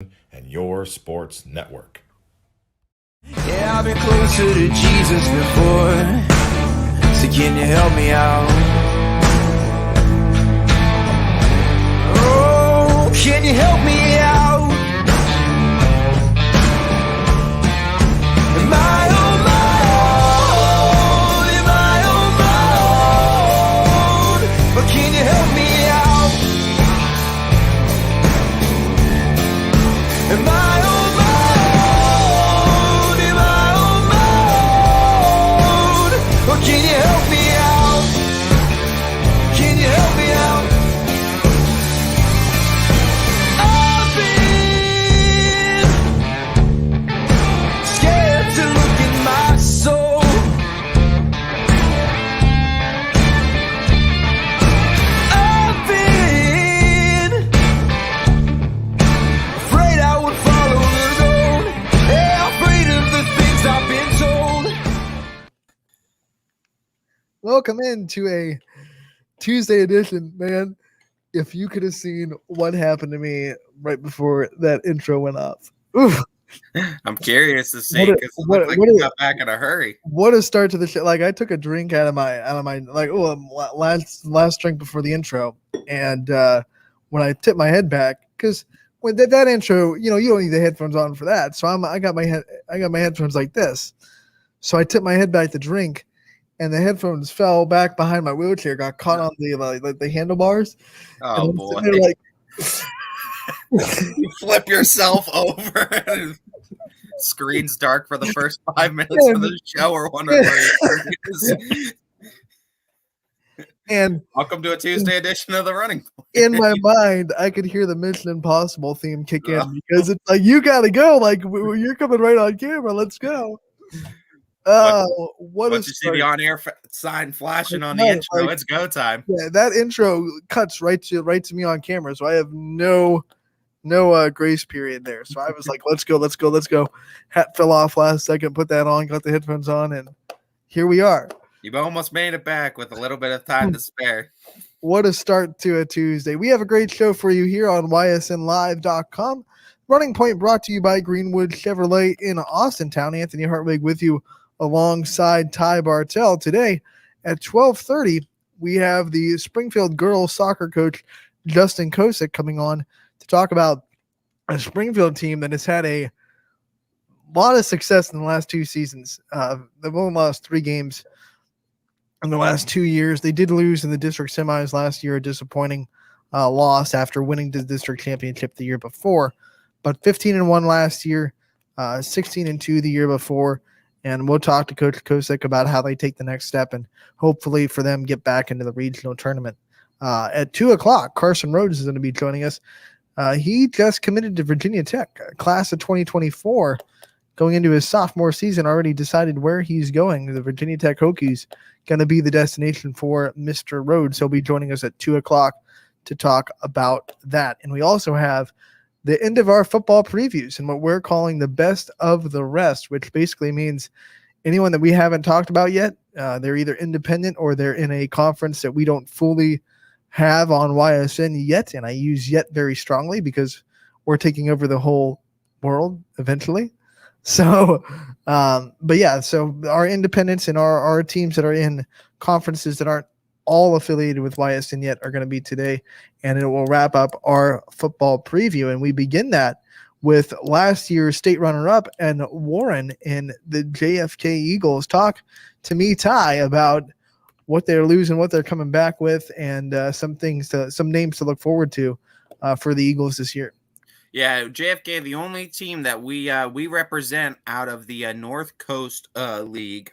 and your sports network. Yeah, I've been closer to Jesus before, so can you help me out? Oh, can you help me out? Am I on my own? Am I on my own? But can you help me out? Am I on my own? Am I on my own? Or can you help me out? Can you help me out? I've been scared to look in my soul. I've been afraid I would follow the road. Yeah, afraid of the things I've been told. Welcome into a Tuesday edition, man. If you could have seen what happened to me right before that intro went off. Oof, I'm curious to see What a- because it what- looked like what you a- got back in a hurry. what a start to the show. Like, I took a drink out of my like, last drink before the intro. And when I tipped my head back, because when that intro, you don't need the headphones on for that. So I got my headphones like this. So I tipped my head back to drink, and the headphones fell back behind my wheelchair, got caught on the handlebars. Oh and I'm boy! sitting there like, You flip yourself over. And screen's dark for the first 5 minutes of the show, or wondering where it is. and Welcome to a Tuesday edition of the Running Point. in my mind, I could hear the Mission Impossible theme kick in, because it's like, you gotta go, like, you're coming right on camera. Let's go. Oh, what a Once you see the start. on-air sign flashing on the Right, intro, like- it's go time. Yeah, that intro cuts right to me on camera, so I have no grace period there. So I was like, let's go. Hat fell off last second, put that on, got the headphones on, and here we are. You've almost made it back with a little bit of time to spare. What a start to a Tuesday. We have a great show for you here on ysnlive.com. Running Point brought to you by Greenwood Chevrolet in Austintown. Anthony Hartwig with you alongside Ty Bartell. Today at 12:30, we have the Springfield girls soccer coach Justin Kosick coming on to talk about a Springfield team that has had a lot of success in the last 2 seasons. They've only lost 3 games in the last 2 years. They did lose in the district semis last year, a disappointing loss after winning the district championship the year before. But 15-1 last year, 16-2 the year before. And we'll talk to Coach Kosick about how they take the next step and hopefully for them get back into the regional tournament. At 2 o'clock, Carson Rhodes is going to be joining us. He just committed to Virginia Tech, class of 2024, going into his sophomore season, already decided where he's going. The Virginia Tech Hokies going to be the destination for Mr. Rhodes. He'll be joining us at 2 o'clock to talk about that. And we also have the end of our football previews and what we're calling the best of the rest, which basically means anyone that we haven't talked about yet, they're either independent or they're in a conference that we don't fully have on YSN yet. And I use yet very strongly because we're taking over the whole world eventually. So, but yeah, so our independents and our teams that are in conferences that aren't all affiliated with YSN yet are going to be today, and it will wrap up our football preview. And we begin that with last year's state runner-up and Warren in the JFK Eagles. Talk to me, Ty, about what they're losing, what they're coming back with, and some names to look forward to for the Eagles this year. Yeah, JFK, the only team that we represent out of the North Coast League,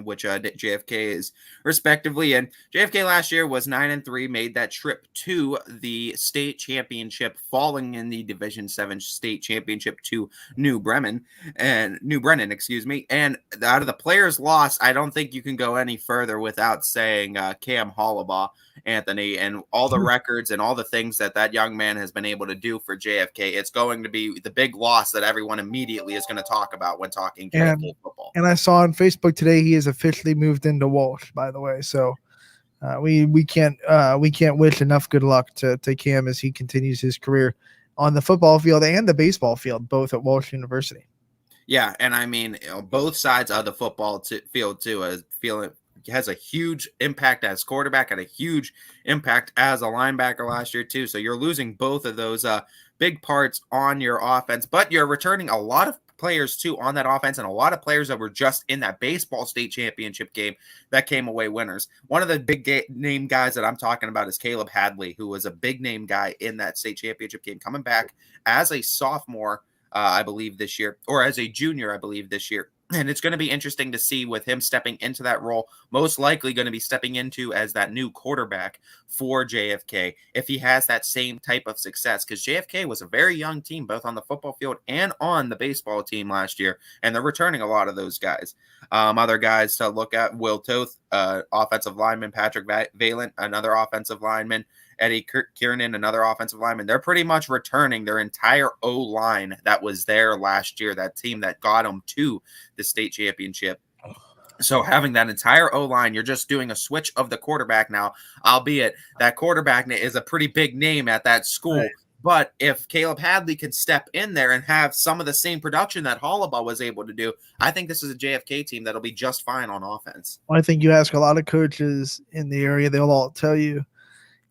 which JFK is respectively. And JFK last year was 9-3, made that trip to the state championship, falling in the Division 7 state championship to New Brennan. And out of the players lost, I don't think you can go any further without saying Cam Hollabaugh, Anthony, and all the records and all the things that young man has been able to do for JFK. It's going to be the big loss that everyone immediately is going to talk about when talking JFK football. And I saw on Facebook today he has officially moved into Walsh, by the way. So we can't wish enough good luck to Cam as he continues his career on the football field and the baseball field, both at Walsh University. Yeah, and I mean, both sides of the football field too. Feeling has a huge impact as quarterback and a huge impact as a linebacker last year too. So you're losing both of those big parts on your offense, but you're returning a lot of players too on that offense, and a lot of players that were just in that baseball state championship game that came away winners. One of the big name guys that I'm talking about is Caleb Hadley, who was a big name guy in that state championship game, coming back as a sophomore. I believe this year, or as a junior, I believe this year. And it's going to be interesting to see with him stepping into that role, most likely going to be stepping into as that new quarterback for JFK, if he has that same type of success, because JFK was a very young team, both on the football field and on the baseball team last year, and they're returning a lot of those guys. Other guys to look at: Will Toth, offensive lineman; Patrick Valent, another offensive lineman; Eddie Kiernan, another offensive lineman. They're pretty much returning their entire O-line that was there last year, that team that got them to the state championship. So having that entire O-line, you're just doing a switch of the quarterback now, albeit that quarterback is a pretty big name at that school. Right. But if Caleb Hadley can step in there and have some of the same production that Hollabaugh was able to do, I think this is a JFK team that'll be just fine on offense. I think you ask a lot of coaches in the area, they'll all tell you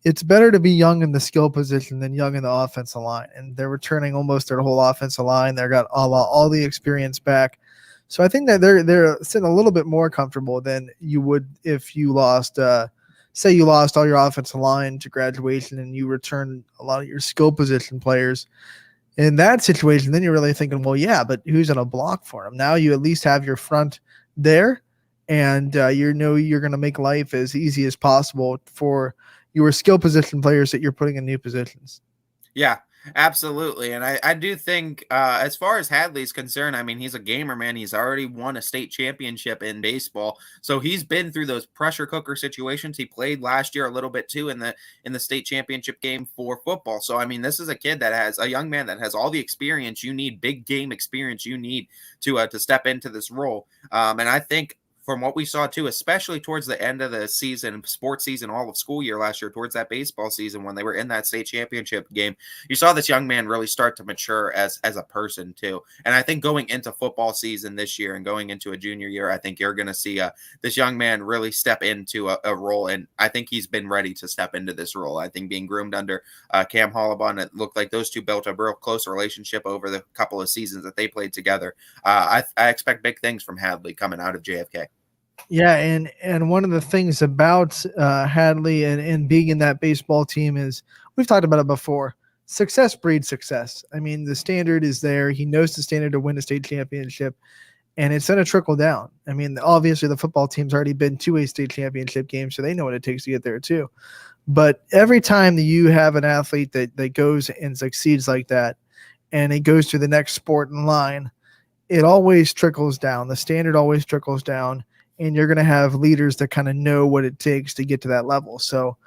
it's better to be young in the skill position than young in the offensive line. And they're returning almost their whole offensive line. They've got all the experience back. So I think that they're sitting a little bit more comfortable than you would if you lost, say you lost all your offensive line to graduation and you return a lot of your skill position players. In that situation, then you're really thinking, well, yeah, but who's going to block for them? Now you at least have your front there, and you're going to make life as easy as possible for your skill position players that you're putting in new positions. Yeah, absolutely. And I do think as far as Hadley's concerned, I mean, he's a gamer, man. He's already won a state championship in baseball. So he's been through those pressure cooker situations. He played last year a little bit too in the state championship game for football. So, I mean, this is a kid that has a young man that has all the experience you need, big game experience you need to step into this role. And I think from what we saw too, especially towards the end of the season, sports season, all of school year last year, towards that baseball season when they were in that state championship game, you saw this young man really start to mature as a person too. And I think going into football season this year and going into a junior year, I think you're going to see this young man really step into a role. And I think he's been ready to step into this role. I think being groomed under Cam Hollabaugh, and it looked like those two built a real close relationship over the couple of seasons that they played together. I expect big things from Hadley coming out of JFK. Yeah, and one of the things about Hadley and being in that baseball team is, we've talked about it before, success breeds success. I mean, the standard is there. He knows the standard to win a state championship, and it's going to trickle down. I mean, obviously the football team's already been to a state championship game, so they know what it takes to get there too. But every time that you have an athlete that goes and succeeds like that, and it goes to the next sport in line, it always trickles down. The standard always trickles down. And you're going to have leaders that kind of know what it takes to get to that level. So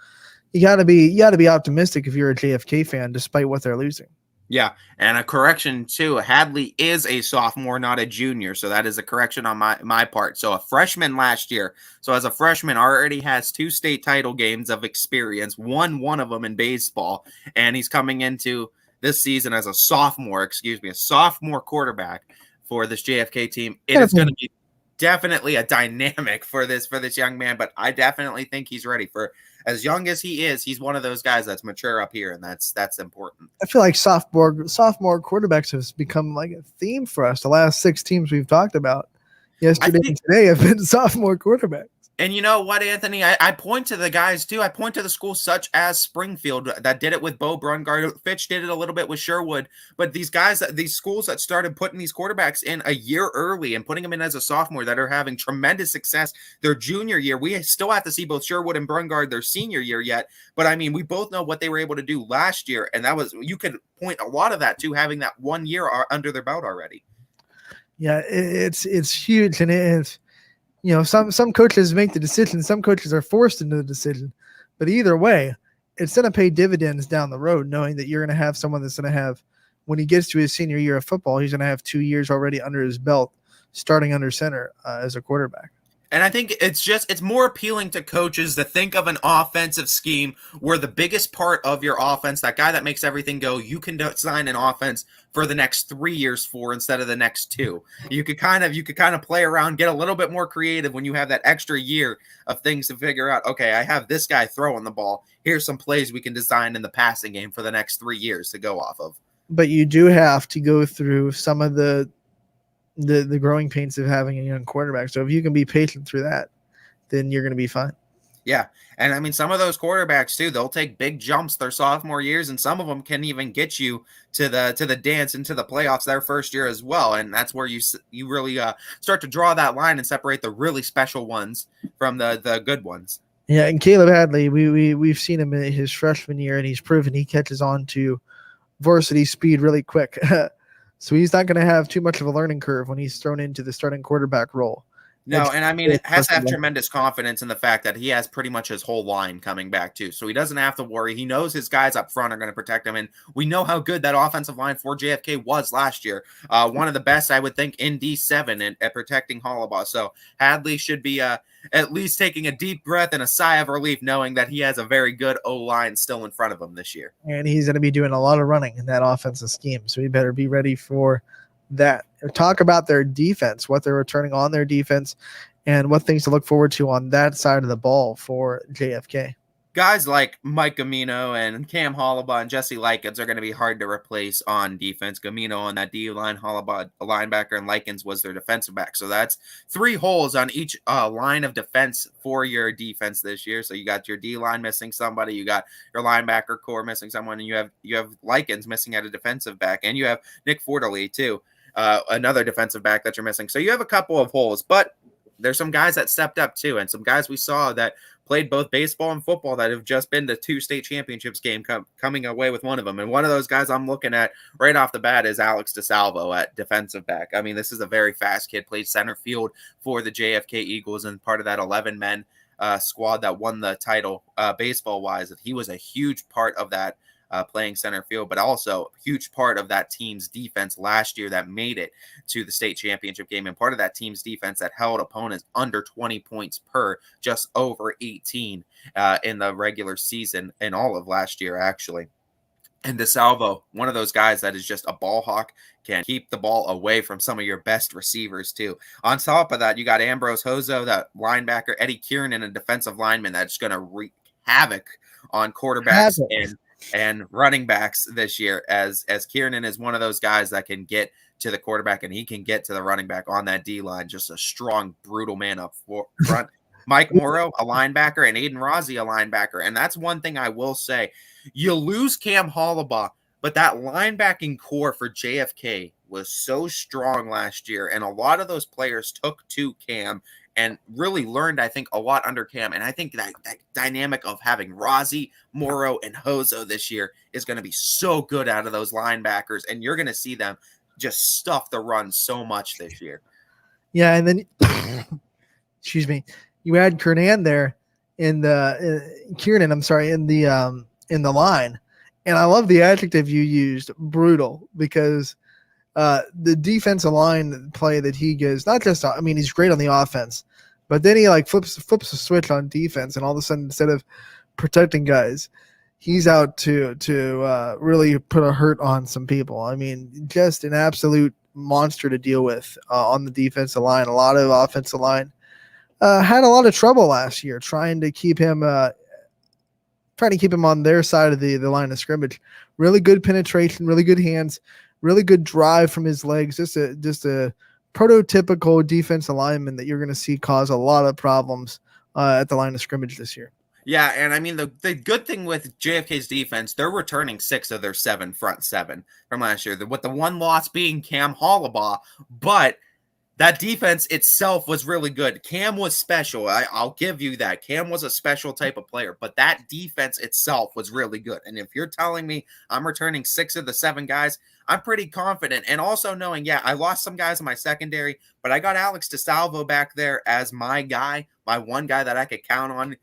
you got to be optimistic if you're a JFK fan, despite what they're losing. Yeah, and a correction too. Hadley is a sophomore, not a junior. So that is a correction on my part. So a freshman last year. So as a freshman, already has 2 state title games of experience, won one of them in baseball, and he's coming into this season as a sophomore quarterback for this JFK team. It is going to be definitely a dynamic for this young man, but I definitely think he's ready. For as young as he is, he's one of those guys that's mature up here, and that's important. I feel like sophomore quarterbacks has become like a theme for us. The last 6 teams we've talked about yesterday and today have been sophomore quarterbacks. And you know what, Anthony? I point to the guys, too. I point to the schools such as Springfield that did it with Bo Brungard. Fitch did it a little bit with Sherwood. But these guys, these schools that started putting these quarterbacks in a year early and putting them in as a sophomore that are having tremendous success their junior year. We still have to see both Sherwood and Brungard their senior year yet. But, I mean, we both know what they were able to do last year. And you could point a lot of that to having that 1 year under their belt already. Yeah, it's huge. And it's, you know, some coaches make the decision. Some coaches are forced into the decision. But either way, it's going to pay dividends down the road, knowing that you're going to have someone that's going to have, when he gets to his senior year of football, he's going to have 2 years already under his belt, starting under center as a quarterback. And I think it's more appealing to coaches to think of an offensive scheme where the biggest part of your offense, that guy that makes everything go, you can design an offense for the next 3 years for instead of the next 2. You could kind of play around, get a little bit more creative when you have that extra year of things to figure out. Okay, I have this guy throwing the ball. Here's some plays we can design in the passing game for the next 3 years to go off of. But you do have to go through some of the growing pains of having a young quarterback. So if you can be patient through that, then you're going to be fine. Yeah. And I mean, some of those quarterbacks too, they'll take big jumps their sophomore years, and some of them can even get you to the dance into the playoffs their first year as well. And that's where you really start to draw that line and separate the really special ones from the good ones. Yeah, and Caleb Hadley, we've seen him in his freshman year, and he's proven he catches on to varsity speed really quick. So he's not going to have too much of a learning curve when he's thrown into the starting quarterback role. No, and I mean, it has to have tremendous confidence in the fact that he has pretty much his whole line coming back too. So he doesn't have to worry. He knows his guys up front are going to protect him. And we know how good that offensive line for JFK was last year. One of the best, I would think, in D7 at protecting Hollabaugh. So Hadley should be at least taking a deep breath and a sigh of relief knowing that he has a very good O-line still in front of him this year. And he's going to be doing a lot of running in that offensive scheme. So he better be ready for that. Talk about their defense, what they're returning on their defense, and what things to look forward to on that side of the ball for JFK. Guys like Mike Gamino and Cam Hollabaugh and Jesse Likens are going to be hard to replace on defense. Gamino on that D-line, Hollabaugh a linebacker, and Likens was their defensive back. So that's 3 holes on each line of defense for your defense this year. So you got your D-line missing somebody, you got your linebacker core missing someone, and you have Likens missing at a defensive back, and you have Nick Fortley too, another defensive back that you're missing. So you have a couple of holes, but there's some guys that stepped up too, and some guys we saw that played both baseball and football that have just been to 2 state championships game coming away with one of them. And one of those guys I'm looking at right off the bat is Alex DeSalvo at defensive back. I mean, this is a very fast kid, played center field for the JFK Eagles and part of that 11-man squad that won the title baseball-wise. He was a huge part of that playing center field, but also a huge part of that team's defense last year that made it to the state championship game, and part of that team's defense that held opponents under 20 points per, just over 18 in the regular season and all of last year, actually. And DeSalvo, one of those guys that is just a ball hawk, can keep the ball away from some of your best receivers too. On top of that, you got Ambrose Hozo, that linebacker, Eddie Kieran, a defensive lineman that's going to wreak havoc on quarterbacks and running backs this year, as Kieran is one of those guys that can get to the quarterback and he can get to the running back on that D-line. Just a strong, brutal man up front. Mike Morrow, a linebacker, and Aiden Rossi, a linebacker. And that's one thing I will say. You lose Cam Hollabaugh, but that linebacking core for JFK was so strong last year, and a lot of those players took to Cam and really learned, I think, a lot under Cam. And I think that dynamic of having Rossi, Morrow, and Hozo this year is going to be so good out of those linebackers, and you're going to see them just stuff the run so much this year. Yeah, and then, excuse me, you add Kiernan there in the Kiernan, I'm sorry, in the line, and I love the adjective you used, brutal, because the defensive line play that he gives, not just, I mean, he's great on the offense, but then he like flips a switch on defense, and all of a sudden, instead of protecting guys, he's out to really put a hurt on some people. I mean, just an absolute monster to deal with on the defensive line. A lot of offensive line had a lot of trouble last year trying to keep him on their side of the line of scrimmage. Really good penetration, really good hands, really good drive from his legs. Just a prototypical defensive lineman that you're going to see cause a lot of problems at the line of scrimmage this year. Yeah, and I mean, the good thing with JFK's defense, they're returning 6 of their 7 front 7 from last year, with the one loss being Cam Hollabaugh, but that defense itself was really good. Cam was special. I'll give you that. Cam was a special type of player, but that defense itself was really good. And if you're telling me I'm returning 6 of the 7 guys, I'm pretty confident. And also knowing, yeah, I lost some guys in my secondary, but I got Alex DeSalvo back there as my guy, my one guy that I could count on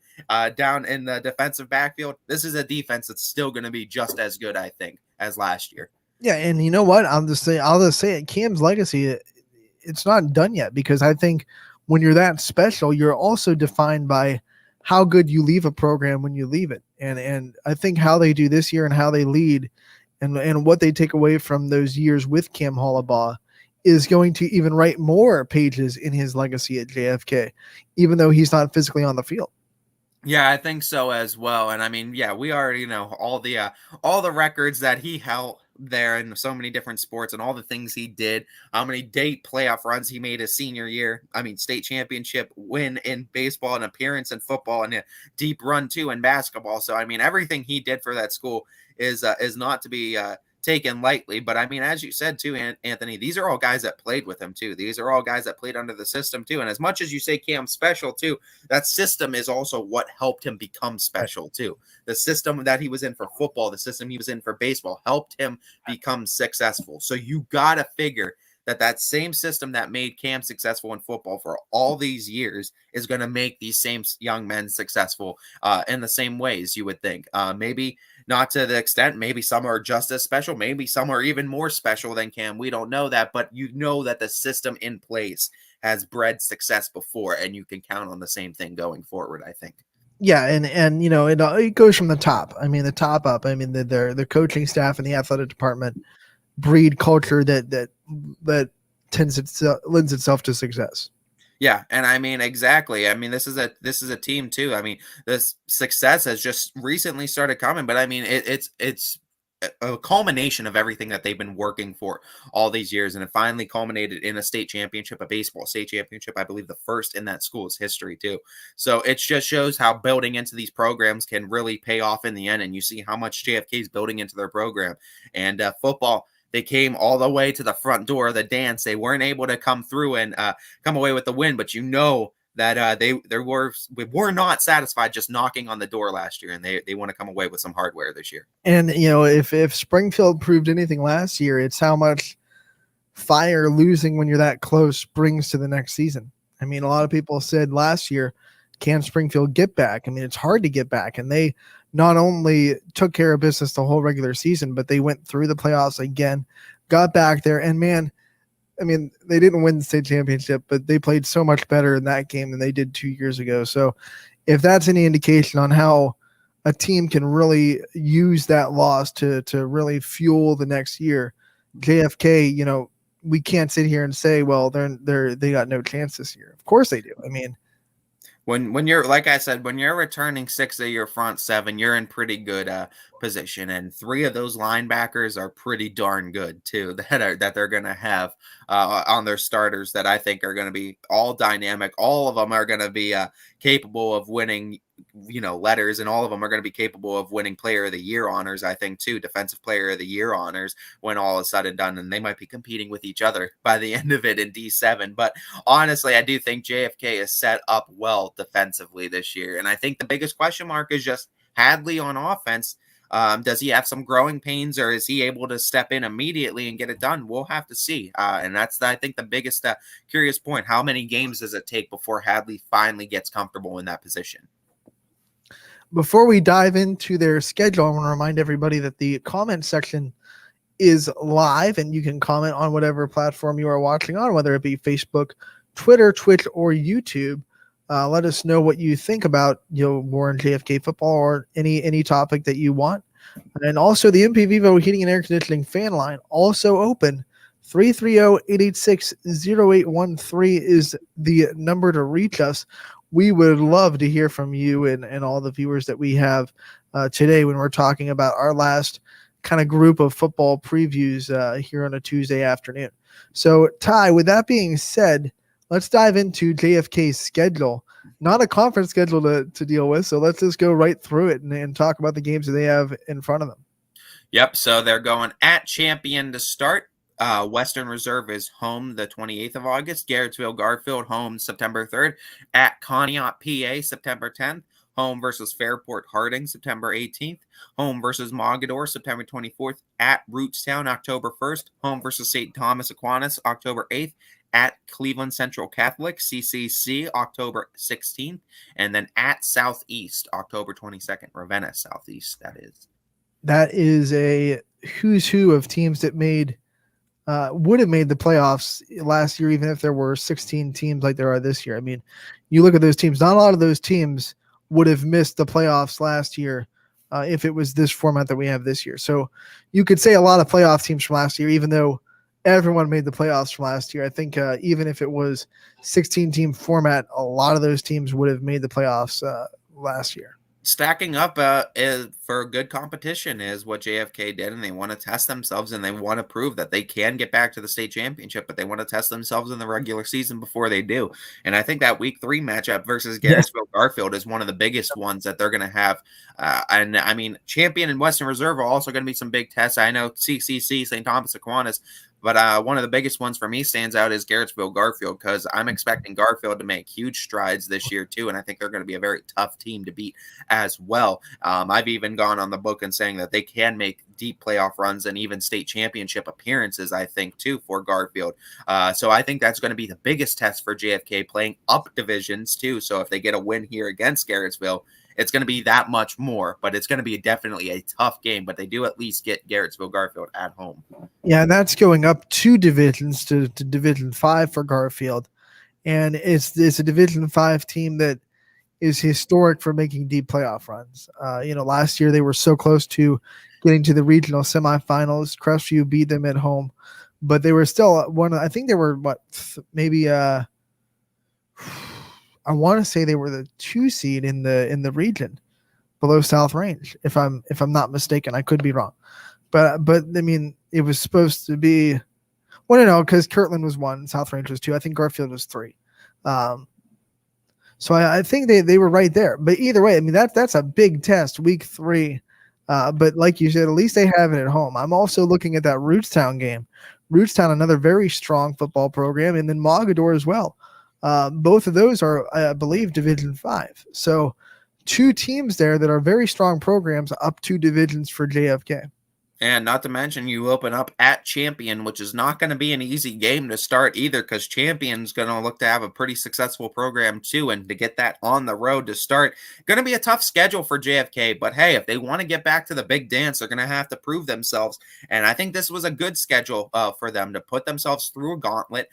down in the defensive backfield. This is a defense that's still going to be just as good, I think, as last year. Yeah, and you know what? I'll just say it. Cam's legacy, it's not done yet, because I think when you're that special, you're also defined by how good you leave a program when you leave it. And I think how they do this year and how they lead and what they take away from those years with Cam Hollabaugh is going to even write more pages in his legacy at JFK, even though he's not physically on the field. Yeah, I think so as well. And I mean, yeah, we already know all the records that he held there in so many different sports and all the things he did, how many date playoff runs he made his senior year. I mean, state championship win in baseball, an appearance in football, and a deep run too in basketball. So I mean, everything he did for that school is not to be taken lightly. But I mean, as you said too, Anthony, these are all guys that played with him too. These are all guys that played under the system too. And as much as you say Cam's special too, that system is also what helped him become special too. The system that he was in for football, the system he was in for baseball helped him become successful. So you got to figure that same system that made Cam successful in football for all these years is going to make these same young men successful in the same ways, you would think. Maybe not to the extent, maybe some are just as special, maybe some are even more special than Cam. We don't know that, but you know that the system in place has bred success before, and you can count on the same thing going forward, I think. Yeah, and you know it goes from the top. I mean, the top up. I mean, the coaching staff and the athletic department breed culture that lends itself to success. Yeah, and I mean exactly. I mean this is a team too. I mean this success has just recently started coming, but I mean it's a culmination of everything that they've been working for all these years, and it finally culminated in a state championship, a baseball state championship. I believe the first in that school's history too. So it just shows how building into these programs can really pay off in the end, and you see how much JFK is building into their program. And football, they came all the way to the front door of the dance. They weren't able to come through and come away with the win, but you know that we were not satisfied just knocking on the door last year, and they want to come away with some hardware this year. And you know, if Springfield proved anything last year, it's how much fire losing when you're that close brings to the next season. I mean, a lot of people said last year, can Springfield get back? I mean, it's hard to get back, and they not only took care of business the whole regular season, but they went through the playoffs again, got back there, and man, I mean, they didn't win the state championship, but they played so much better in that game than they did 2 years ago. So if that's any indication on how a team can really use that loss to really fuel the next year, JFK, you know, we can't sit here and say, well, they got no chance this year. Of course they do. I mean, when you're, like I said, when you're returning 6 of your front 7, you're in pretty good position, and 3 of those linebackers are pretty darn good too. That they're going to have on their starters that I think are going to be all dynamic. All of them are going to be capable of winning, you know, letters, and all of them are going to be capable of winning Player of the Year honors. I think too, Defensive Player of the Year honors when all is said and done, and they might be competing with each other by the end of it in D7. But honestly, I do think JFK is set up well defensively this year, and I think the biggest question mark is just Hadley on offense. Does he have some growing pains, or is he able to step in immediately and get it done? We'll have to see. And that's, I think, the biggest curious point. How many games does it take before Hadley finally gets comfortable in that position? Before we dive into their schedule, I want to remind everybody that the comment section is live, and you can comment on whatever platform you are watching on, whether it be Facebook, Twitter, Twitch, or YouTube. Let us know what you think about Warren JFK football or any topic that you want. And also the MP Vivo Heating and Air Conditioning fan line also open. 330-886-0813 is the number to reach us. We would love to hear from you and all the viewers that we have today when we're talking about our last kind of group of football previews here on a Tuesday afternoon. So, Ty, with that being said, let's dive into JFK's schedule. Not a conference schedule to deal with, so let's just go right through it and talk about the games that they have in front of them. Yep, so they're going at Champion to start. Western Reserve is home the 28th of August. Garrettsville Garfield home September 3rd. At Conneaut, PA, September 10th. Home versus Fairport Harding, September 18th. Home versus Mogador, September 24th. At Rootstown, October 1st. Home versus St. Thomas Aquinas, October 8th. At Cleveland Central Catholic, CCC, October 16th. And then at Southeast, October 22nd. Ravenna Southeast, that is. That is a who's who of teams that made would have made the playoffs last year, even if there were 16 teams like there are this year. I mean, you look at those teams, not a lot of those teams would have missed the playoffs last year if it was this format that we have this year. So you could say a lot of playoff teams from last year, even though everyone made the playoffs from last year. I think even if it was 16 team format, a lot of those teams would have made the playoffs last year. Stacking up for good competition is what JFK did, and they want to test themselves, and they want to prove that they can get back to the state championship, but they want to test themselves in the regular season before they do. And I think that week 3 matchup versus Garrettsville Garfield is one of the biggest ones that they're going to have. And I mean, Champion and Western Reserve are also going to be some big tests. I know CCC, St. Thomas Aquinas, but one of the biggest ones for me stands out is Garrettsville Garfield, because I'm expecting Garfield to make huge strides this year too, and I think they're going to be a very tough team to beat as well. I've even gone on the book and saying that they can make deep playoff runs and even state championship appearances, I think, too, for Garfield. So I think that's going to be the biggest test for JFK, playing up divisions too. So if they get a win here against Garrettsville, it's going to be that much more, but it's going to be definitely a tough game. But they do at least get Garrettsville Garfield at home. Yeah, and that's going up 2 divisions to Division 5 for Garfield. And it's a Division 5 team that is historic for making deep playoff runs. Last year they were so close to getting to the regional semifinals. Crestview beat them at home, but they were still I think they were I want to say they were the 2 seed in the region below South Range, if I'm not mistaken. I could be wrong, but I mean, it was supposed to be, well, no, because Kirtland was 1, South Range was 2. I think Garfield was 3. So I think they were right there. But either way, I mean, that's a big test, week 3. But like you said, at least they have it at home. I'm also looking at that Rootstown game. Rootstown, another very strong football program, and then Mogador as well. Both of those are, I believe, Division 5. So 2 teams there that are very strong programs, up 2 divisions for JFK. And not to mention, you open up at Champion, which is not going to be an easy game to start either, because Champion's going to look to have a pretty successful program too. And to get that on the road to start, going to be a tough schedule for JFK. But hey, if they want to get back to the big dance, they're going to have to prove themselves. And I think this was a good schedule for them to put themselves through a gauntlet.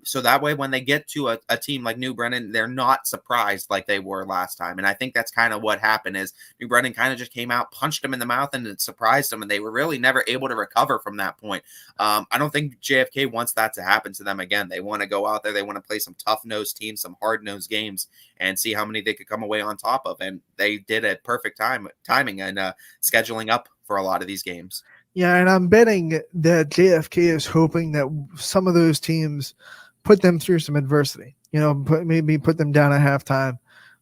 So that way, when they get to a team like New Brennan, they're not surprised like they were last time. And I think that's kind of what happened, is New Brennan kind of just came out, punched them in the mouth, and it surprised them. And they were really never able to recover from that point. I don't think JFK wants that to happen to them again. They want to go out there. They want to play some tough-nosed teams, some hard-nosed games, and see how many they could come away on top of. And they did at perfect timing and scheduling up for a lot of these games. Yeah, and I'm betting that JFK is hoping that some of those teams put them through some adversity. Maybe put them down at halftime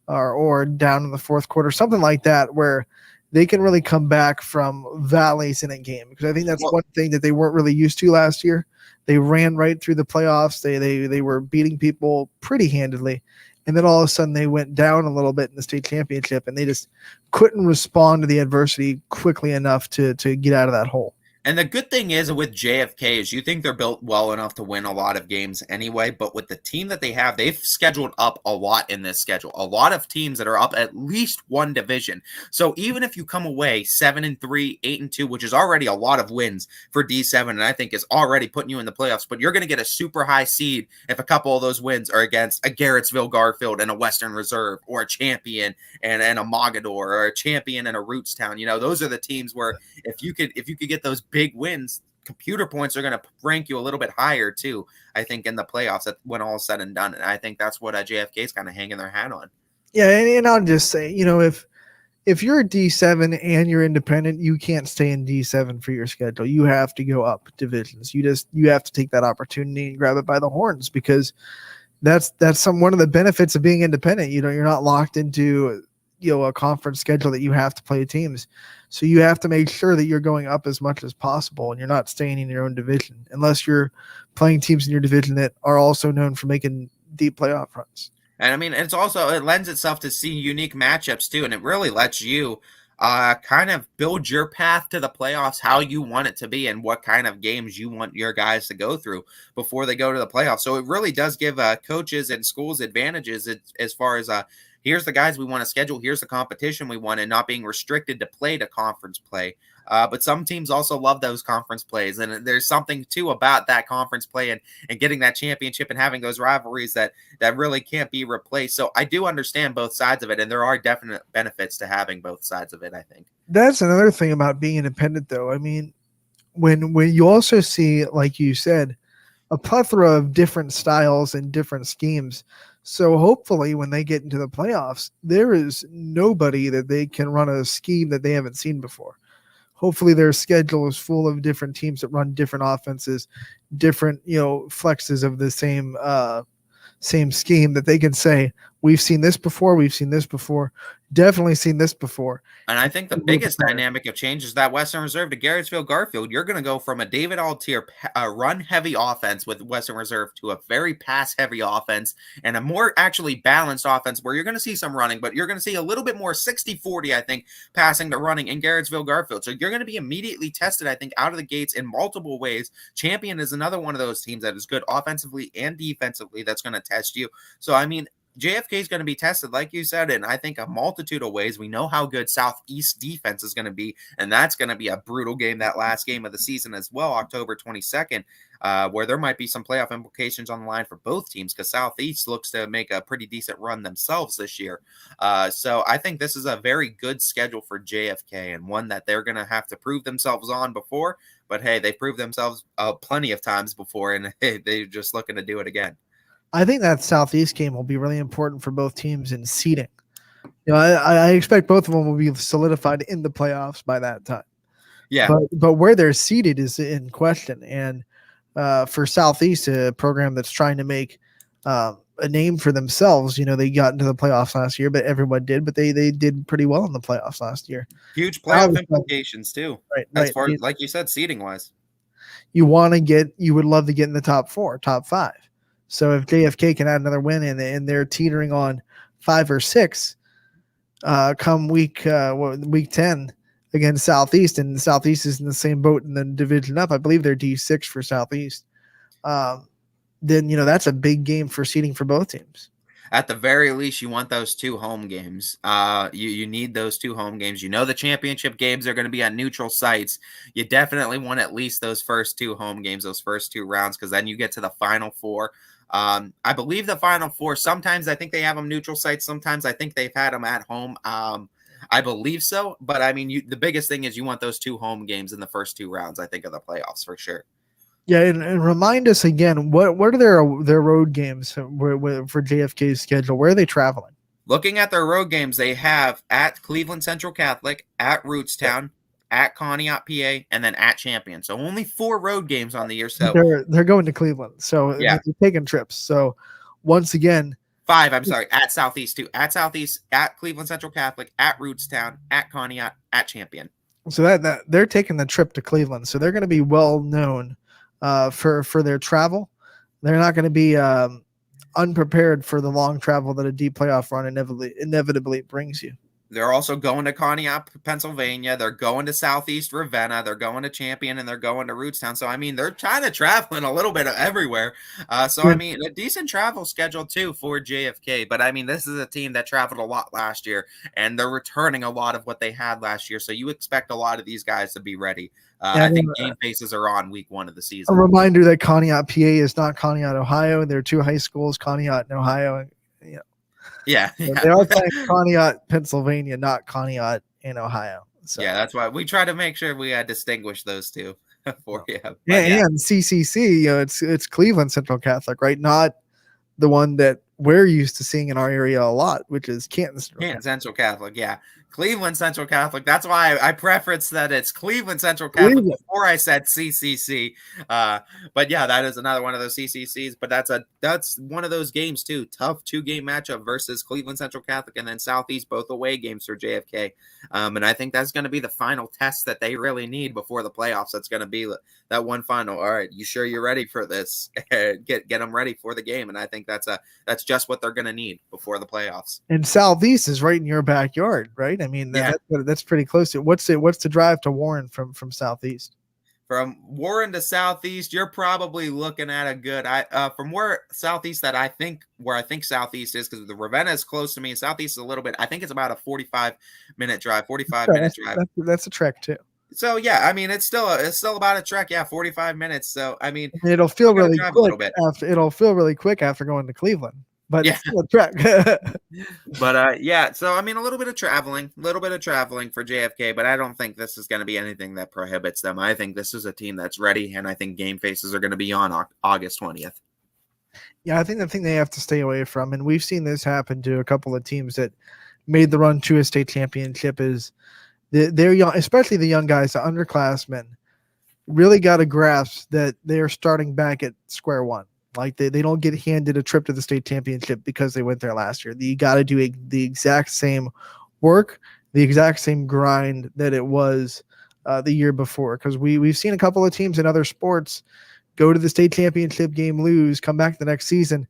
or down in the fourth quarter, something like that, where they can really come back from valleys in a game. Because I think that's one thing that they weren't really used to last year. They ran right through the playoffs. They were beating people pretty handedly. And then all of a sudden they went down a little bit in the state championship, and they just couldn't respond to the adversity quickly enough to get out of that hole. And the good thing is with JFK is you think they're built well enough to win a lot of games anyway, but with the team that they have, they've scheduled up a lot in this schedule. A lot of teams that are up at least 1 division. So even if you come away 7-3, 8-2, which is already a lot of wins for D7, and I think is already putting you in the playoffs, but you're going to get a super high seed if a couple of those wins are against a Garrettsville Garfield and a Western Reserve, or a Champion and a Mogador, or a Champion and a Rootstown. Those are the teams where if you could get those big wins, computer points are going to rank you a little bit higher too, I think, in the playoffs when all is said and done. And I think that's what JFK is kind of hanging their hat on. Yeah, and I'll just say, if you're a D7 and you're independent, you can't stay in D7 for your schedule. You have to go up divisions. You have to take that opportunity and grab it by the horns, because that's one of the benefits of being independent. You're not locked into a conference schedule that you have to play teams. So you have to make sure that you're going up as much as possible, and you're not staying in your own division unless you're playing teams in your division that are also known for making deep playoff runs. And I mean, it lends itself to see unique matchups too. And it really lets you kind of build your path to the playoffs, how you want it to be, and what kind of games you want your guys to go through before they go to the playoffs. So it really does give coaches and schools advantages as far as here's the guys we want to schedule, here's the competition we want, and not being restricted to play to conference play. But some teams also love those conference plays, and there's something too about that conference play and getting that championship and having those rivalries that really can't be replaced. So I do understand both sides of it, and there are definite benefits to having both sides of it, I think. That's another thing about being independent, though. I mean, when you also see, like you said, a plethora of different styles and different schemes. So hopefully when they get into the playoffs, there is nobody that they can run a scheme that they haven't seen before. Hopefully their schedule is full of different teams that run different offenses, different, flexes of the same scheme that they can say, we've seen this before, definitely seen this before. And I think the biggest dynamic of change is that Western Reserve to Garrettsville Garfield. You're going to go from a David Altier run-heavy offense with Western Reserve to a very pass-heavy offense and a more actually balanced offense where you're going to see some running, but you're going to see a little bit more 60-40, I think, passing to running in Garrettsville Garfield. So you're going to be immediately tested, I think, out of the gates in multiple ways. Champion is another one of those teams that is good offensively and defensively that's going to test you. So, I mean, JFK is going to be tested, like you said, in I think a multitude of ways. We know how good Southeast defense is going to be, and that's going to be a brutal game, that last game of the season as well, October 22nd, where there might be some playoff implications on the line for both teams because Southeast looks to make a pretty decent run themselves this year. So I think this is a very good schedule for JFK and one that they're going to have to prove themselves on before. But, hey, they proved themselves plenty of times before, and they're just looking to do it again. I think that Southeast game will be really important for both teams in seeding. I expect both of them will be solidified in the playoffs by that time. Yeah. But where they're seated is in question. And for Southeast, a program that's trying to make a name for themselves, they got into the playoffs last year, but everyone did. But they did pretty well in the playoffs last year. Huge playoff implications too. Right. As far as, like you said, seeding wise. You would love to get in the top 4, top 5. So if JFK can add another win and they're teetering on 5 or 6 come week 10 against Southeast, and Southeast is in the same boat in the division up. I believe they're D6 for Southeast. Then, that's a big game for seeding for both teams. At the very least, you want those 2 home games. You need those 2 home games. The championship games are going to be on neutral sites. You definitely want at least those first 2 home games, those first 2 rounds, because then you get to the Final Four. I believe the Final Four, sometimes I think they have them neutral sites. Sometimes I think they've had them at home. I believe so. But, I mean, the biggest thing is you want those 2 home games in the first 2 rounds, I think, of the playoffs for sure. Yeah, and remind us again, what are their road games for JFK's schedule? Where are they traveling? Looking at their road games, they have at Cleveland Central Catholic, at Rootstown, at Conneaut, PA, and then at Champion. So only 4 road games on the year. So they're going to Cleveland. So yeah, they're taking trips. So once again, 5. I'm sorry, at Southeast too. At Southeast, at Cleveland Central Catholic, at Rootstown, at Conneaut, at Champion. So that they're taking the trip to Cleveland. So they're going to be well known for their travel. They're not going to be unprepared for the long travel that a deep playoff run inevitably brings you. They're also going to Conneaut, Pennsylvania. They're going to Southeast Ravenna. They're going to Champion, and they're going to Rootstown. So, I mean, they're kind of traveling a little bit everywhere. I mean, a decent travel schedule, too, for JFK. But, I mean, this is a team that traveled a lot last year, and they're returning a lot of what they had last year. So, you expect a lot of these guys to be ready. I think game faces are on week 1 of the season. A reminder that Conneaut, PA is not Conneaut, Ohio. There are 2 high schools, Conneaut and Ohio. Yeah. They are playing Conneaut, Pennsylvania, not Conneaut in Ohio. So. Yeah, that's why we try to make sure we distinguish those 2 for you. And CCC, it's Cleveland Central Catholic, right? Not the one that we're used to seeing in our area a lot, which is Canton Central Catholic. Yeah. Cleveland Central Catholic. That's why I preference that it's Cleveland Central Catholic before I said CCC. But yeah, that is another one of those CCCs. But that's one of those games too. Tough 2-game matchup versus Cleveland Central Catholic and then Southeast, both away games for JFK. And I think that's going to be the final test that they really need before the playoffs. That's going to be that one final. All right, you sure you're ready for this? Get them ready for the game. And I think that's just what they're going to need before the playoffs. And Southeast is right in your backyard, right? I mean, that's pretty close to it. What's the drive to Warren from Southeast? from Warren to Southeast, you're probably looking at a good from where Southeast that I think Southeast is, because the Ravenna is close to me. Southeast is a little bit. I think it's about a 45-minute drive, 45-minute drive. That's a trek too. So yeah, I mean it's still about a trek. Yeah, 45 minutes. So I mean It'll feel really drive a quick little bit. it'll feel really quick after going to Cleveland, but Yeah. it's still a trek. But yeah, so I mean a little bit of traveling for JFK, but I don't think this is going to be anything that prohibits them. I think this is a team that's ready, and I think game faces are going to be on August 20th. Yeah, I think the thing they have to stay away from, and we've seen this happen to a couple of teams that made the run to a state championship, is they're young, especially the young guys, the underclassmen, really got to grasp that they're starting back at square one. Like they don't get handed a trip to the state championship because they went there last year. You got to do the exact same work, the exact same grind that it was the year before. Because we've seen a couple of teams in other sports go to the state championship game, lose, come back the next season,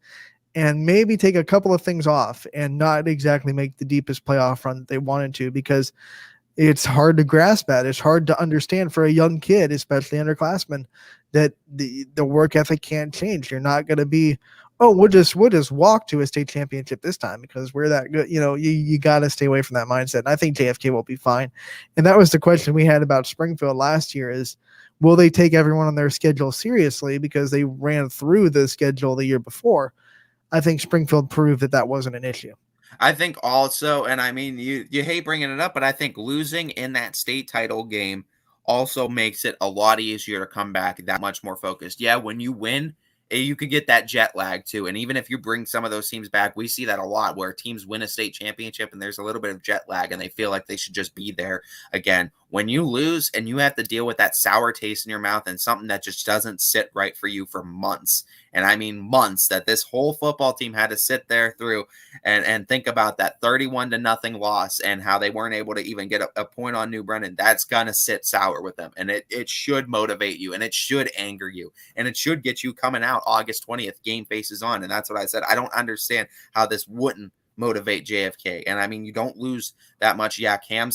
and maybe take a couple of things off and not exactly make the deepest playoff run that they wanted to, because it's hard to grasp that. It's hard to understand for a young kid, especially underclassmen, that the work ethic can't change. You're not going to be, oh, we'll just walk to a state championship this time because we're that good. You got to stay away from that mindset. And I think JFK will be fine. And that was the question we had about Springfield last year is, will they take everyone on their schedule seriously because they ran through the schedule the year before? I think Springfield proved that wasn't an issue. I think also, and I mean, you hate bringing it up, but I think losing in that state title game also makes it a lot easier to come back that much more focused. Yeah, when you win, you could get that jet lag too. And even if you bring some of those teams back, we see that a lot where teams win a state championship and there's a little bit of jet lag and they feel like they should just be there again. When you lose and you have to deal with that sour taste in your mouth and something that just doesn't sit right for you for months, and I mean months, that this whole football team had to sit there through and think about that 31-0 loss and how they weren't able to even get a point on New Brennan, that's going to sit sour with them. And it should motivate you, and it should anger you, and it should get you coming out August 20th, game faces on. And that's what I said. I don't understand how this wouldn't motivate JFK. And I mean, you don't lose that much. Yeah, Cam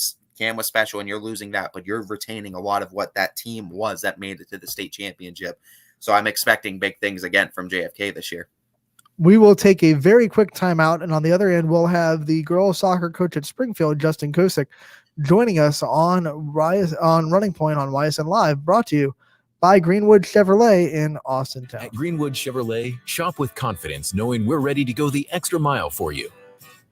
was special and you're losing that, but you're retaining a lot of what that team was that made it to the state championship. So I'm expecting big things again from JFK this year. We will take a very quick timeout, and on the other end, we'll have the girls soccer coach at Springfield, Justin Kosick, joining us on Running Point on YSN Live, brought to you by Greenwood Chevrolet in Austintown. At Greenwood Chevrolet, shop with confidence knowing we're ready to go the extra mile for you.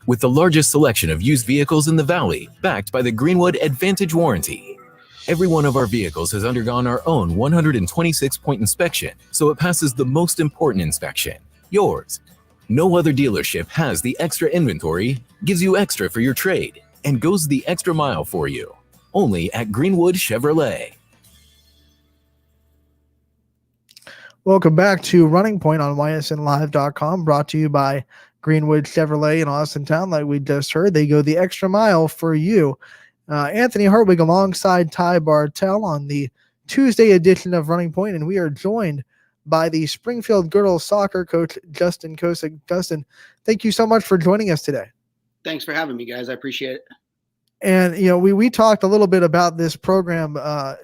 With the largest selection of used vehicles in the Valley, backed by the Greenwood Advantage warranty. Every one of our vehicles has undergone our own 126-point inspection, so it passes the most important inspection, yours. No other dealership has the extra inventory, gives you extra for your trade, and goes the extra mile for you. Only at Greenwood Chevrolet. Welcome back to Running Point on YSNLive.com, brought to you by Greenwood Chevrolet in Austintown. Like we just heard, they go the extra mile for you. Anthony Hartwig alongside Ty Bartell on the Tuesday edition of Running Point, and we are joined by the Springfield girls soccer coach, Justin Kosick. Justin, thank you so much for joining us today. Thanks for having me, guys. I appreciate it. And, we talked a little bit about this program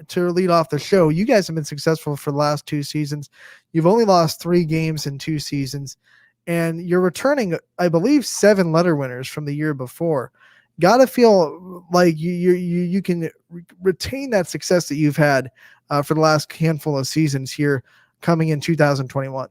to lead off the show. You guys have been successful for the last 2 seasons. You've only lost 3 games in 2 seasons, and you're returning, I believe, 7 letter winners from the year before. Got to feel like you can retain that success that you've had for the last handful of seasons here coming in 2021.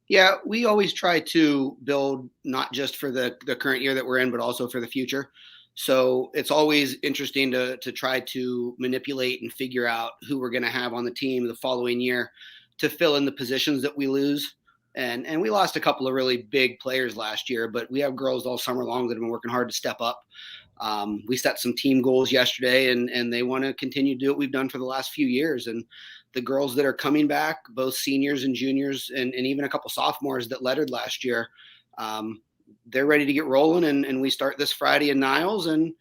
Yeah, we always try to build not just for the current year that we're in, but also for the future. So it's always interesting to try to manipulate and figure out who we're going to have on the team the following year to fill in the positions that we lose. And we lost a couple of really big players last year, but we have girls all summer long that have been working hard to step up. We set some team goals yesterday, and they want to continue to do what we've done for the last few years. And the girls that are coming back, both seniors and juniors, and even a couple sophomores that lettered last year, they're ready to get rolling. And we start this Friday in Niles, and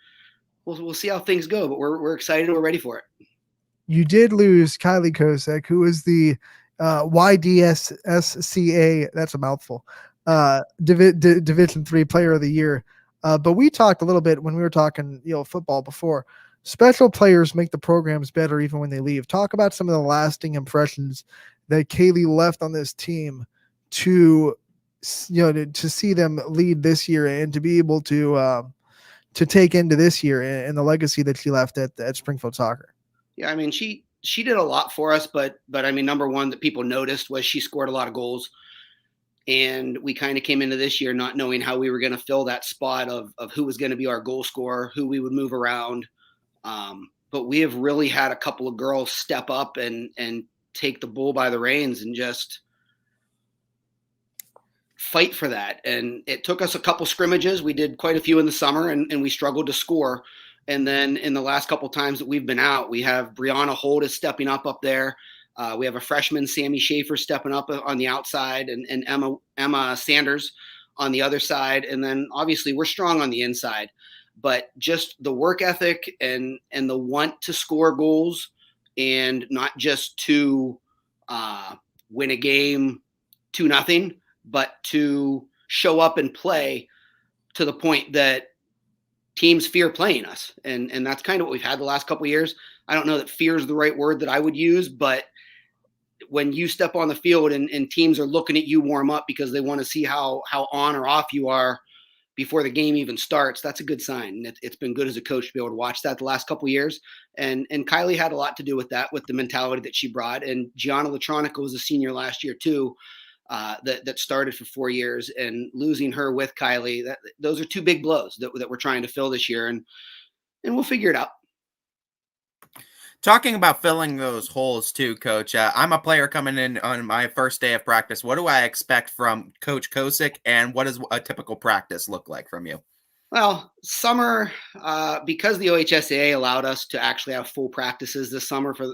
we'll see how things go. But we're excited and we're ready for it. You did lose Kylie Kosick, who was the YDSSCA, that's a mouthful, Division III Player of the Year. But we talked a little bit when we were talking, football before. special players make the programs better even when they leave. Talk about some of the lasting impressions that Kaylee left on this team to to see them lead this year and to be able to take into this year and the legacy that she left at Springfield Soccer. Yeah, I mean, she did a lot for us, but I mean, number one that people noticed was she scored a lot of goals. And we kind of came into this year not knowing how we were going to fill that spot of who was going to be our goal scorer, who we would move around. But we have really had a couple of girls step up and take the bull by the reins and just fight for that. And it took us a couple scrimmages. We did quite a few in the summer, and we struggled to score. And then in the last couple times that we've been out, we have Brianna Holt is stepping up there. We have a freshman, Sammy Schaefer, stepping up on the outside, and Emma Sanders on the other side. And then obviously we're strong on the inside, but just the work ethic and the want to score goals, and not just to win a game 2-0, but to show up and play to the point that teams fear playing us. And that's kind of what we've had the last couple of years. I don't know that fear is the right word that I would use, but when you step on the field and teams are looking at you warm up because they want to see how on or off you are before the game even starts, that's a good sign. And it's been good as a coach to be able to watch that the last couple of years. And Kylie had a lot to do with that, with the mentality that she brought. And Gianna Latronica was a senior last year too, that started for 4 years, and losing her with Kylie, those are two big blows that we're trying to fill this year, and we'll figure it out. Talking about filling those holes too, Coach, I'm a player coming in on my first day of practice. What do I expect from Coach Kosick, and what does a typical practice look like from you? Well, summer, because the OHSAA allowed us to actually have full practices this summer for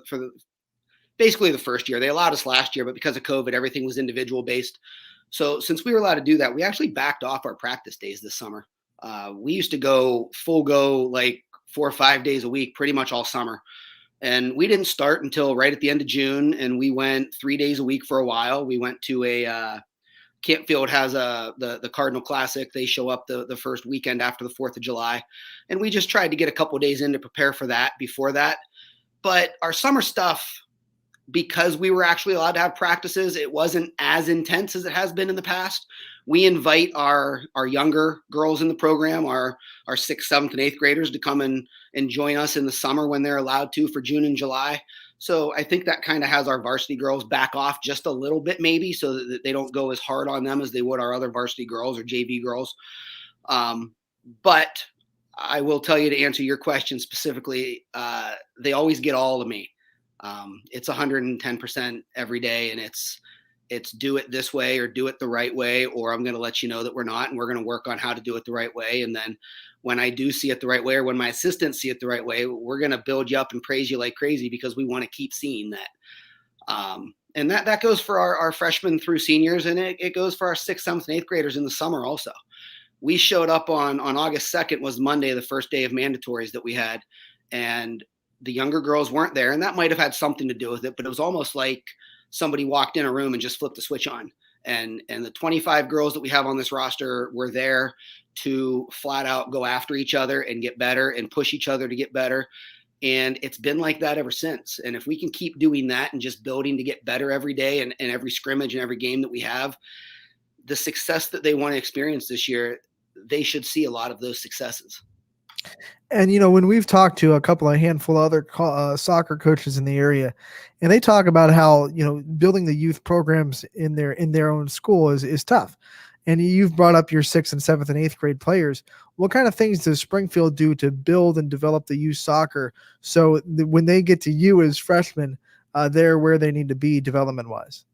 basically the first year. They allowed us last year, but because of COVID, everything was individual based. So since we were allowed to do that, we actually backed off our practice days this summer. We used to go like 4 or 5 days a week, pretty much all summer. And we didn't start until right at the end of June, and we went 3 days a week for a while. We went to Campfield has the Cardinal Classic. They show up the first weekend after the 4th of July. And we just tried to get a couple days in to prepare for that before that. But our summer stuff, because we were actually allowed to have practices, it wasn't as intense as it has been in the past. We invite our younger girls in the program, our 6th, 7th, and 8th graders, to come and join us in the summer when they're allowed to for June and July. So I think that kind of has our varsity girls back off just a little bit, maybe, so that they don't go as hard on them as they would our other varsity girls or JV girls. But I will tell you, to answer your question specifically, they always get all of me. It's 110% every day, and it's do it this way or do it the right way, or I'm going to let you know that we're not, and we're going to work on how to do it the right way. And then when I do see it the right way, or when my assistants see it the right way, we're going to build you up and praise you like crazy, because we want to keep seeing that. And that goes for our freshmen through seniors, and it goes for our 6th, 7th, and 8th graders in the summer also. We showed up on August 2nd, was Monday, the first day of mandatories that we had, and the younger girls weren't there, and that might have had something to do with it, but it was almost like somebody walked in a room and just flipped the switch on. And the 25 girls that we have on this roster were there to flat out go after each other and get better and push each other to get better. And it's been like that ever since. And if we can keep doing that and just building to get better every day, and every scrimmage and every game that we have, the success that they want to experience this year, they should see a lot of those successes. And, when we've talked to a handful of other soccer coaches in the area, and they talk about how, building the youth programs in their own school is tough. And you've brought up your 6th and 7th and 8th grade players. What kind of things does Springfield do to build and develop the youth soccer so that when they get to you as freshmen, they're where they need to be development wise?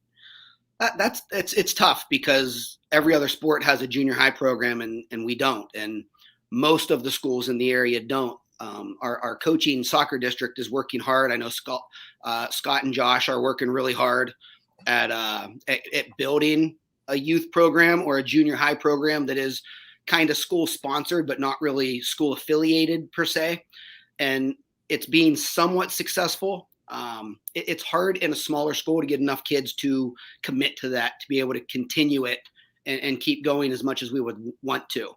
It's tough, because every other sport has a junior high program, and we don't. And most of the schools in the area don't. Our coaching soccer district is working hard. I know Scott and Josh are working really hard at building a youth program or a junior high program that is kind of school sponsored, but not really school affiliated per se. And it's being somewhat successful. It's hard in a smaller school to get enough kids to commit to that, to be able to continue it and keep going as much as we would want to.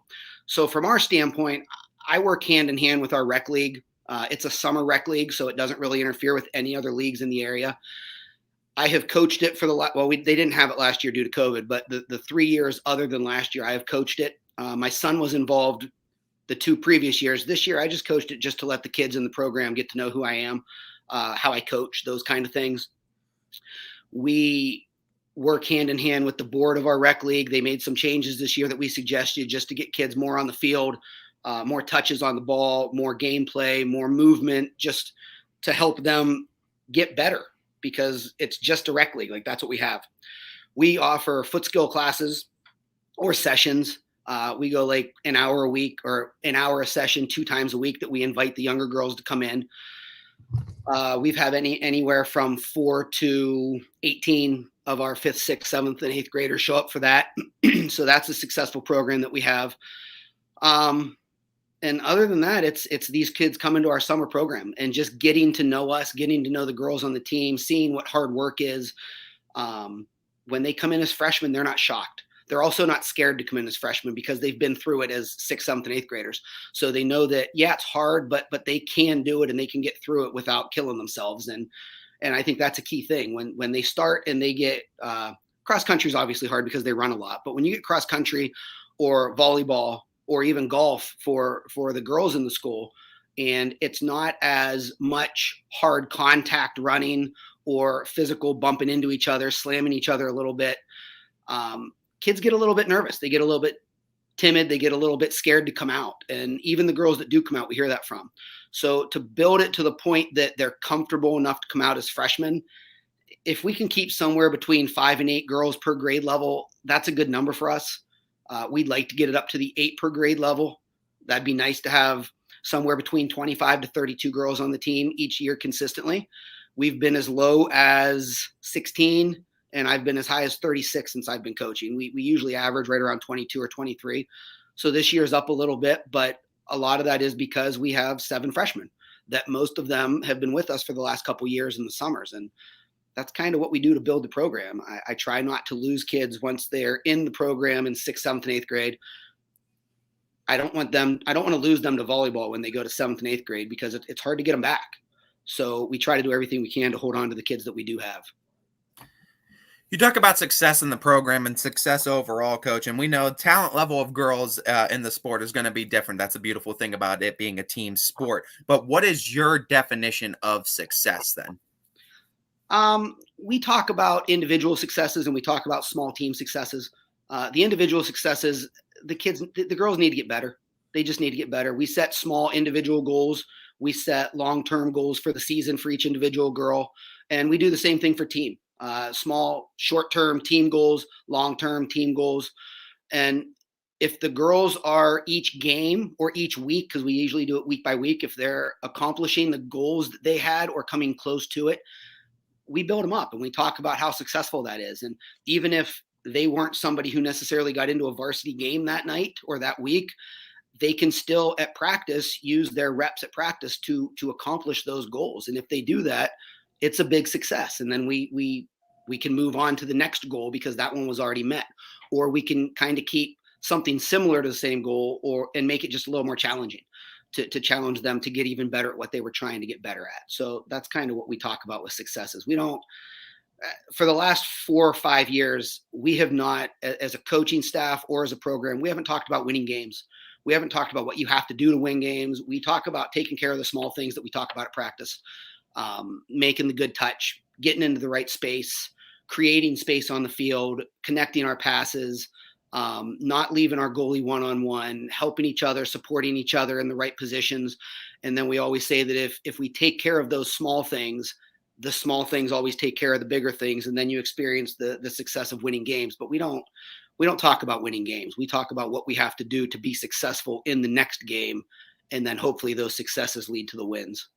So from our standpoint, I work hand in hand with our rec league It's a summer rec league, so it doesn't really interfere with any other leagues in the area. I have coached it for they didn't have it last year due to COVID, but the 3 years other than last year, I have coached it. My son was involved the 2 previous years. This year, I just coached it just to let the kids in the program get to know who I am, how I coach, those kind of things. We work hand in hand with the board of our rec league. They made some changes this year that we suggested just to get kids more on the field, more touches on the ball, more gameplay, more movement, just to help them get better, because it's just a rec league. Like, that's what we have. We offer foot skill classes or sessions. We go like an hour a week or an hour a session 2 times a week that we invite the younger girls to come in. We've had anywhere from 4 to 18 of our 5th, 6th, 7th, and 8th graders show up for that. So that's a successful program that we have. And other than that, it's these kids coming to our summer program and just getting to know us, getting to know the girls on the team, seeing what hard work is. When they come in as freshmen, they're not shocked. They're also not scared to come in as freshmen because they've been through it as 6th, 7th, and 8th graders. So they know that, yeah, it's hard, but they can do it and they can get through it without killing themselves. And I think that's a key thing when they start and they get cross country is obviously hard because they run a lot. But when you get cross country or volleyball or even golf for the girls in the school, and it's not as much hard contact running or physical bumping into each other, slamming each other a little bit, kids get a little bit nervous. They get a little bit timid. They get a little bit scared to come out. And even the girls that do come out, we hear that from. So to build it to the point that they're comfortable enough to come out as freshmen, if we can keep somewhere between 5 and 8 girls per grade level, that's a good number for us. We'd like to get it up to the 8 per grade level. That'd be nice to have somewhere between 25 to 32 girls on the team each year consistently. We've been as low as 16, and I've been as high as 36 since I've been coaching. We usually average right around 22 or 23. So this year's up a little bit, but a lot of that is because we have 7 freshmen that most of them have been with us for the last couple of years in the summers. And that's kind of what we do to build the program. I try not to lose kids once they're in the program in 6th, 7th, and 8th grade. I don't want to lose them to volleyball when they go to 7th and 8th grade because it's hard to get them back. So we try to do everything we can to hold on to the kids that we do have. You talk about success in the program and success overall, Coach, and we know talent level of girls in the sport is going to be different. That's a beautiful thing about it being a team sport. But what is your definition of success then? We talk about individual successes and we talk about small team successes. The individual successes, the girls need to get better. They just need to get better. We set small individual goals. We set long-term goals for the season for each individual girl. And we do the same thing for team. Small, short-term team goals, long-term team goals. And if the girls are each game or each week, because we usually do it week by week, if they're accomplishing the goals that they had or coming close to it, we build them up and we talk about how successful that is. And even if they weren't somebody who necessarily got into a varsity game that night or that week, they can still at practice use their reps at practice to accomplish those goals. And if they do that, it's a big success. And then we can move on to the next goal because that one was already met, or we can kind of keep something similar to the same goal and make it just a little more challenging to challenge them to get even better at what they were trying to get better at. So that's kind of what we talk about with successes. We don't, for the last 4 or 5 years, we have not, as a coaching staff or as a program, we haven't talked about winning games. We haven't talked about what you have to do to win games. We talk about taking care of the small things that we talk about at practice, making the good touch, getting into the right space, creating space on the field, connecting our passes, not leaving our goalie one-on-one, helping each other, supporting each other in the right positions. And then we always say that if we take care of those small things, the small things always take care of the bigger things. And then you experience the success of winning games. But we don't talk about winning games. We talk about what we have to do to be successful in the next game. And then hopefully those successes lead to the wins.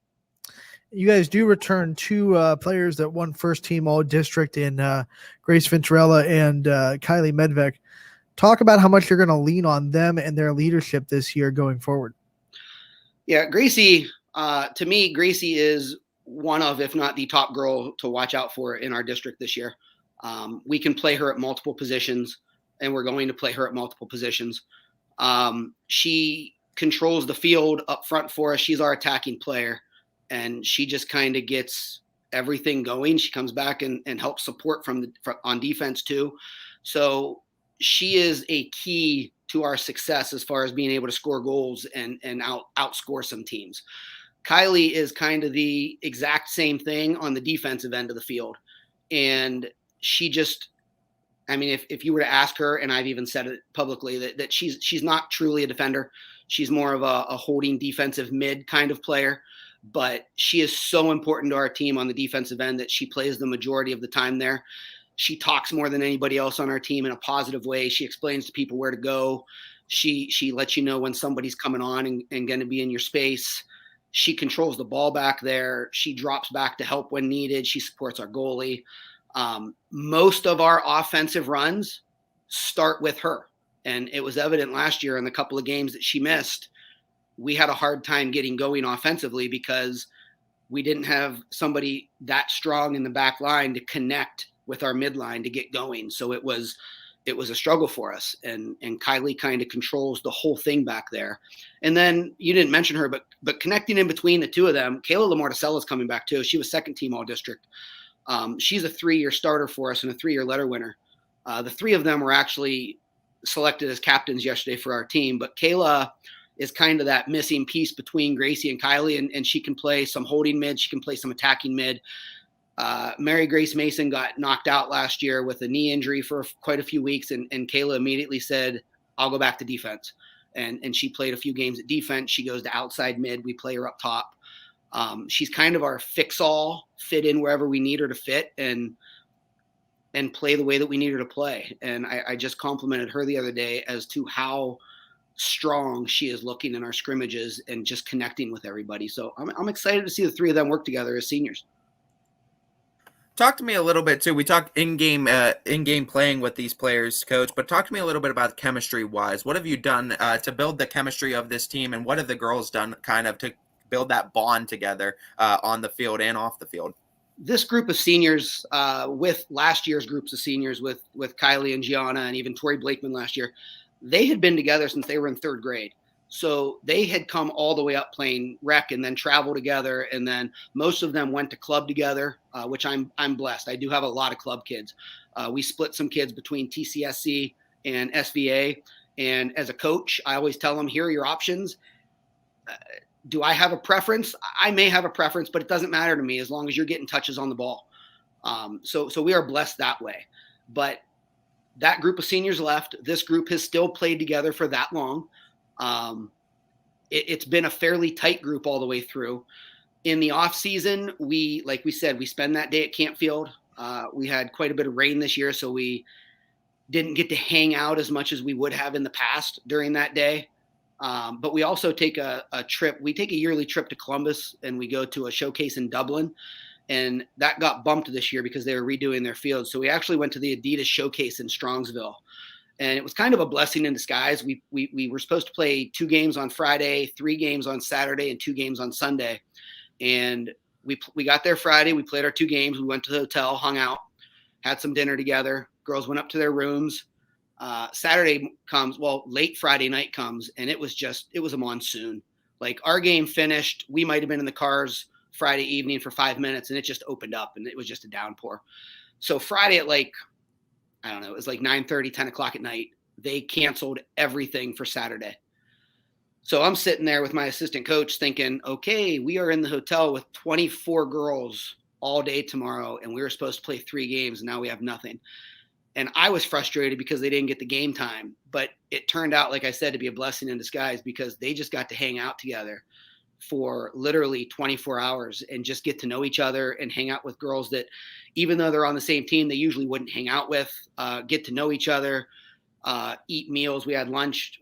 You guys do return 2 players that won first team all district in Grace Venturella and Kylie Medvec. Talk about how much you're going to lean on them and their leadership this year going forward. Yeah, Gracie, to me, Gracie is one of, if not the top girl to watch out for in our district this year. We can play her at multiple positions, and we're going to play her at multiple positions. She controls the field up front for us. She's our attacking player, and she just kind of gets everything going. She comes back and helps support on defense too. So she is a key to our success as far as being able to score goals and outscore some teams. Kylie is kind of the exact same thing on the defensive end of the field. And she just, I mean, if you were to ask her, and I've even said it publicly, that she's not truly a defender. She's more of a holding defensive mid kind of player. But she is so important to our team on the defensive end that she plays the majority of the time there. She talks more than anybody else on our team in a positive way. She explains to people where to go. She lets you know when somebody's coming on and going to be in your space. She controls the ball back there. She drops back to help when needed. She supports our goalie. Most of our offensive runs start with her. And it was evident last year in the couple of games that she missed. We had a hard time getting going offensively because we didn't have somebody that strong in the back line to connect with our midline to get going. So it was a struggle for us. And Kylie kind of controls the whole thing back there. And then you didn't mention her, but connecting in between the two of them, Kayla Lamorticella is coming back too. She was second team all district. She's a 3-year starter for us and a 3-year letter winner. The three of them were actually selected as captains yesterday for our team, but Kayla is kind of that missing piece between Gracie and Kylie, and she can play some holding mid. She can play some attacking mid. Mary Grace Mason got knocked out last year with a knee injury for quite a few weeks, and Kayla immediately said, I'll go back to defense. And she played a few games at defense. She goes to outside mid. We play her up top. She's kind of our fix-all, fit in wherever we need her to fit and play the way that we need her to play. And I just complimented her the other day as to how strong she is looking in our scrimmages and just connecting with everybody. So I'm excited to see the three of them work together as seniors. Talk to me a little bit too. We talked in-game playing with these players, Coach, but talk to me a little bit about chemistry-wise. What have you done to build the chemistry of this team, and what have the girls done kind of to build that bond together on the field and off the field? This group of seniors, with last year's groups of seniors, with Kylie and Gianna and even Tori Blakeman last year, they had been together since they were in third grade. So they had come all the way up playing rec and then travel together. And then most of them went to club together, which I'm blessed. I do have a lot of club kids. We split some kids between TCSC and SVA. And as a coach, I always tell them, here are your options. Do I have a preference? I may have a preference, but it doesn't matter to me as long as you're getting touches on the ball. So we are blessed that way. But that group of seniors left. This group has still played together for that long. It's been a fairly tight group all the way through. In the off season, like we said, we spend that day at Camp Field. We had quite a bit of rain this year, so we didn't get to hang out as much as we would have in the past during that day. But we also take a trip. We take a yearly trip to Columbus, and we go to a showcase in Dublin. And that got bumped this year because they were redoing their field. So we actually went to the Adidas showcase in Strongsville. And it was kind of a blessing in disguise. We were supposed to play 2 games on Friday, 3 games on Saturday, and 2 games on Sunday. And we got there Friday. We played our 2 games. We went to the hotel, hung out, had some dinner together. Girls went up to their rooms. Saturday comes, late Friday night comes, and it was a monsoon. Like, our game finished. We might have been in the cars Friday evening for 5 minutes, and it just opened up, and it was just a downpour. So Friday at it was like 9:30, 10 o'clock at night, they canceled everything for Saturday. So I'm sitting there with my assistant coach thinking, okay, we are in the hotel with 24 girls all day tomorrow, and we were supposed to play 3 games, and now we have nothing. And I was frustrated because they didn't get the game time. But it turned out, like I said, to be a blessing in disguise because they just got to hang out together for literally 24 hours and just get to know each other and hang out with girls that, even though they're on the same team, they usually wouldn't hang out with, get to know each other, eat meals. We had lunch,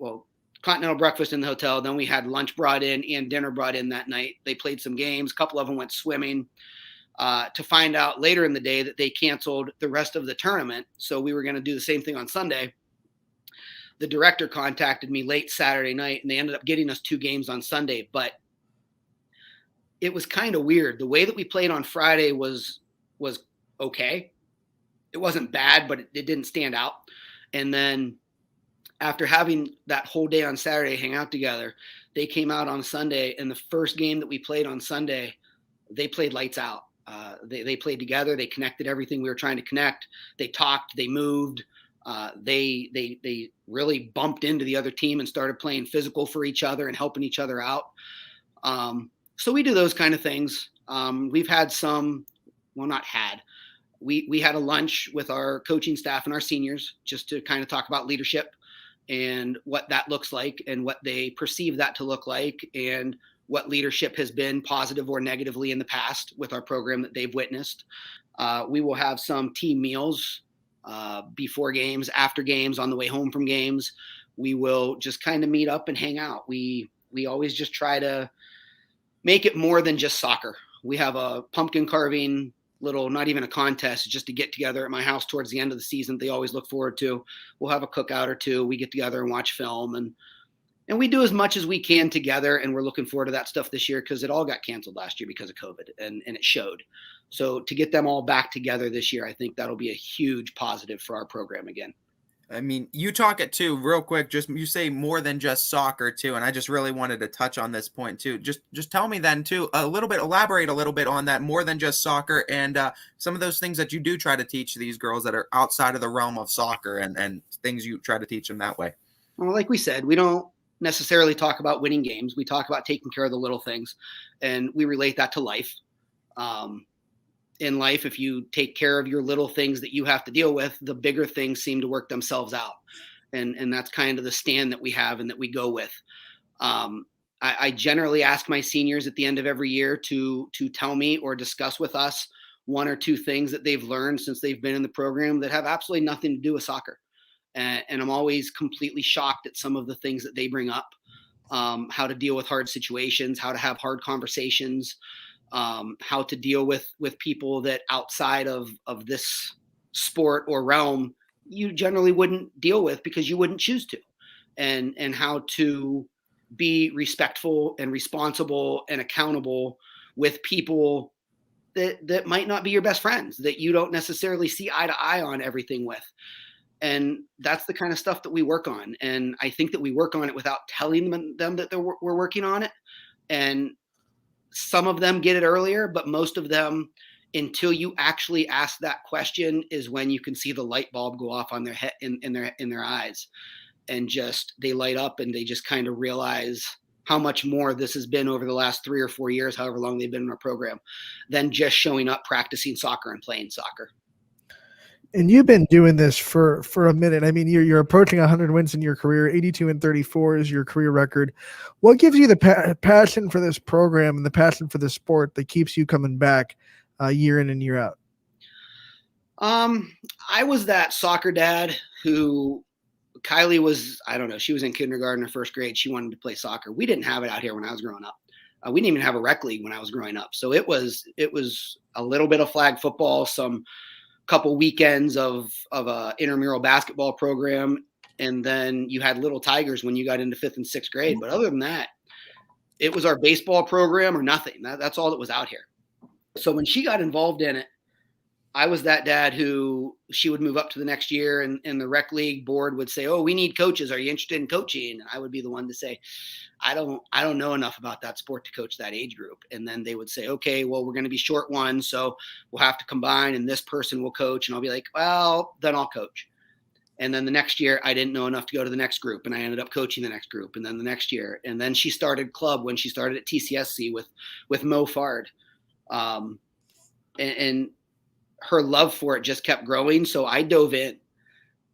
continental breakfast in the hotel. Then we had lunch brought in and dinner brought in that night. They played some games. A couple of them went swimming, to find out later in the day that they canceled the rest of the tournament. So we were going to do the same thing on Sunday. The director contacted me late Saturday night, and they ended up getting us 2 games on Sunday. But it was kind of weird. The way that we played on Friday was okay. It wasn't bad, but it didn't stand out. And then after having that whole day on Saturday hang out together, they came out on Sunday, and the first game that we played on Sunday, they played lights out. They played together. They connected everything we were trying to connect. They talked. They moved. They really bumped into the other team and started playing physical for each other and helping each other out. So we do those kind of things. We've had we had a lunch with our coaching staff and our seniors just to kind of talk about leadership and what that looks like and what they perceive that to look like and what leadership has been positive or negatively in the past with our program that they've witnessed. We will have some team meals before games, after games, on the way home from games. We will just kind of meet up and hang out. We always just try to make it more than just soccer. We have a pumpkin carving little, not even a contest, just to get together at my house towards the end of the season. They always look forward to. We'll have a cookout or two. We get together and watch film, and we do as much as we can together. And we're looking forward to that stuff this year because it all got canceled last year because of COVID, and it showed. So to get them all back together this year, I think that'll be a huge positive for our program again. I mean, you talk it too, real quick. Just you say more than just soccer too, and I just really wanted to touch on this point too. Just tell me then too elaborate a little bit on that, more than just soccer, and some of those things that you do try to teach these girls that are outside of the realm of soccer, and things you try to teach them that way. Well, like we said, we don't necessarily talk about winning games. We talk about taking care of the little things, and we relate that to life. In life, if you take care of your little things that you have to deal with, the bigger things seem to work themselves out. And that's kind of the stand that we have and that we go with. I generally ask my seniors at the end of every year to tell me or discuss with us one or two things that they've learned since they've been in the program that have absolutely nothing to do with soccer. And I'm always completely shocked at some of the things that they bring up, how to deal with hard situations, how to have hard conversations, how to deal with people that outside of this sport or realm you generally wouldn't deal with because you wouldn't choose to, and how to be respectful and responsible and accountable with people that might not be your best friends, that you don't necessarily see eye to eye on everything with. And that's the kind of stuff that we work on. And I think that we work on it without telling them that we're working on it. And some of them get it earlier, but most of them, until you actually ask that question, is when you can see the light bulb go off on their head, in their eyes, and just they light up and they just kind of realize how much more this has been over the last 3 or 4 years, however long they've been in our program, than just showing up, practicing soccer and playing soccer. And you've been doing this for a minute. I mean, you're approaching 100 wins in your career. 82-34 is your career record. What gives you the passion for this program and the passion for the sport that keeps you coming back year in and year out? I was that soccer dad who Kylie was, I don't know, she was in kindergarten or first grade. She wanted to play soccer. We didn't have it out here when I was growing up. We didn't even have a rec league when I was growing up. So it was a little bit of flag football, some couple weekends of a intramural basketball program, and then you had Little Tigers when you got into 5th and 6th grade. But other than that, it was our baseball program or nothing. That's all that was out here. So when she got involved in it, I was that dad who she would move up to the next year, and the rec league board would say, "Oh, we need coaches. Are you interested in coaching?" And I would be the one to say, I don't know enough about that sport to coach that age group. And then they would say, "Okay, well, we're going to be short one, so we'll have to combine, and this person will coach." And I'll be like, "Well, then I'll coach." And then the next year, I didn't know enough to go to the next group, and I ended up coaching the next group. And then the next year, and then she started club when she started at TCSC with Mo Fard, and her love for it just kept growing. So I dove in,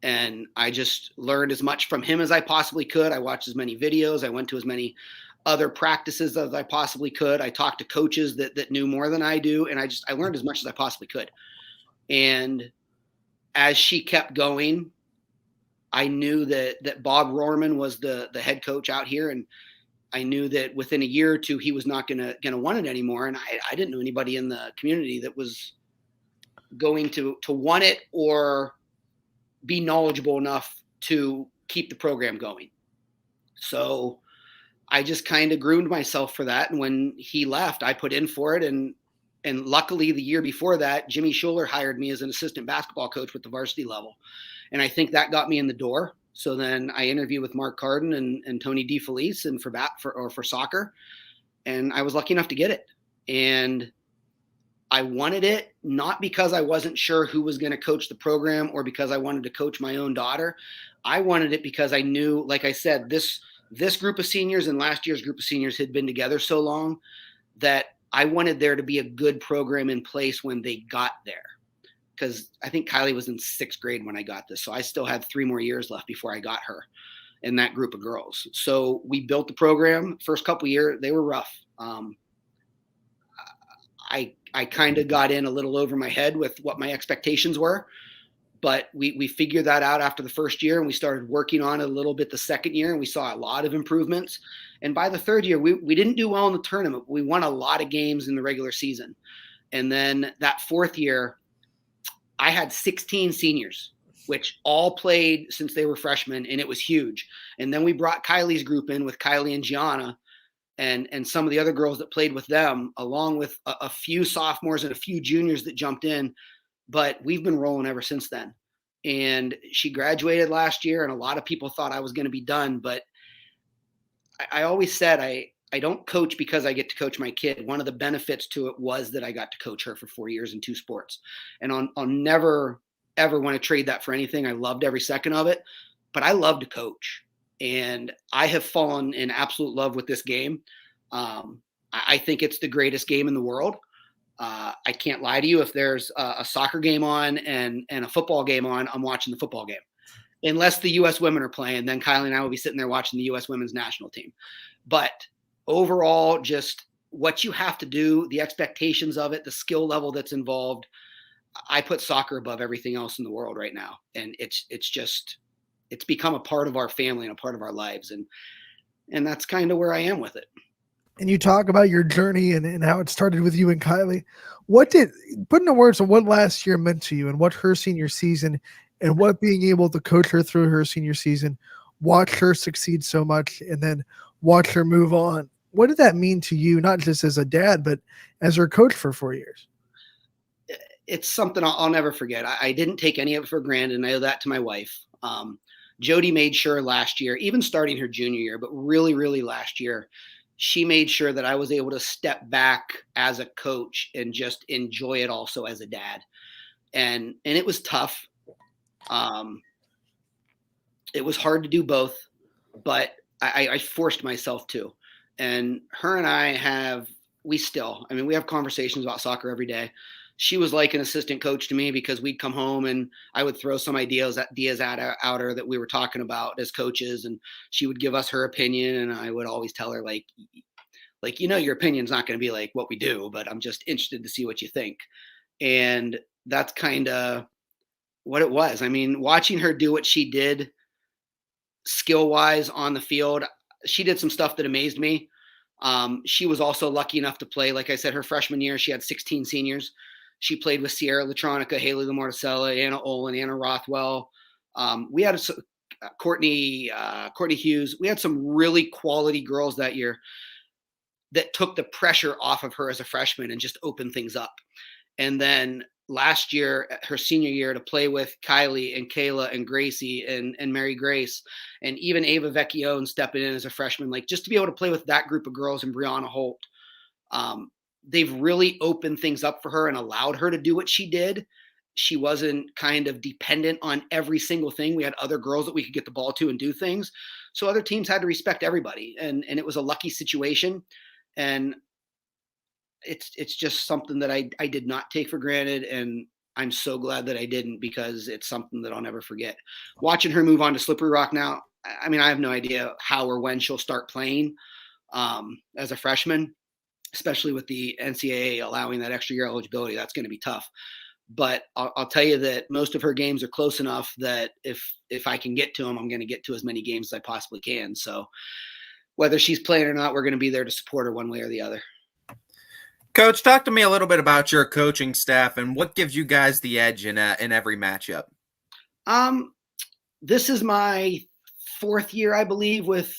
and I just learned as much from him as I possibly could. I watched as many videos. I went to as many other practices as I possibly could. I talked to coaches that knew more than I do. And I learned as much as I possibly could. And as she kept going, I knew that Bob Rohrman was the head coach out here. And I knew that within a year or two, he was not going to want it anymore. And I didn't know anybody in the community that was going to want it or be knowledgeable enough to keep the program going. So I just kind of groomed myself for that. And when he left, I put in for it. And luckily the year before that, Jimmy Schuler hired me as an assistant basketball coach with the varsity level. And I think that got me in the door. So then I interviewed with Mark Carden and Tony DeFelice and for soccer. And I was lucky enough to get it. And I wanted it not because I wasn't sure who was going to coach the program or because I wanted to coach my own daughter. I wanted it because I knew, like I said, this group of seniors and last year's group of seniors had been together so long that I wanted there to be a good program in place when they got there. Because I think Kylie was in 6th grade when I got this. So I still had 3 more years left before I got her in that group of girls. So we built the program. First couple years, they were rough. I kind of got in a little over my head with what my expectations were, but we figured that out after the first year, and we started working on it a little bit the second year, and we saw a lot of improvements. And by the third year, we didn't do well in the tournament. We won a lot of games in the regular season. And then that 4th year, I had 16 seniors, which all played since they were freshmen, and it was huge. And then we brought Kylie's group in with Kylie and Gianna, and some of the other girls that played with them, along with a few sophomores and a few juniors that jumped in. But we've been rolling ever since then. And she graduated last year, and a lot of people thought I was going to be done. But I always said I don't coach because I get to coach my kid. One of the benefits to it was that I got to coach her for 4 years in 2 sports. And I'll never, ever want to trade that for anything. I loved every second of it, but I love to coach. And I have fallen in absolute love with this game. I think it's the greatest game in the world. I can't lie to you. If there's a soccer game on and a football game on, I'm watching the football game. Unless the U.S. women are playing, then Kylie and I will be sitting there watching the U.S. women's national team. But overall, just what you have to do, the expectations of it, the skill level that's involved, I put soccer above everything else in the world right now. And it's become a part of our family and a part of our lives. And that's kind of where I am with it. And you talk about your journey and how it started with you and Kylie. Put into words on what last year meant to you and what her senior season and what being able to coach her through her senior season, watch her succeed so much, and then watch her move on. What did that mean to you, not just as a dad, but as her coach for 4 years? It's something I'll never forget. I didn't take any of it for granted, and I owe that to my wife. Jody made sure last year, even starting her junior year, but really, really last year, she made sure that I was able to step back as a coach and just enjoy it also as a dad. And it was tough. It was hard to do both, but I forced myself to. And her and I we have conversations about soccer every day. She was like an assistant coach to me because we'd come home and I would throw some ideas at her that we were talking about as coaches, and she would give us her opinion, and I would always tell her like your opinion's not going to be like what we do, but I'm just interested to see what you think. And that's kind of what it was. I mean, watching her do what she did skill-wise on the field, she did some stuff that amazed me. She was also lucky enough to play, like I said, her freshman year, she had 16 seniors. She played with Sierra Latronica, Haley Lamorticella, Anna Olin, Anna Rothwell. We had Courtney Hughes. We had some really quality girls that year that took the pressure off of her as a freshman and just opened things up. And then last year, her senior year, to play with Kylie and Kayla and Gracie and Mary Grace and even Ava Vecchione stepping in as a freshman, like just to be able to play with that group of girls and Brianna Holt. They've really opened things up for her and allowed her to do what she did. She wasn't kind of dependent on every single thing. We had other girls that we could get the ball to and do things. So other teams had to respect everybody. And it was a lucky situation. And it's just something that I did not take for granted. And I'm so glad that I didn't, because it's something that I'll never forget. Watching her move on to Slippery Rock now, I mean, I have no idea how or when she'll start playing as a freshman, especially with the NCAA allowing that extra year eligibility. That's going to be tough. But I'll tell you that most of her games are close enough that if I can get to them, I'm going to get to as many games as I possibly can. So whether she's playing or not, we're going to be there to support her one way or the other. Coach, talk to me a little bit about your coaching staff and what gives you guys the edge in every matchup. This is my 4th year, I believe, with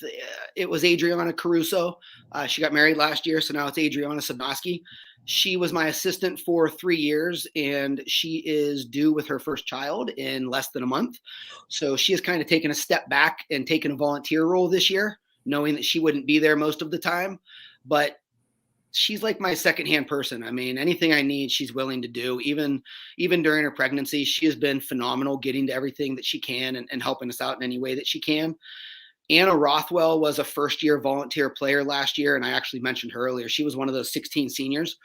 it was Adriana Caruso. She got married last year, so now it's Adriana Sadowski. She was my assistant for 3 years, and she is due with her first child in less than a month. So she has kind of taken a step back and taken a volunteer role this year, knowing that she wouldn't be there most of the time. But she's like my secondhand person. I mean, anything I need, she's willing to do. Even during her pregnancy, she has been phenomenal, getting to everything that she can and helping us out in any way that she can. Anna Rothwell was a first-year volunteer player last year, and I actually mentioned her earlier. She was one of those 16 seniors.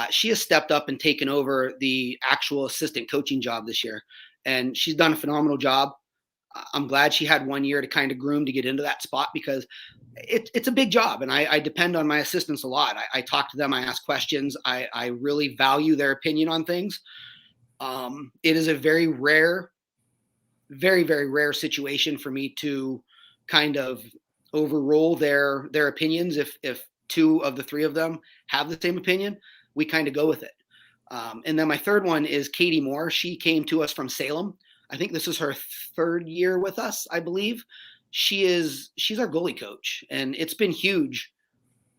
She has stepped up and taken over the actual assistant coaching job this year, and she's done a phenomenal job. I'm glad she had 1 year to kind of groom to get into that spot, because it's a big job, and I depend on my assistants a lot. I talk to them, I ask questions, I really value their opinion on things. It is a very rare, very, very rare situation for me to kind of overrule their opinions. If two of the three of them have the same opinion, we kind of go with it. And then my third one is Katie Moore. She came to us from Salem. I think this is her 3rd year with us, I believe. She's our goalie coach, and it's been huge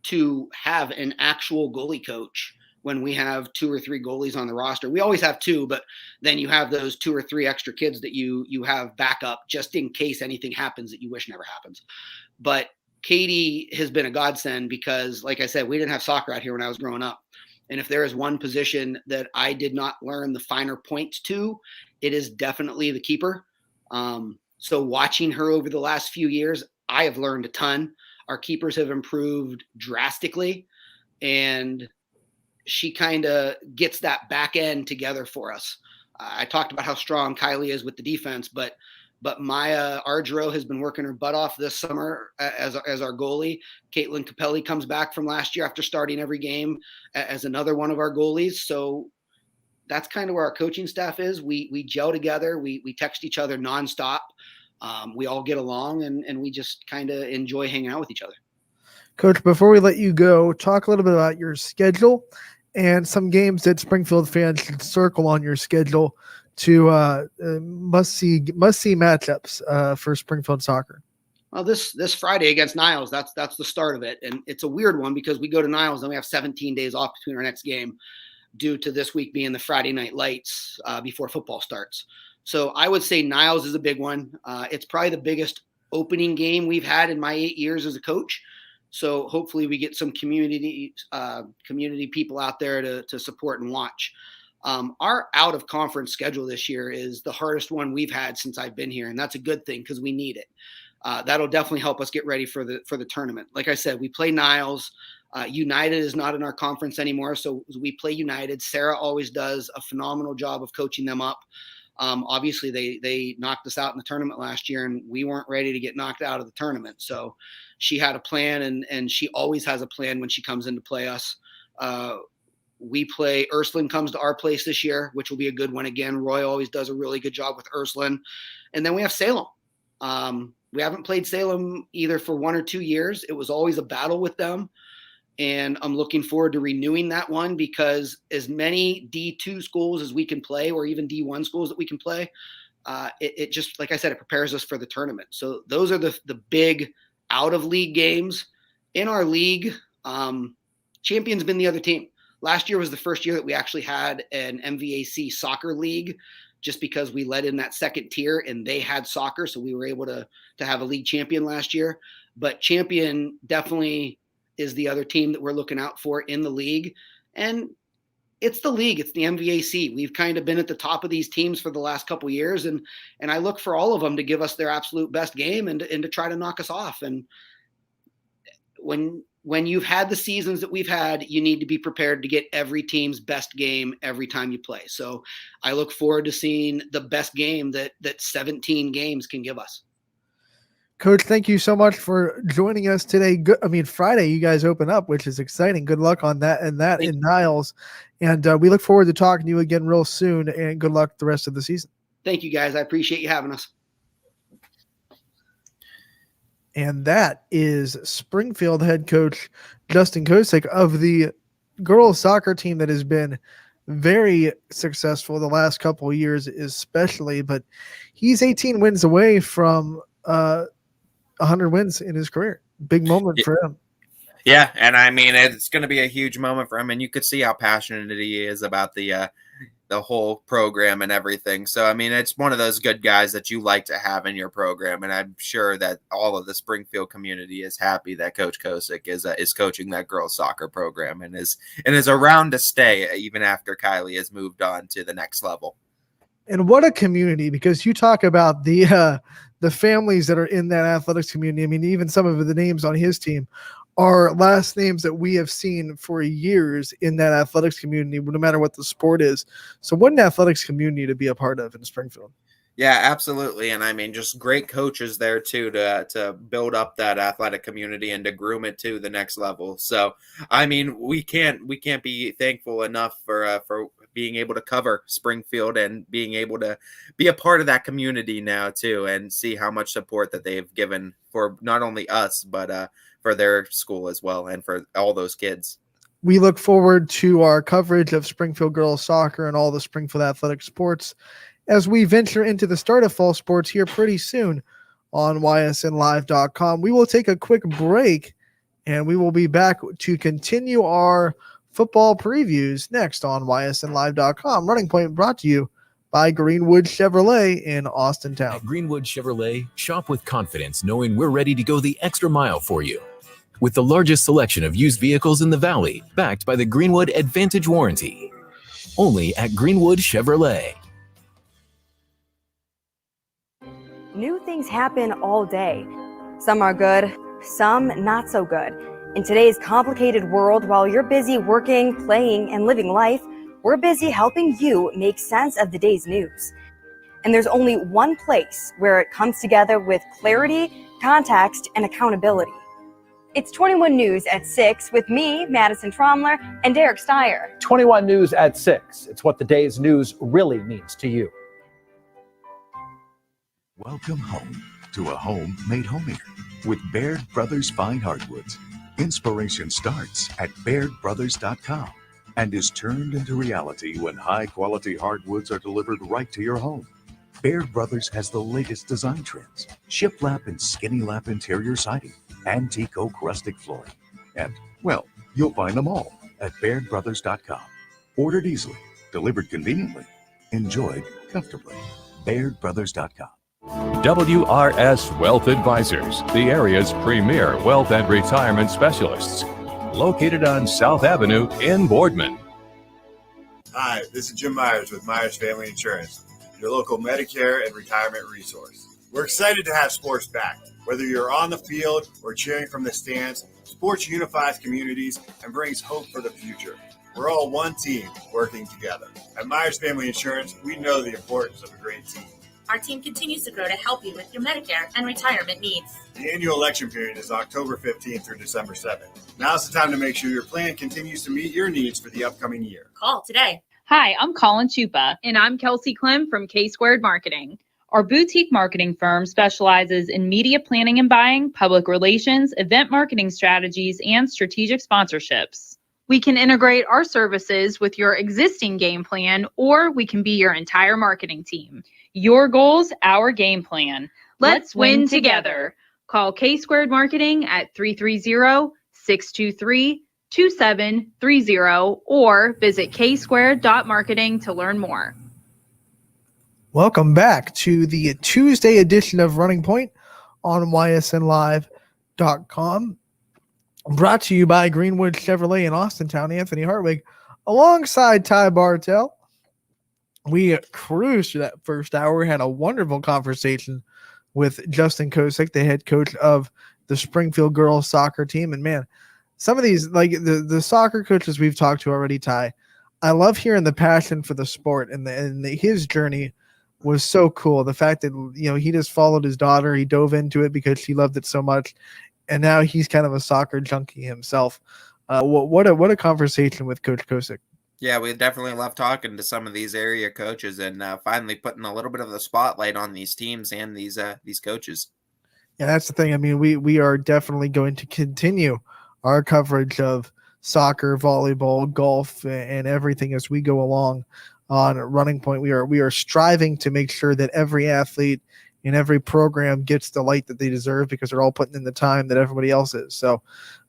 to have an actual goalie coach when we have 2 or 3 goalies on the roster. We always have 2, but then you have those 2 or 3 extra kids that you have backup just in case anything happens that you wish never happens. But Katie has been a godsend because, like I said, we didn't have soccer out here when I was growing up. And if there is one position that I did not learn the finer points to, it is definitely the keeper. So watching her over the last few years, I have learned a ton. Our keepers have improved drastically, and she kind of gets that back end together for us. I talked about how strong Kylie is with the defense, but Maya Ardro has been working her butt off this summer as our goalie. Caitlin Capelli comes back from last year after starting every game as another one of our goalies. So that's kind of where our coaching staff is. We gel together. We text each other nonstop. We all get along, and we just kind of enjoy hanging out with each other. Coach, before we let you go, talk a little bit about your schedule and some games that Springfield fans should circle on your schedule to must-see matchups for Springfield soccer. Well, this Friday against Niles, that's the start of it. And it's a weird one because we go to Niles and we have 17 days off between our next game due to this week being the Friday night lights before football starts. So I would say Niles is a big one. It's probably the biggest opening game we've had in my 8 years as a coach. So hopefully we get some community people out there to support and watch. Our out of conference schedule this year is the hardest one we've had since I've been here. And that's a good thing because we need it. That'll definitely help us get ready for the tournament. Like I said, we play Niles. United is not in our conference anymore. So we play United. Sarah always does a phenomenal job of coaching them up. Obviously they knocked us out in the tournament last year, and we weren't ready to get knocked out of the tournament. So she had a plan, and she always has a plan when she comes in to play us. We play Ursuline comes to our place this year, which will be a good one again. Roy always does a really good job with Ursuline. And then we have Salem. We haven't played Salem either for 1 or 2 years. It was always a battle with them. And I'm looking forward to renewing that one because as many D2 schools as we can play, or even D1 schools that we can play, it just, like I said, it prepares us for the tournament. So those are the big out of league games. In our league, Champion's been the other team. Last year was the first year that we actually had an MVAC soccer league, just because we let in that second tier and they had soccer. So we were able to have a league champion last year. But Champion definitely is the other team that we're looking out for in the league. And it's the league. It's the MVAC. We've kind of been at the top of these teams for the last couple of years. And I look for all of them to give us their absolute best game and to try to knock us off. And when you've had the seasons that we've had, you need to be prepared to get every team's best game every time you play. So I look forward to seeing the best game that 17 games can give us. Coach, thank you so much for joining us today. Friday you guys open up, which is exciting. Good luck on that in Niles. And we look forward to talking to you again real soon, and good luck the rest of the season. Thank you, guys. I appreciate you having us. And that is Springfield head coach Justin Kosick of the girls soccer team that has been very successful the last couple of years, especially. But he's 18 wins away from 100 wins in his career. Big moment for him. Yeah, and I mean it's going to be a huge moment for him, and you could see how passionate he is about the whole program and everything. So I mean, it's one of those good guys that you like to have in your program, and I'm sure that all of the Springfield community is happy that Coach Kosick is coaching that girls soccer program and is around to stay even after Kylie has moved on to the next level. And what a community, because you talk about the families that are in that athletics community. I mean, even some of the names on his team are last names that we have seen for years in that athletics community, no matter what the sport is. So what an athletics community to be a part of in Springfield. Yeah, absolutely. And I mean, just great coaches there too to build up that athletic community and to groom it to the next level. So, I mean, we can't be thankful enough for being able to cover Springfield and being able to be a part of that community now too, and see how much support that they've given for not only us but for their school as well and for all those kids. We look forward to our coverage of Springfield girls soccer and all the Springfield athletic sports as we venture into the start of fall sports here pretty soon on ysnlive.com. We will take a quick break and we will be back to continue our football previews next on ysnlive.com. Running Point brought to you by Greenwood Chevrolet in Austin Town. At Greenwood Chevrolet, shop with confidence knowing we're ready to go the extra mile for you. With the largest selection of used vehicles in the Valley, backed by the Greenwood Advantage Warranty. Only at Greenwood Chevrolet. New things happen all day. Some are good, some not so good. In today's complicated world, while you're busy working, playing, and living life, we're busy helping you make sense of the day's news. And there's only one place where it comes together with clarity, context, and accountability. It's 21 News at 6 with me, Madison Tromler, and Derek Steyer. 21 News at 6. It's what the day's news really means to you. Welcome home to a home made homier with Baird Brothers Fine Hardwoods. Inspiration starts at BairdBrothers.com and is turned into reality when high-quality hardwoods are delivered right to your home. Baird Brothers has the latest design trends, shiplap and skinny lap interior siding, antique oak rustic flooring, and, well, you'll find them all at BairdBrothers.com. Ordered easily, delivered conveniently, enjoyed comfortably. BairdBrothers.com. WRS Wealth Advisors, the area's premier wealth and retirement specialists. Located on South Avenue in Boardman. Hi, this is Jim Myers with Myers Family Insurance, your local Medicare and retirement resource. We're excited to have sports back. Whether you're on the field or cheering from the stands, sports unifies communities and brings hope for the future. We're all one team working together. At Myers Family Insurance, we know the importance of a great team. Our team continues to grow to help you with your Medicare and retirement needs. The annual election period is October 15th through December 7th. Now's the time to make sure your plan continues to meet your needs for the upcoming year. Call today. Hi, I'm Colin Chupa. And I'm Kelsey Clem from K-Squared Marketing. Our boutique marketing firm specializes in media planning and buying, public relations, event marketing strategies, and strategic sponsorships. We can integrate our services with your existing game plan, or we can be your entire marketing team. Your goals, our game plan. Let's win together. Call K-Squared Marketing at 330-623-2730 or visit ksquared.marketing to learn more. Welcome back to the Tuesday edition of Running Point on ysnlive.com. Brought to you by Greenwood Chevrolet in Austintown, Anthony Hartwig, alongside Ty Bartell. We cruised through that first hour, had a wonderful conversation with Justin Kosick, the head coach of the Springfield girls soccer team. And man, some of these, like the soccer coaches we've talked to already, Ty, I love hearing the passion for the sport, and his journey was so cool. The fact that, he just followed his daughter, he dove into it because she loved it so much, and now he's kind of a soccer junkie himself. What a conversation with Coach Kosick. Yeah, we definitely love talking to some of these area coaches and finally putting a little bit of the spotlight on these teams and these coaches. Yeah, that's the thing. I mean, we are definitely going to continue our coverage of soccer, volleyball, golf, and everything as we go along on Running Point. We are striving to make sure that every athlete and every program gets the light that they deserve because they're all putting in the time that everybody else is. So,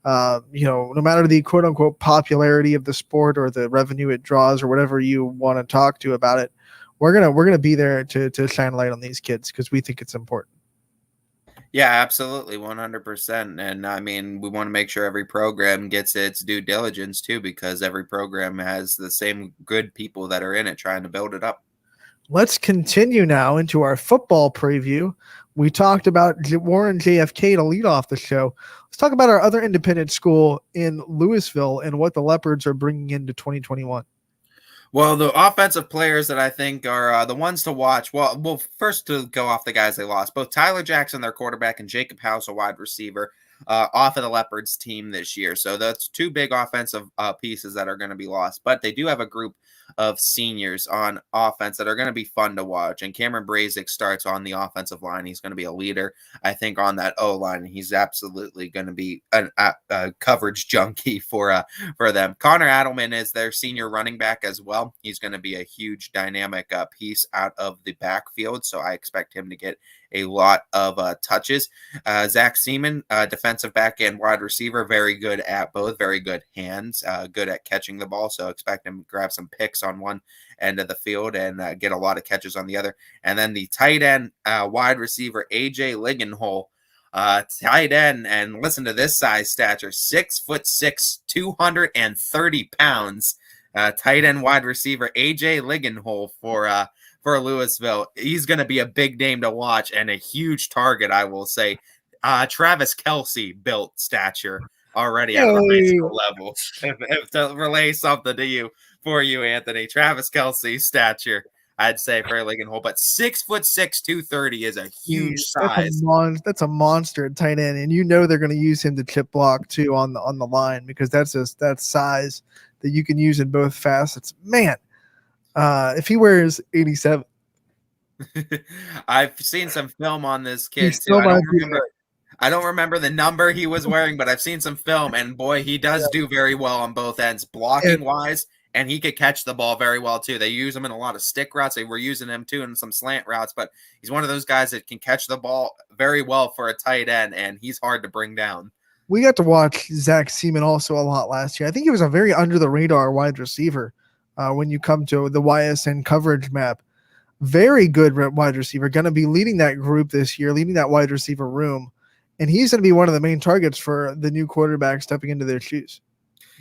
no matter the quote unquote popularity of the sport or the revenue it draws or whatever you want to talk to about it, we're gonna be there to shine light on these kids because we think it's important. Yeah, absolutely, 100%. And I mean, we want to make sure every program gets its due diligence too, because every program has the same good people that are in it trying to build it up. Let's continue now into our football preview. We talked about Warren JFK to lead off the show. Let's talk about our other independent school in Louisville and what the Leopards are bringing into 2021. Well, the offensive players that I think are the ones to watch. Well, first to go off the guys they lost, both Tyler Jackson, their quarterback, and Jacob House, a wide receiver, off of the Leopards team this year. So that's two big offensive pieces that are going to be lost. But they do have a group of seniors on offense that are going to be fun to watch. And Cameron Brazick starts on the offensive line. He's going to be a leader, I think, on that O line. He's absolutely going to be a coverage junkie for them. Connor Adelman is their senior running back as well. He's going to be a huge dynamic piece out of the backfield. So I expect him to get a lot of touches. Zach Seaman, defensive back and wide receiver, very good at both, very good hands, good at catching the ball. So expect him to grab some picks on one end of the field and get a lot of catches on the other. And then the tight end wide receiver, AJ Ligenhole, tight end, and listen to this size stature, 6'6", 230 pounds. Tight end wide receiver AJ Ligenhole for Louisville. He's going to be a big name to watch and a huge target, I will say. Travis Kelce built stature already at the high school level. If to relay something to you, Anthony, Travis Kelce stature, I'd say for Ligenhole, but 6'6", 230 is a huge size. That's a monster at tight end, and they're going to use him to chip block too on the line because that's that size that you can use in both facets. Man, if he wears 87, I've seen some film on this kid too. I don't remember the number he was wearing, but I've seen some film, and boy, he does do very well on both ends, blocking wise, and he could catch the ball very well too. They use him in a lot of stick routes. They were using him too in some slant routes, but he's one of those guys that can catch the ball very well for a tight end, and he's hard to bring down. We got to watch Zach Seaman also a lot last year. I think he was a very under the radar wide receiver when you come to the YSN coverage map. Very good wide receiver, going to be leading that group this year, leading that wide receiver room. And he's going to be one of the main targets for the new quarterback stepping into their shoes.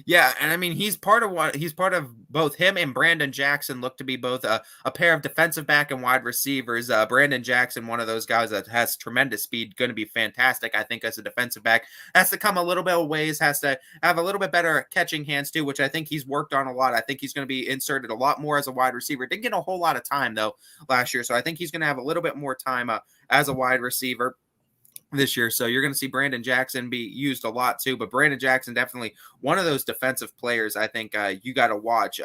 Yeah, and I mean, he's part of both him and Brandon Jackson look to be both a pair of defensive back and wide receivers. Brandon Jackson, one of those guys that has tremendous speed, going to be fantastic, I think, as a defensive back. Has to come a little bit of ways, has to have a little bit better catching hands too, which I think he's worked on a lot. I think he's going to be inserted a lot more as a wide receiver. Didn't get a whole lot of time, though, last year, so I think he's going to have a little bit more time as a wide receiver this year. So you're going to see Brandon Jackson be used a lot too, but Brandon Jackson definitely one of those defensive players I think you got to watch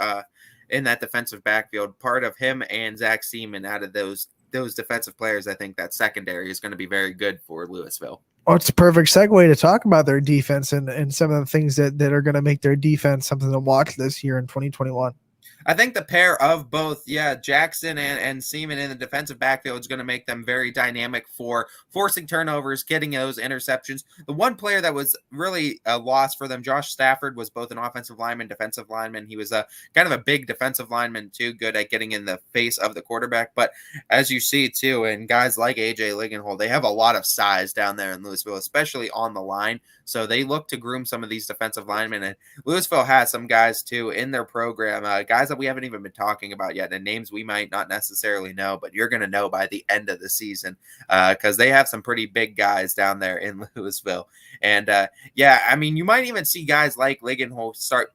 in that defensive backfield. Part of him and Zach Seaman out of those defensive players, I think that secondary is going to be very good for Louisville. Well, it's a perfect segue to talk about their defense and some of the things that are going to make their defense something to watch this year in 2021. I think the pair of both, Jackson and Seaman in the defensive backfield is going to make them very dynamic for forcing turnovers, getting those interceptions. The one player that was really a loss for them, Josh Stafford, was both an offensive lineman, defensive lineman. He was a kind of a big defensive lineman too, good at getting in the face of the quarterback. But as you see too, and guys like AJ Ligenhole, they have a lot of size down there in Louisville, especially on the line. So they look to groom some of these defensive linemen. And Louisville has some guys too in their program, guys that we haven't even been talking about yet, and names we might not necessarily know, but you're going to know by the end of the season because they have some pretty big guys down there in Louisville. And I mean, you might even see guys like Ligenhole start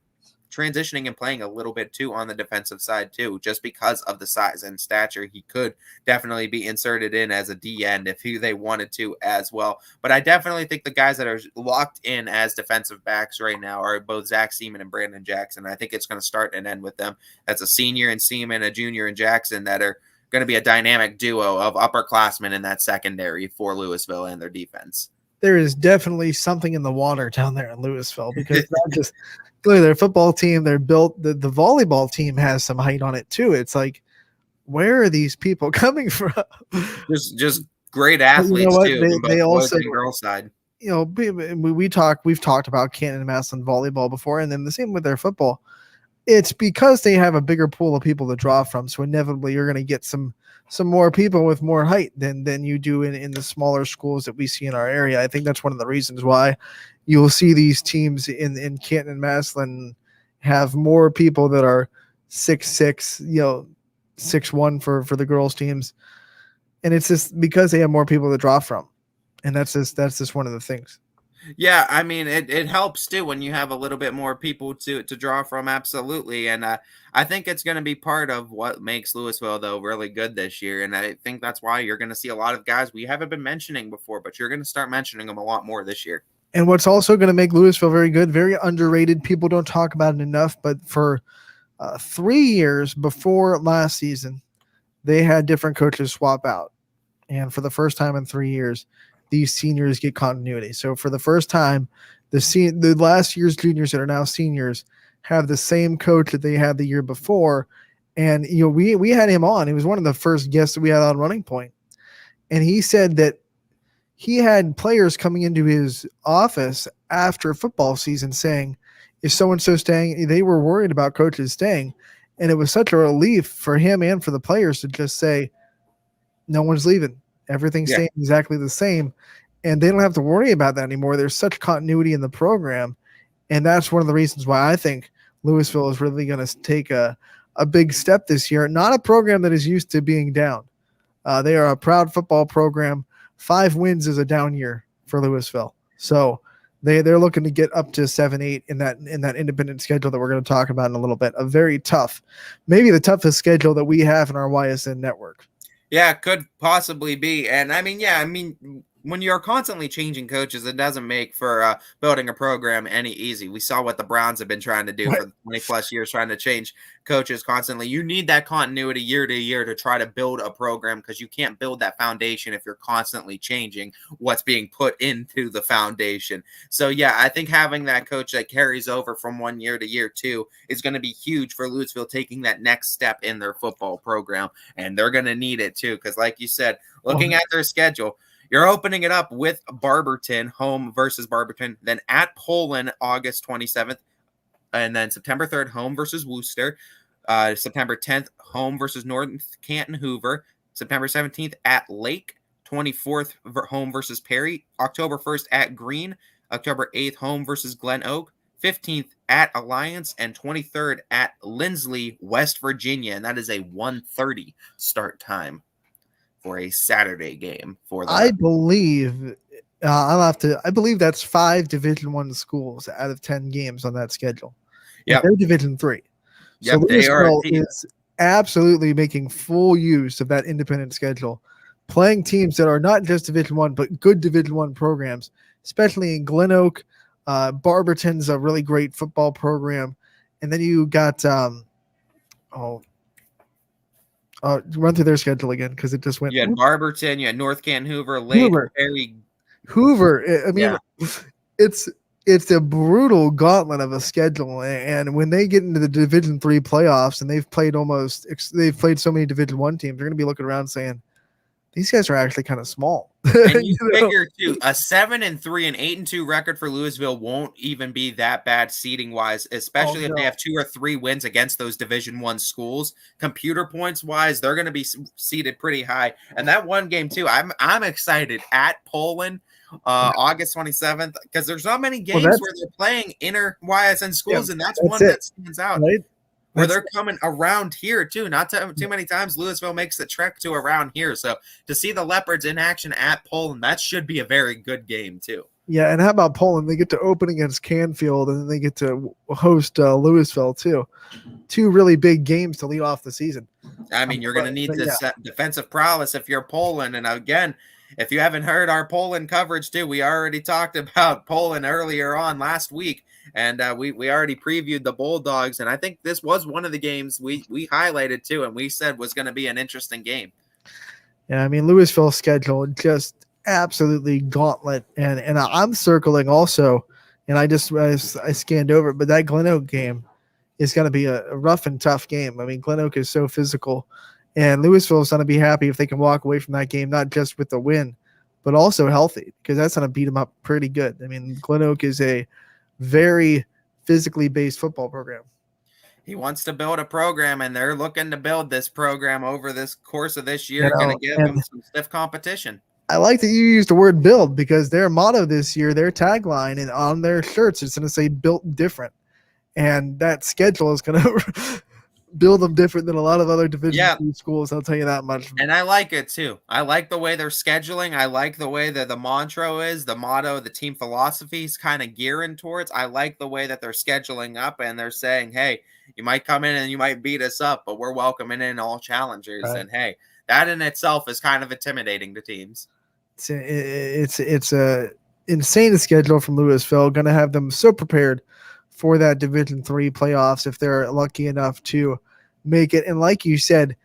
transitioning and playing a little bit too on the defensive side too, just because of the size and stature. He could definitely be inserted in as a D end if they wanted to as well. But I definitely think the guys that are locked in as defensive backs right now are both Zach Seaman and Brandon Jackson. I think it's going to start and end with them. That's a senior in Seaman, a junior in Jackson that are going to be a dynamic duo of upperclassmen in that secondary for Louisville and their defense. There is definitely something in the water down there in Louisville because not just their football team, they're built. The volleyball team has some height on it too. It's like, where are these people coming from? Just great But you know athletes what? too, on both They boys also, and girls side. you know, we've talked about Canton and Massillon volleyball before, and then the same with their football. It's because they have a bigger pool of people to draw from, so inevitably you're going to get some more people with more height than you do in the smaller schools that we see in our area. I think that's one of the reasons why you'll see these teams in Canton and Massillon have more people that are 6'6", 6'1" for the girls teams, and it's just because they have more people to draw from, and that's just one of the things. Yeah, I mean, it helps too when you have a little bit more people to draw from. Absolutely, and I think it's going to be part of what makes Louisville though really good this year. And I think that's why you're going to see a lot of guys we haven't been mentioning before, but you're going to start mentioning them a lot more this year. And what's also going to make Louisville very good, very underrated, people don't talk about it enough, but for 3 years before last season, they had different coaches swap out. And for the first time in 3 years, these seniors get continuity. So for the first time, the last year's juniors that are now seniors have the same coach that they had the year before. And we had him on. He was one of the first guests that we had on Running Point. And he said that he had players coming into his office after football season saying, is so-and-so staying? They were worried about coaches staying. And it was such a relief for him and for the players to just say, no one's leaving. Everything's staying exactly the same. And they don't have to worry about that anymore. There's such continuity in the program. And that's one of the reasons why I think Louisville is really going to take a big step this year. Not a program that is used to being down. They are a proud football program. 5 wins is a down year for Louisville. So they're looking to get up to 7-8 in that independent schedule that we're going to talk about in a little bit. A very tough, maybe the toughest schedule that we have in our YSN network. Yeah, could possibly be. And I mean, when you're constantly changing coaches, it doesn't make for building a program any easy. We saw what the Browns have been trying to do for 20 plus years, trying to change coaches constantly. You need that continuity year to year to try to build a program, because you can't build that foundation if you're constantly changing what's being put into the foundation. So yeah, I think having that coach that carries over from one year to year two is going to be huge for Louisville taking that next step in their football program. And they're going to need it too, because like you said, looking at their schedule, you're opening it up with Barberton, home versus Barberton, then at Poland, August 27th, and then September 3rd, home versus Worcester, September 10th, home versus North Canton Hoover, September 17th at Lake, 24th, home versus Perry, October 1st at Green, October 8th, home versus Glen Oak, 15th at Alliance, and 23rd at Lindsley, West Virginia, and that is a 1:30 start time for a Saturday game for the I believe I believe that's 5 Division I schools out of 10 games on that schedule. Yeah, they're Division III. So Louisville is absolutely making full use of that independent schedule, playing teams that are not just Division I, but good Division I programs, especially in Glen Oak. Barberton's a really great football program. And then you got run through their schedule again, because it just went. You had Barberton, you had North Canton Hoover, Lake, Perry. Hoover. I mean, it's a brutal gauntlet of a schedule. And when they get into the Division III playoffs, and they've played so many Division I teams, they're going to be looking around saying, these guys are actually kind of small. And you figure too, a 7-3 and 8-2 record for Louisville won't even be that bad seeding wise, especially if they have 2 or 3 wins against those Division I schools. Computer points wise, they're going to be seated pretty high. And that one game too, I'm excited at Poland, August 27th, because there's not many games where they're playing inner YSN schools, and that's one that stands out. Right? Where they're coming around here too. Not too many times Louisville makes the trek to around here. So to see the Leopards in action at Poland, that should be a very good game too. Yeah, and how about Poland? They get to open against Canfield, and then they get to host Louisville too. 2 really big games to lead off the season. I mean, you're going to need this defensive prowess if you're Poland. And again, if you haven't heard our Poland coverage too, we already talked about Poland earlier on last week. And we already previewed the Bulldogs, and I think this was one of the games we highlighted too, and we said was going to be an interesting game. Yeah, I mean, Louisville's schedule just absolutely gauntlet, and I'm circling also, and I scanned over, but that Glen Oak game is going to be a rough and tough game. I mean, Glen Oak is so physical, And Louisville is going to be happy if they can walk away from that game, not just with the win, but also healthy, because that's going to beat them up pretty good. I mean, Glen Oak is a very physically based football program. He wants to build a program, and they're looking to build this program over this course of this year. Going to give them some stiff competition. I like that you used the word build, because their motto this year, their tagline, and on their shirts, it's going to say built different. And that schedule is going to build them different than a lot of other Division II schools. I'll tell you that much. And I like it too. I like the way they're scheduling. I like the way that the mantra is, the motto, the team philosophy is kind of gearing towards. I like the way that they're scheduling up, and they're saying, hey, you might come in and you might beat us up, but we're welcoming in all challengers. Right. And hey, that in itself is kind of intimidating to teams. It's a insane schedule from Louisville. Going to have them so prepared for that Division III playoffs if they're lucky enough to make it. And like you said,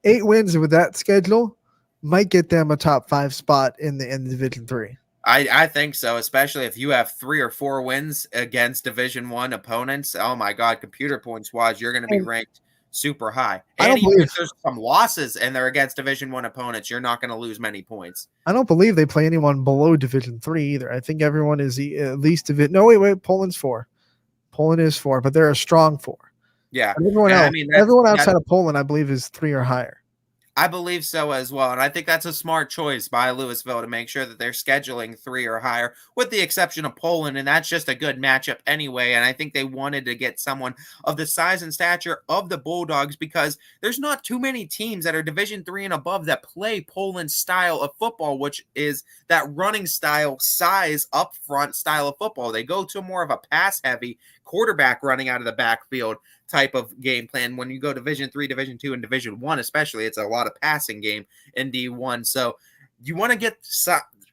8 wins with that schedule might get them a top 5 spot in the Division III. I think so, especially if you have 3 or 4 wins against Division I opponents. Oh my God, computer points wise, you're going to be ranked super high. And even if there's some losses and they're against Division I opponents, you're not going to lose many points. I don't believe they play anyone below Division III either. I think everyone is at least Division. No, wait, Poland's 4. Poland is 4, but they're a strong 4. Yeah. But everyone else, everyone outside of Poland, I believe, is 3 or higher. I believe so as well. And I think that's a smart choice by Louisville to make sure that they're scheduling 3 or higher, with the exception of Poland. And that's just a good matchup anyway. And I think they wanted to get someone of the size and stature of the Bulldogs, because there's not too many teams that are Division III and above that play Poland's style of football, which is that running style, size, up front style of football. They go to more of a pass heavy quarterback running out of the backfield type of game plan. When you go Division III, Division II, and Division I especially, it's a lot of passing game in D1. So you want to get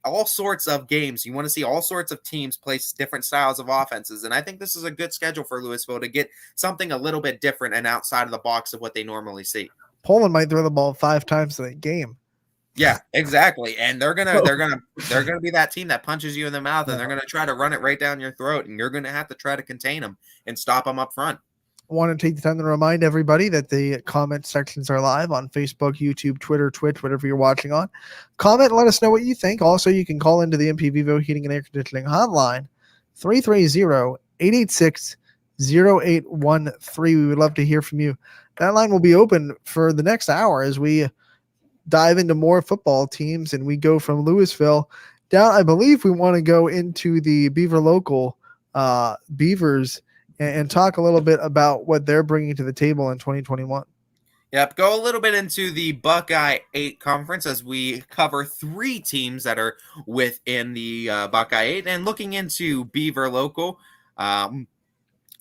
all sorts of games. You want to see all sorts of teams play different styles of offenses. And I think this is a good schedule for Louisville to get something a little bit different and outside of the box of what they normally see. Poland might throw the ball 5 times in that game. Yeah, exactly. And they're gonna be that team that punches you in the mouth, and they're gonna try to run it right down your throat, and you're gonna have to try to contain them and stop them up front. I want to take the time to remind everybody that the comment sections are live on Facebook, YouTube, Twitter, Twitch, whatever you're watching on. Comment and let us know what you think. Also, you can call into the MP Vivo Heating and Air Conditioning hotline, 330-886-0813. We would love to hear from you. That line will be open for the next hour as we dive into more football teams, and we go from Louisville down. I believe we want to go into the Beaver local Beavers and talk a little bit about what they're bringing to the table in 2021. Yep, go a little bit into the Buckeye 8 conference as we cover 3 teams that are within the Buckeye 8, and looking into Beaver local.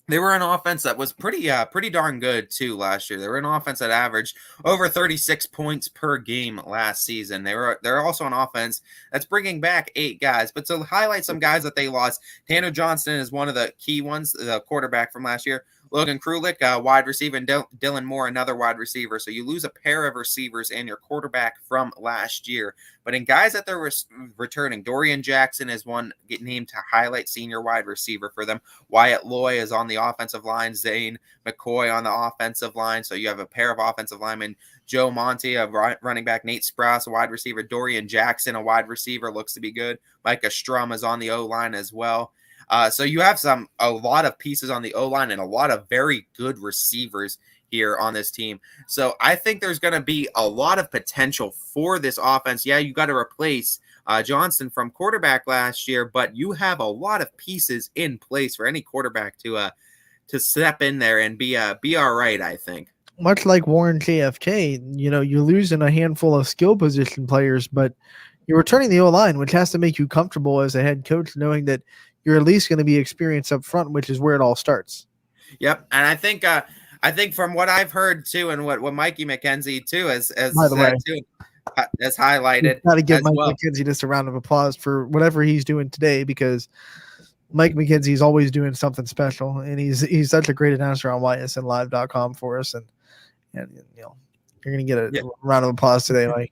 They were an offense that was pretty darn good too last year. They were an offense that averaged over 36 points per game last season. They're also an offense that's bringing back 8 guys. But to highlight some guys that they lost, Tanner Johnston is one of the key ones, the quarterback from last year. Logan Krulik, wide receiver, and Dylan Moore, another wide receiver. So you lose a pair of receivers and your quarterback from last year. But in guys that they're returning, Dorian Jackson is one named to highlight, senior wide receiver for them. Wyatt Loy is on the offensive line. Zane McCoy on the offensive line. So you have a pair of offensive linemen. Joe Monty, a running back. Nate Sprouse, a wide receiver. Dorian Jackson, a wide receiver, looks to be good. Micah Strum is on the O-line as well. So you have a lot of pieces on the O-line and a lot of very good receivers here on this team. So I think there's going to be a lot of potential for this offense. Yeah, you got to replace Johnston from quarterback last year, but you have a lot of pieces in place for any quarterback to step in there and be all right, I think. Much like Warren JFK, you're losing a handful of skill position players, but you're returning the O-line, which has to make you comfortable as a head coach, knowing that you're at least going to be experienced up front, which is where it all starts. Yep, and I think from what I've heard too, and what Mikey McKenzie too has highlighted. Got to give Mike McKenzie just a round of applause for whatever he's doing today, because Mike McKenzie is always doing something special, and he's such a great announcer on YSNLive.com for us, and you're going to get a round of applause today, Mike.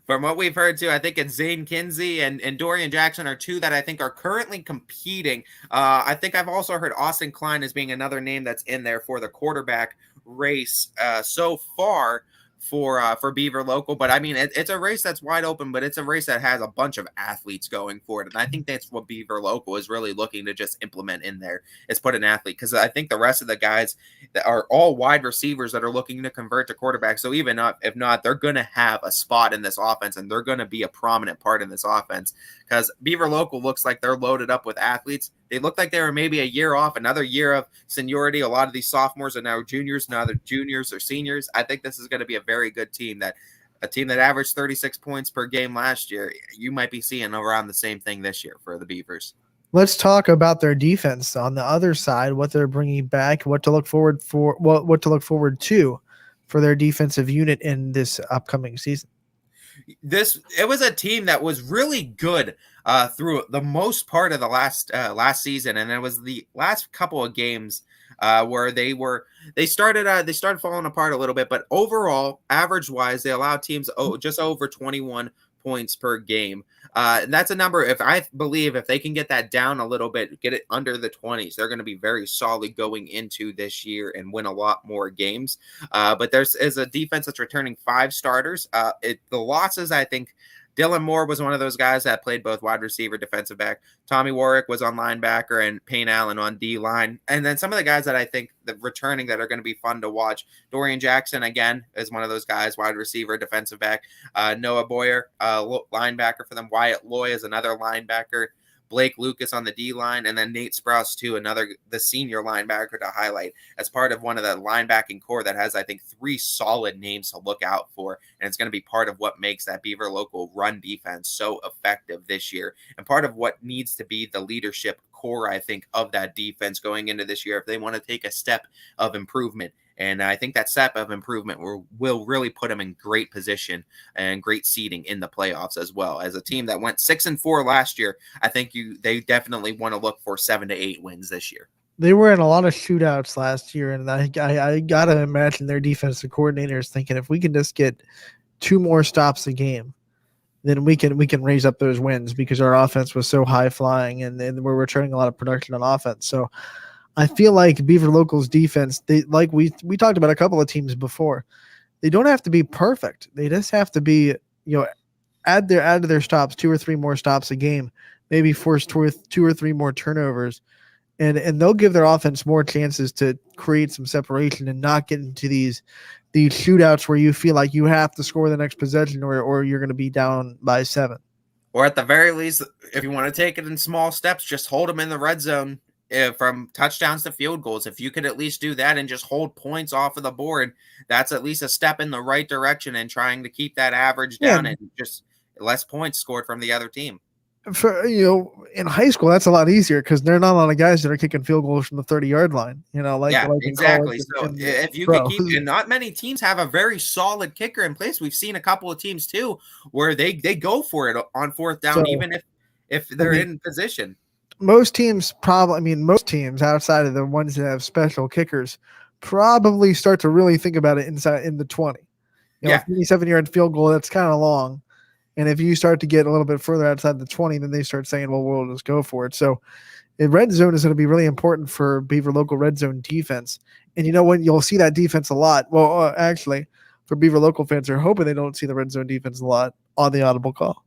From what we've heard too, I think it's Zane Kinsey and Dorian Jackson are 2 that I think are currently competing. I think I've also heard Austin Klein as being another name that's in there for the quarterback race so far for Beaver Local. But I mean, it's a race that's wide open, but it's a race that has a bunch of athletes going for it. And I think that's what Beaver Local is really looking to just implement in there, is put an athlete, because I think the rest of the guys that are all wide receivers that are looking to convert to quarterback. So even if not, they're going to have a spot in this offense, and they're going to be a prominent part in this offense, because Beaver Local looks like they're loaded up with athletes. They look like they were maybe a year off, another year of seniority. A lot of these sophomores are now juniors, now they're juniors or seniors. I think this is going to be a very good team, a team that averaged 36 points per game last year. You might be seeing around the same thing this year for the Beavers. Let's talk about their defense on the other side, what they're bringing back, what to look forward to for their defensive unit in this upcoming season. It was a team that was really good through the most part of the last season, and it was the last couple of games where they started falling apart a little bit, but overall, average wise, they allowed teams just over 21 points per game. And that's a number, if they can get that down a little bit, get it under the 20s, they're going to be very solid going into this year and win a lot more games. But there's a defense that's returning 5 starters. The losses, I think, Dylan Moore was one of those guys that played both wide receiver, defensive back. Tommy Warwick was on linebacker, and Payne Allen on D-line. And then some of the guys that I think that returning that are going to be fun to watch. Dorian Jackson, again, is one of those guys, wide receiver, defensive back. Noah Boyer, linebacker for them. Wyatt Loy is another linebacker. Blake Lucas on the D-line, and then Nate Sprouse, too, the senior linebacker to highlight as part of one of the linebacking core that has, I think, 3 solid names to look out for, and it's going to be part of what makes that Beaver Local run defense so effective this year, and part of what needs to be the leadership core, I think, of that defense going into this year if they want to take a step of improvement. And I think that step of improvement will really put them in great position and great seeding in the playoffs as well. As a team that went 6-4 last year, I think they definitely want to look for 7 to 8 wins this year. They were in a lot of shootouts last year, and I got to imagine their defensive coordinators thinking, if we can just get 2 more stops a game, then we can raise up those wins, because our offense was so high flying, and we're returning a lot of production on offense. So I feel like Beaver Local's defense, we talked about a couple of teams before. They don't have to be perfect. They just have to be, add to their stops 2 or 3 more stops a game, maybe force 2 or 3 more turnovers, and they'll give their offense more chances to create some separation and not get into these shootouts where you feel like you have to score the next possession or you're going to be down by 7. Or at the very least, if you want to take it in small steps, just hold them in the red zone. From touchdowns to field goals, if you could at least do that and just hold points off of the board, that's at least a step in the right direction and trying to keep that average down and just less points scored from the other team. For in high school, that's a lot easier because there are not a lot of guys that are kicking field goals from the 30-yard line. Exactly. So if you could keep, and not many teams have a very solid kicker in place. We've seen a couple of teams too where they go for it on 4th down, even if they're in position. Most teams outside of the ones that have special kickers probably start to really think about it inside in the 20. 57-yard field goal, that's kind of long. And if you start to get a little bit further outside the 20, then they start saying, well, we'll just go for it. So the red zone is going to be really important for Beaver Local red zone defense. And when you'll see that defense a lot. Well, actually, for Beaver Local fans, they're hoping they don't see the red zone defense a lot on the audible call.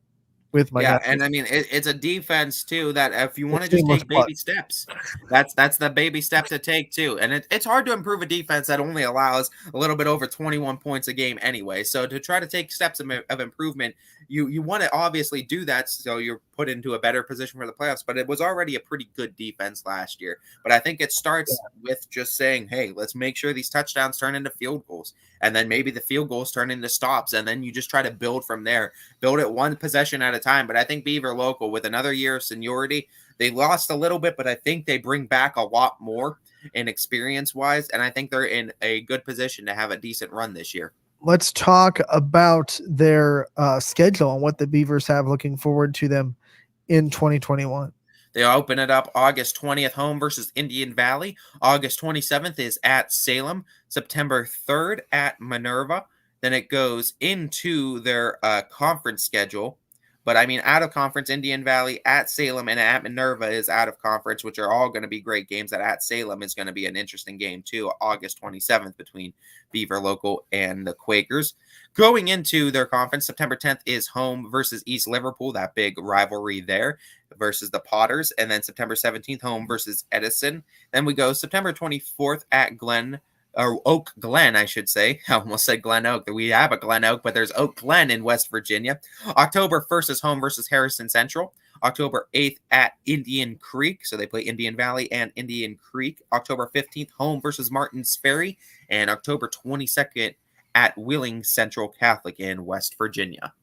With my guys. And I mean it's a defense too that if you want to just take baby steps, that's the baby step to take too. And it's hard to improve a defense that only allows a little bit over 21 points a game anyway. So to try to take steps of improvement, you want to obviously do that so you're put into a better position for the playoffs. But it was already a pretty good defense last year. But I think it starts with just saying, hey, let's make sure these touchdowns turn into field goals. And then maybe the field goals turn into stops. And then you just try to build from there. Build it one possession at a time. But I think Beaver Local, with another year of seniority, they lost a little bit, but I think they bring back a lot more in experience-wise. And I think they're in a good position to have a decent run this year. Let's talk about their schedule and what the Beavers have looking forward to them in 2021. They open it up August 20th home versus Indian Valley. August 27th is at Salem. September 3rd at Minerva. Then it goes into their conference schedule But I mean, out of conference, Indian Valley at Salem and at Minerva is out of conference, which are all going to be great games. That at Salem is going to be an interesting game too, August 27th between Beaver Local and the Quakers. Going into their conference, September 10th is home versus East Liverpool, that big rivalry there versus the Potters. And then September 17th, home versus Edison. Then we go September 24th at Oak Glen, I should say. I almost said Glen Oak. We have a Glen Oak, but there's Oak Glen in West Virginia. October 1st is home versus Harrison Central. October 8th at Indian Creek. So they play Indian Valley and Indian Creek. October 15th, home versus Martins Ferry. And October 22nd at Wheeling Central Catholic in West Virginia.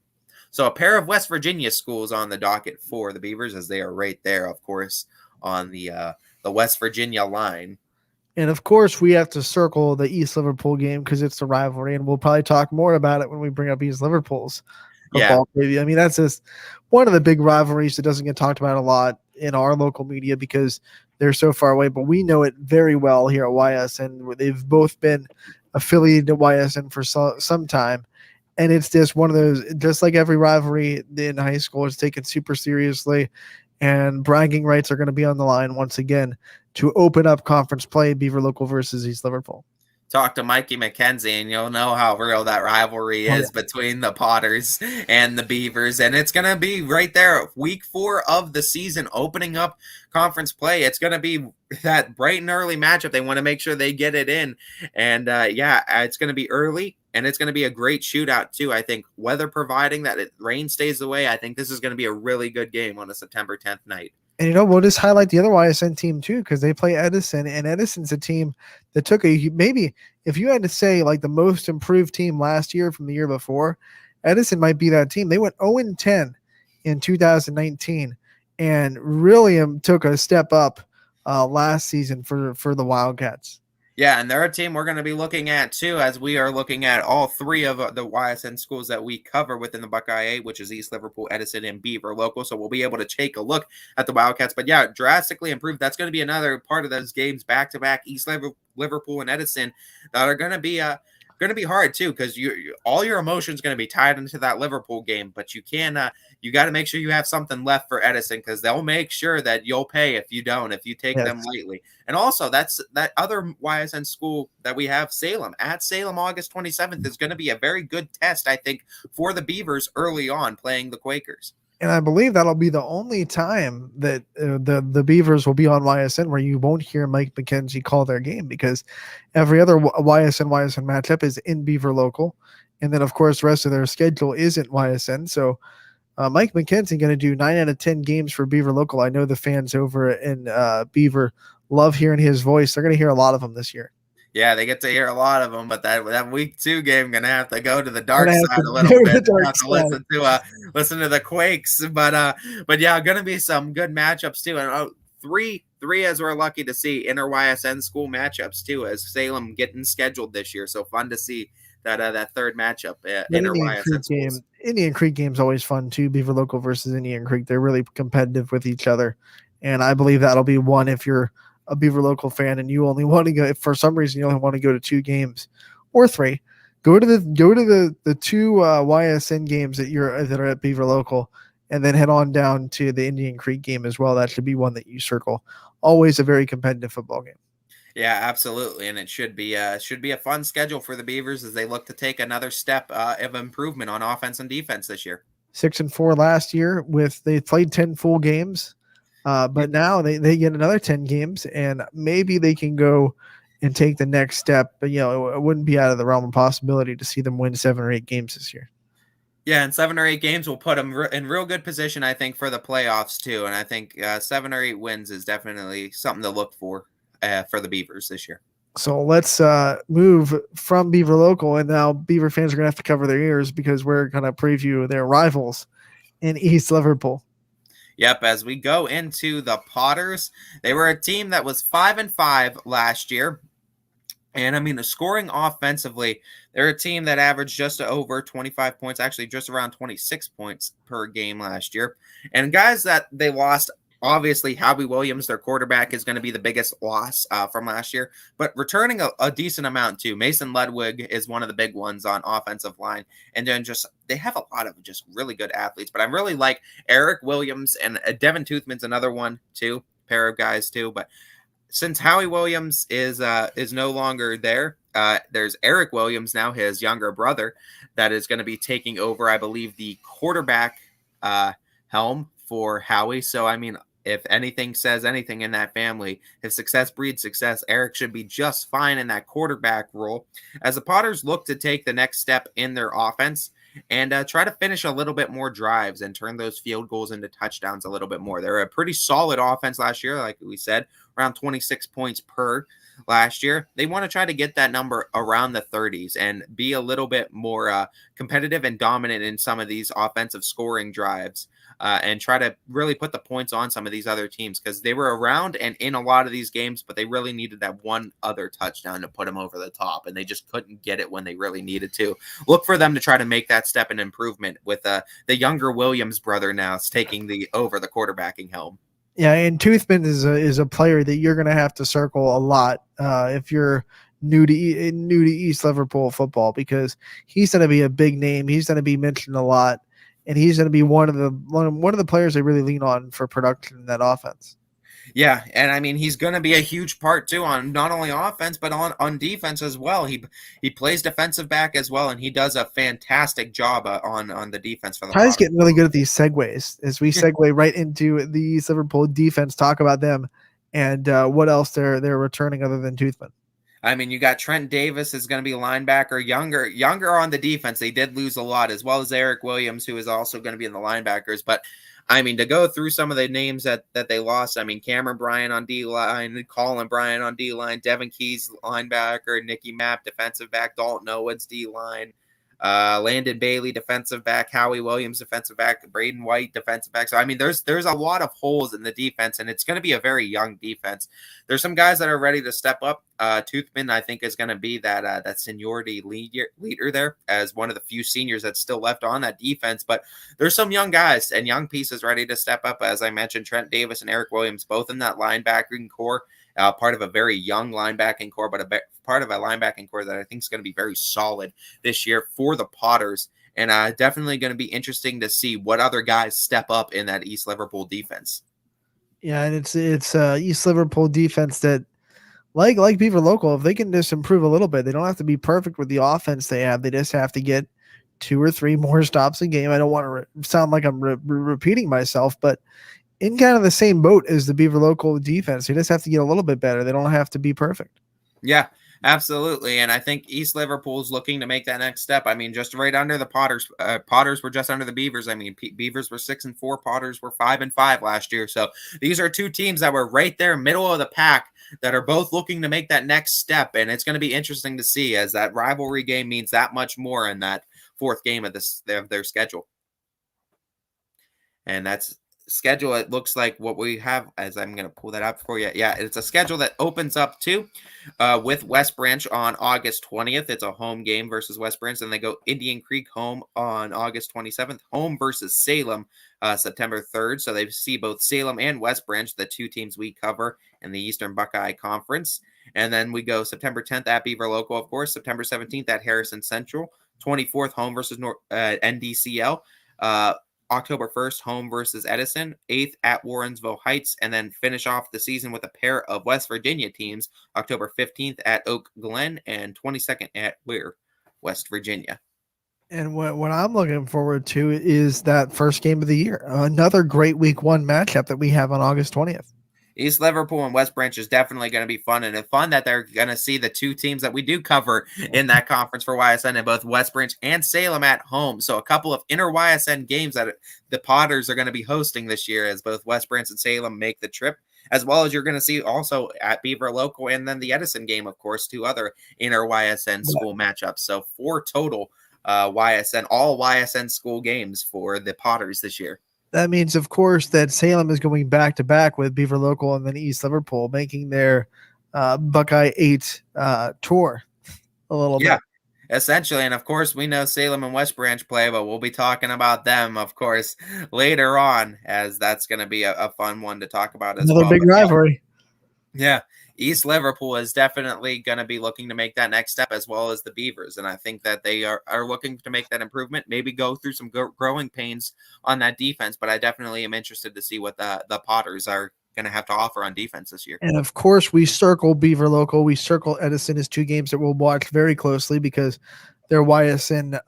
So a pair of West Virginia schools on the docket for the Beavers, as they are right there, of course, on the West Virginia line. And of course, we have to circle the East Liverpool game because it's the rivalry, and we'll probably talk more about it when we bring up East Liverpool's football preview. I mean, that's just one of the big rivalries that doesn't get talked about a lot in our local media because they're so far away, but we know it very well here at YSN. They've both been affiliated to YSN for some time, and it's just one of those, just like every rivalry in high school, is taken super seriously, and bragging rights are going to be on the line once again to open up conference play, Beaver Local versus East Liverpool. Talk to Mikey McKenzie and you'll know how real that rivalry is between the Potters and the Beavers. And it's going to be right there, week 4 of the season, opening up conference play. It's going to be that bright and early matchup. They want to make sure they get it in. And it's going to be early, and it's going to be a great shootout too. I think weather providing that rain stays away, I think this is going to be a really good game on a September 10th night. And, we'll just highlight the other YSN team, too, because they play Edison. And Edison's a team that took maybe if you had to say, like, the most improved team last year from the year before, Edison might be that team. They went 0-10 in 2019 and really took a step up last season for the Wildcats. Yeah, and they're a team we're going to be looking at, too, as we are looking at all 3 of the YSN schools that we cover within the Buckeye 8, which is East Liverpool, Edison, and Beaver Local. So we'll be able to take a look at the Wildcats. But, yeah, drastically improved. That's going to be another part of those games back-to-back, East Liverpool and Edison, that are going to be hard, too, because all your emotions going to be tied into that Liverpool game. But you got to make sure you have something left for Edison, because they'll make sure that you'll pay if you don't, if you take them lightly. And also, that's that other YSN school that we have, Salem. At Salem, August 27th is going to be a very good test, I think, for the Beavers early on playing the Quakers. And I believe that'll be the only time that the Beavers will be on YSN where you won't hear Mike McKenzie call their game, because every other YSN matchup is in Beaver Local. And then, of course, the rest of their schedule isn't YSN. So Mike McKenzie going to do 9 out of 10 games for Beaver Local. I know the fans over in Beaver love hearing his voice. They're going to hear a lot of them this year. Yeah, they get to hear a lot of them, but that week 2 game going to have to go to the dark side a little bit. Listen to the Quakes, but yeah, going to be some good matchups too. And three as we're lucky to see inter YSN school matchups too, as Salem getting scheduled this year. So fun to see that third matchup inter YSN schools. Indian Creek game's always fun too. Beaver Local versus Indian Creek, they're really competitive with each other, and I believe that'll be one if you're a Beaver Local fan and you only want to go, if for some reason you only want to go to 2 games or 3, go to the 2 YSN games that are at Beaver Local, and then head on down to the Indian Creek game as well. That should be one that you circle. Always a very competitive football game. Yeah, absolutely, and it should be a fun schedule for the Beavers as they look to take another step of improvement on offense and defense this year. 6-4 last year they played 10 full games. But now they get another 10 games, and maybe they can go and take the next step. But, it wouldn't be out of the realm of possibility to see them win 7 or 8 games this year. Yeah, and 7 or 8 games will put them in real good position, I think, for the playoffs too. And I think 7 or 8 wins is definitely something to look for the Beavers this year. So let's move from Beaver Local, and now Beaver fans are going to have to cover their ears because we're going to preview their rivals in East Liverpool. Yep, as we go into the Potters, they were a team that was 5-5 last year. And I mean, scoring offensively, they're a team that averaged just over 25 points, actually just around 26 points per game last year. And guys that they lost Obviously, Howie Williams, their quarterback, is going to be the biggest loss from last year, but returning a decent amount too. Mason Ludwig is one of the big ones on offensive line, and then they have a lot of just really good athletes. But I really like Eric Williams, and Devin Toothman's another one too, pair of guys too. But since Howie Williams is no longer there, there's Eric Williams now, his younger brother, that is going to be taking over, I believe, the quarterback helm for Howie. So I mean, if anything says anything in that family, if success breeds success, Eric should be just fine in that quarterback role as the Potters look to take the next step in their offense and try to finish a little bit more drives and turn those field goals into touchdowns a little bit more. They're a pretty solid offense last year, like we said, around 26 points per last year. They want to try to get that number around the 30s and be a little bit more competitive and dominant in some of these offensive scoring drives. And try to really put the points on some of these other teams because they were around and in a lot of these games, but they really needed that one other touchdown to put them over the top, and they just couldn't get it when they really needed to. Look for them to try to make that step in improvement with the younger Williams brother now taking the quarterbacking helm. Yeah, and Toothman is a player that you're going to have to circle a lot if you're new to East Liverpool football, because he's going to be a big name. He's going to be mentioned a lot. And he's going to be one of the players they really lean on for production in that offense. Yeah, and I mean he's going to be a huge part too on not only offense but on defense as well. He plays defensive back as well, and he does a fantastic job on the defense for the Ty's getting really good at these segues as we segue right into the East Liverpool defense. Talk about them and what else they're returning other than Toothman. I mean, you got Trent Davis is going to be a linebacker, younger on the defense. They did lose a lot, as well as Eric Williams, who is also going to be in the linebackers. But I mean, to go through some of the names that they lost, I mean, Cameron Bryant on D-line, Colin Bryant on D-line, Devin Keys linebacker, Nicky Mapp defensive back, Dalton Owens D-line, Landon Bailey defensive back, Howie Williams defensive back, Braden White defensive back. So I mean, there's a lot of holes in the defense, and it's going to be a very young defense. There's some guys that are ready to step up. Toothman, I think, is going to be that seniority leader there as one of the few seniors that's still left on that defense. But there's some young guys and young pieces ready to step up. As I mentioned, Trent Davis and Eric Williams, both in that linebacking core. Part of a very young linebacking core, but part of a linebacking core that I think is going to be very solid this year for the Potters. And definitely going to be interesting to see what other guys step up in that East Liverpool defense. Yeah, and it's East Liverpool defense that, like Beaver Local, if they can just improve a little bit, they don't have to be perfect with the offense they have. They just have to get 2 or 3 more stops a game. I don't want to sound like I'm repeating myself, but in kind of the same boat as the Beaver Local defense. They just have to get a little bit better. They don't have to be perfect. Yeah, absolutely. And I think East Liverpool is looking to make that next step. I mean, just right under the Potters. Potters were just under the Beavers. I mean, Beavers were 6-4. Potters were 5-5 last year. So these are two teams that were right there, middle of the pack, that are both looking to make that next step. And it's going to be interesting to see, as that rivalry game means that much more in that 4th game of their schedule. And that's schedule. It looks like what we have, as I'm going to pull that up for you. Yeah, it's a schedule that opens up too with West Branch on August 20th. It's a home game versus West Branch. Then they go Indian Creek home on August 27th, home versus Salem September 3rd. So they see both Salem and West Branch, the 2 teams we cover in the Eastern Buckeye Conference. And then we go September 10th at Beaver Local, of course, September 17th at Harrison Central, 24th home versus NDCL. October 1st, home versus Edison, 8th at Warrensville Heights, and then finish off the season with a pair of West Virginia teams, October 15th at Oak Glen and 22nd at Weir, West Virginia. And what I'm looking forward to is that first game of the year, another great week 1 matchup that we have on August 20th. East Liverpool and West Branch is definitely going to be fun, and it's fun that they're going to see the 2 teams that we do cover in that conference for YSN, and both West Branch and Salem at home. So a couple of inter YSN games that the Potters are going to be hosting this year, as both West Branch and Salem make the trip, as well as you're going to see also at Beaver Local and then the Edison game, of course, 2 other inter YSN school matchups. So 4 total YSN, all YSN school games for the Potters this year. That means, of course, that Salem is going back-to-back with Beaver Local and then East Liverpool, making their Buckeye 8 tour a little bit. Essentially, and of course, we know Salem and West Branch play, but we'll be talking about them, of course, later on, as that's going to be a fun one to talk about as Another well. big rivalry. Yeah, East Liverpool is definitely going to be looking to make that next step, as well as the Beavers, and I think that they are looking to make that improvement, maybe go through some growing pains on that defense, but I definitely am interested to see what the Potters are going to have to offer on defense this year. And of course, we circle Beaver Local. We circle Edison as two games that we'll watch very closely because they're YSN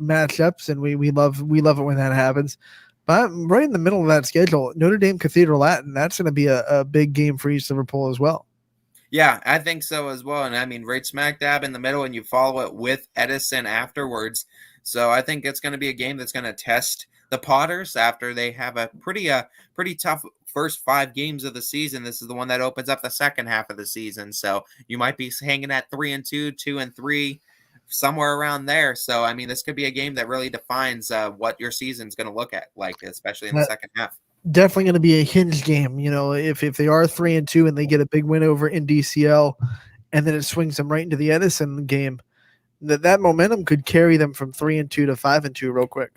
matchups, and we love it when that happens. But right in the middle of that schedule, Notre Dame Cathedral Latin, that's going to be a big game for East Liverpool as well. Yeah, I think so as well. And I mean, right smack dab in the middle, and you follow it with Edison afterwards. So I think it's going to be a game that's going to test the Potters after they have a pretty tough first 5 games of the season. This is the one that opens up the second half of the season. So you might be hanging at 3-2, 2-3, somewhere around there. So, I mean, this could be a game that really defines what your season's going to look at, like, especially in the second half. Definitely going to be a hinge game. You know, if they are 3-2 and they get a big win over in DCL, and then it swings them right into the Edison game, that momentum could carry them from 3-2 to 5-2 real quick.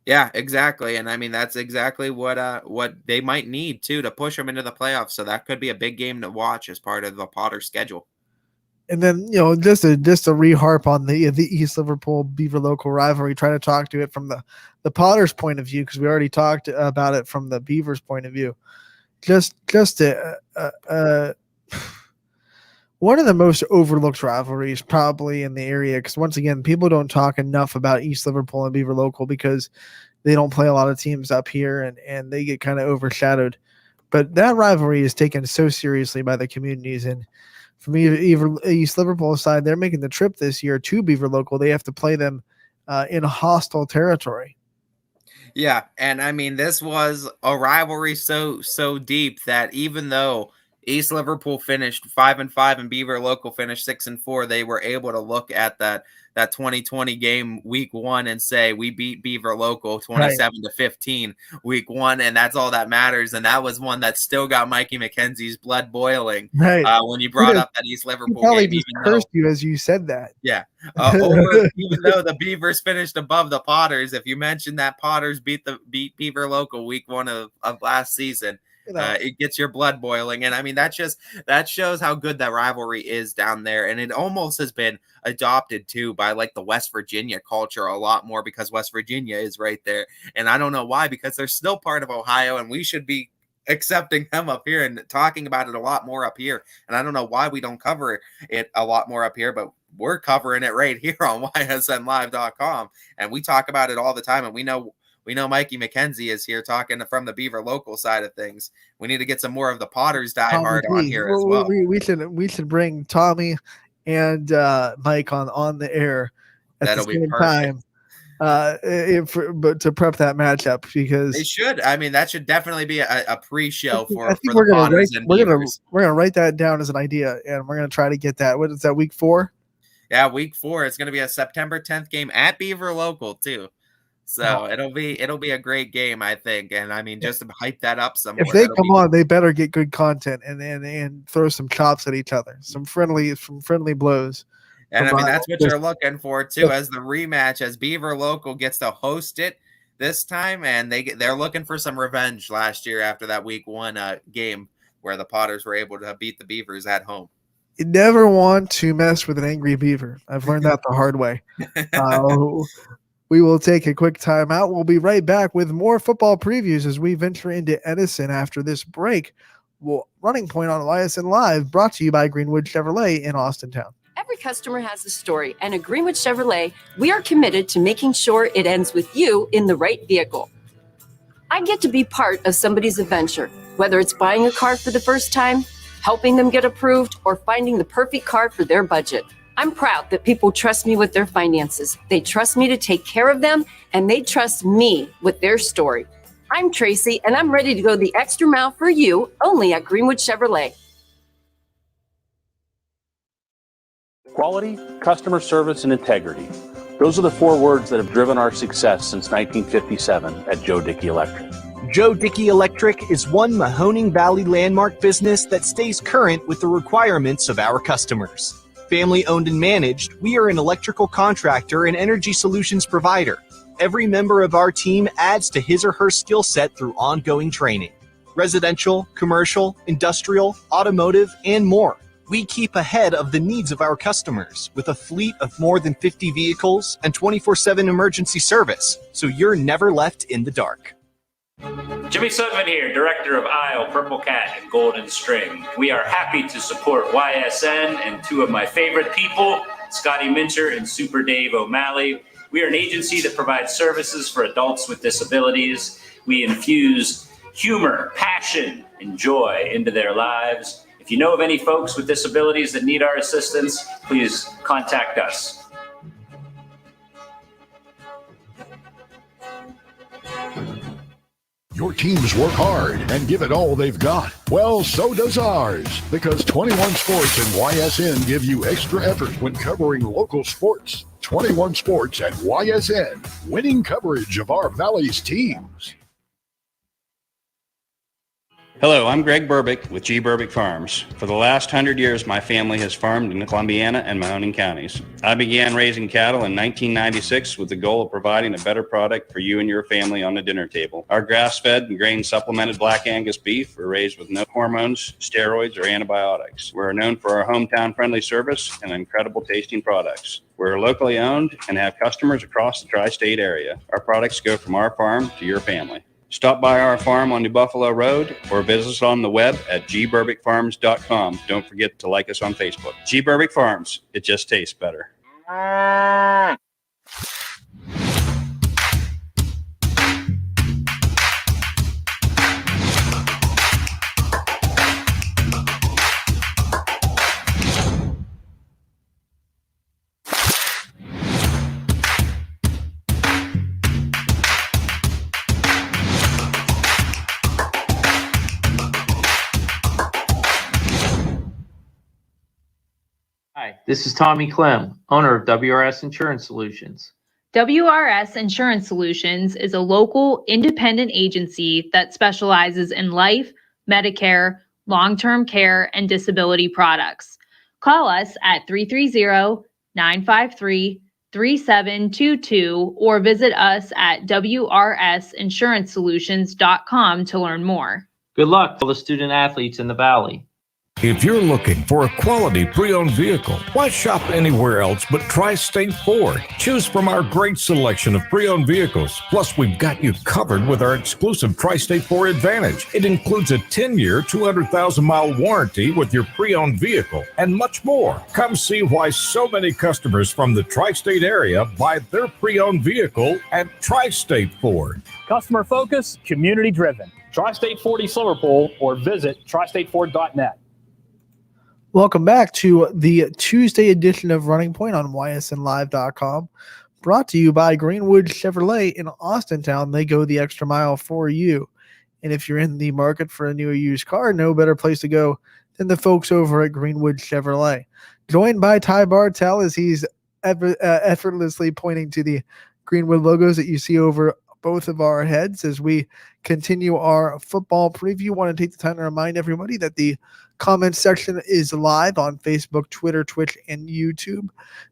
Yeah, exactly. And I mean, that's exactly what they might need too to push them into the playoffs. So that could be a big game to watch as part of the Potter schedule. And then, you know, just to re-harp on the East Liverpool Beaver Local rivalry, try to talk to it from the Potters' point of view, because we already talked about it from the Beavers' point of view. One of the most overlooked rivalries probably in the area, because once again, people don't talk enough about East Liverpool and Beaver Local because they don't play a lot of teams up here, and they get kind of overshadowed. But that rivalry is taken so seriously by the communities, and from East Liverpool side, they're making the trip this year to Beaver Local. They have to play them in hostile territory. Yeah, and I mean, this was a rivalry so deep that even though East Liverpool finished 5-5 and Beaver Local finished 6-4, they were able to look at that 2020 game week 1 and say we beat Beaver Local 27-15 week 1, and that's all that matters. And that was one that still got Mikey McKenzie's blood boiling when you brought up that East Liverpool probably game. Just cursed you as you said that. Yeah, even though the Beavers finished above the Potters, if you mentioned that Potters beat Beaver Local week 1 of last season, it gets your blood boiling. And I mean, that shows how good that rivalry is down there. And it almost has been adopted too by like the West Virginia culture a lot more, because West Virginia is right there. And I don't know why, because they're still part of Ohio, and we should be accepting them up here and talking about it a lot more up here. And I don't know why we don't cover it a lot more up here, but we're covering it right here on YSNLive.com. And we talk about it all the time. And we know Mikey McKenzie is here talking from the Beaver Local side of things. We need to get some more of the Potters diehard on here as well. We should bring Tommy and Mike on the air at the same time, but to prep that matchup, because they should. I mean, that should definitely be a pre-show for we're the Potters and Beavers. We're gonna write that down as an idea, and we're gonna try to get that. What is that, week 4? Yeah, week 4. It's gonna be a September 10th game at Beaver Local too. So it'll be a great game, I think. And I mean, just to hype that up some more. If they come on, they better get good content and throw some chops at each other, some friendly blows. And I mean, that's what you're looking for too, as the rematch, as Beaver Local gets to host it this time, and they're looking for some revenge last year after that week 1 game where the Potters were able to beat the Beavers at home. You never want to mess with an angry beaver. I've learned that the hard way. We will take a quick time out. We'll be right back with more football previews as we venture into Edison after this break. Running Point on YSN Live, brought to you by Greenwood Chevrolet in Austintown. Every customer has a story, and at Greenwood Chevrolet, we are committed to making sure it ends with you in the right vehicle. I get to be part of somebody's adventure, whether it's buying a car for the first time, helping them get approved, or finding the perfect car for their budget. I'm proud that people trust me with their finances. They trust me to take care of them, and they trust me with their story. I'm Tracy, and I'm ready to go the extra mile for you, only at Greenwood Chevrolet. Quality, customer service, and integrity. Those are the 4 words that have driven our success since 1957 at Joe Dickey Electric. Joe Dickey Electric is one Mahoning Valley landmark business that stays current with the requirements of our customers. Family owned and managed, we are an electrical contractor and energy solutions provider. Every member of our team adds to his or her skill set through ongoing training. Residential, commercial, industrial, automotive, and more. We keep ahead of the needs of our customers with a fleet of more than 50 vehicles and 24/7 emergency service, so you're never left in the dark. Jimmy Sutton here, Director of Isle, Purple Cat, and Golden String. We are happy to support YSN and two of my favorite people, Scotty Mincher and Super Dave O'Malley. We are an agency that provides services for adults with disabilities. We infuse humor, passion, and joy into their lives. If you know of any folks with disabilities that need our assistance, please contact us. Your teams work hard and give it all they've got. Well, so does ours, because 21 Sports and YSN give you extra effort when covering local sports. 21 Sports and YSN, winning coverage of our Valley's teams. Hello, I'm Greg Burbick with G. Burbick Farms. For the last 100 years, my family has farmed in Columbiana and Mahoning counties. I began raising cattle in 1996 with the goal of providing a better product for you and your family on the dinner table. Our grass-fed and grain-supplemented Black Angus beef are raised with no hormones, steroids, or antibiotics. We're known for our hometown-friendly service and incredible tasting products. We're locally owned and have customers across the tri-state area. Our products go from our farm to your family. Stop by our farm on New Buffalo Road or visit us on the web at gburbickfarms.com. Don't forget to like us on Facebook. G. Burbick Farms, it just tastes better. Hi, this is Tommy Clem, owner of WRS Insurance Solutions. WRS Insurance Solutions is a local independent agency that specializes in life, Medicare, long-term care, and disability products. Call us at 330-953-3722 or visit us at wrsinsuranceSolutions.com to learn more. Good luck to all the student athletes in the Valley. If you're looking for a quality pre-owned vehicle, why shop anywhere else but Tri-State Ford? Choose from our great selection of pre-owned vehicles. Plus, we've got you covered with our exclusive Tri-State Ford Advantage. It includes a 10-year, 200,000-mile warranty with your pre-owned vehicle and much more. Come see why so many customers from the Tri-State area buy their pre-owned vehicle at Tri-State Ford. Customer focus, community driven. Tri-State Ford East Liverpool or visit tristateford.net. Welcome back to the Tuesday edition of Running Point on YSNLive.com. Brought to you by Greenwood Chevrolet in Austintown. They go the extra mile for you. And if you're in the market for a new or used car, no better place to go than the folks over at Greenwood Chevrolet. Joined by Ty Bartell as he's effortlessly pointing to the Greenwood logos that you see over both of our heads as we continue our football preview. Want to take the time to remind everybody that the comment section is live on Facebook, Twitter, Twitch, and YouTube.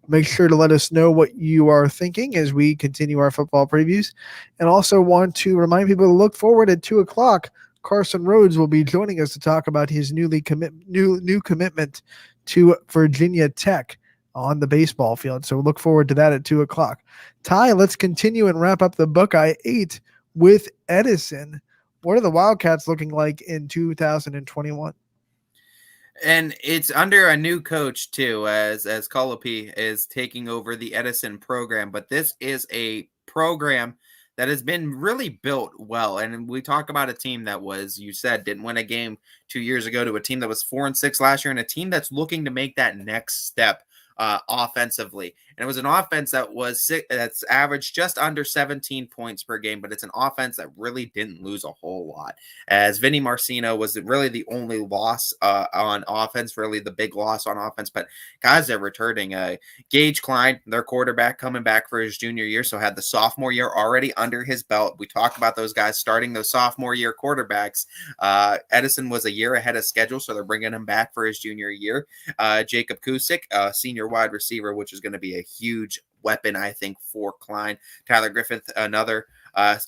Make sure to let us know what you are thinking as we continue our football previews. And also want to remind people to look forward at 2 o'clock. Carson Rhodes will be joining us to talk about his new commitment to Virginia Tech on the baseball field. So look forward to that at 2 o'clock. Ty, let's continue and wrap up the Buckeye 8 with Edison. What are the Wildcats looking like in 2021? And it's under a new coach too, as Colopy is taking over the Edison program. But this is a program that has been really built well. And we talk about a team that was, you said, didn't win a game 2 years ago, to a team that was 4-6 last year, and a team that's looking to make that next step offensively. And it was an offense that's averaged just under 17 points per game, but it's an offense that really didn't lose a whole lot. As Vinny Marcino was really the only loss on offense, really the big loss on offense. But guys, they're returning. Gage Klein, their quarterback, coming back for his junior year, so had the sophomore year already under his belt. We talked about those guys starting those sophomore year quarterbacks. Edison was a year ahead of schedule, so they're bringing him back for his junior year. Jacob Kusick, senior wide receiver, which is going to be a huge weapon, I think, for Klein. Tyler Griffith, another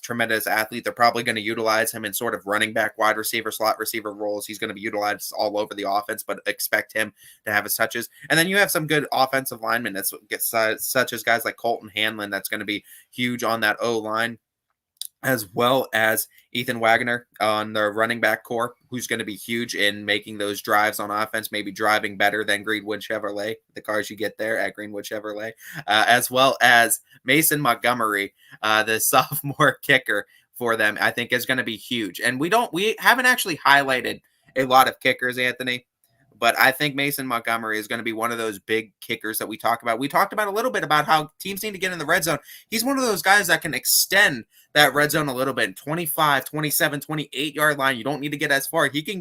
tremendous athlete. They're probably going to utilize him in sort of running back, wide receiver, slot receiver roles. He's going to be utilized all over the offense, but expect him to have his touches. And then you have some good offensive linemen such as guys like Colton Hanlon. That's going to be huge on that O-line, as well as Ethan Wagner on the running back core, who's going to be huge in making those drives on offense, maybe driving better than Greenwood Chevrolet, the cars you get there at Greenwood Chevrolet, as well as Mason Montgomery, the sophomore kicker for them, I think is going to be huge. And we haven't actually highlighted a lot of kickers, Anthony, but I think Mason Montgomery is going to be one of those big kickers that we talk about. We talked about a little bit about how teams need to get in the red zone. He's one of those guys that can extend that red zone a little bit, 25, 27, 28-yard line. You don't need to get as far. He can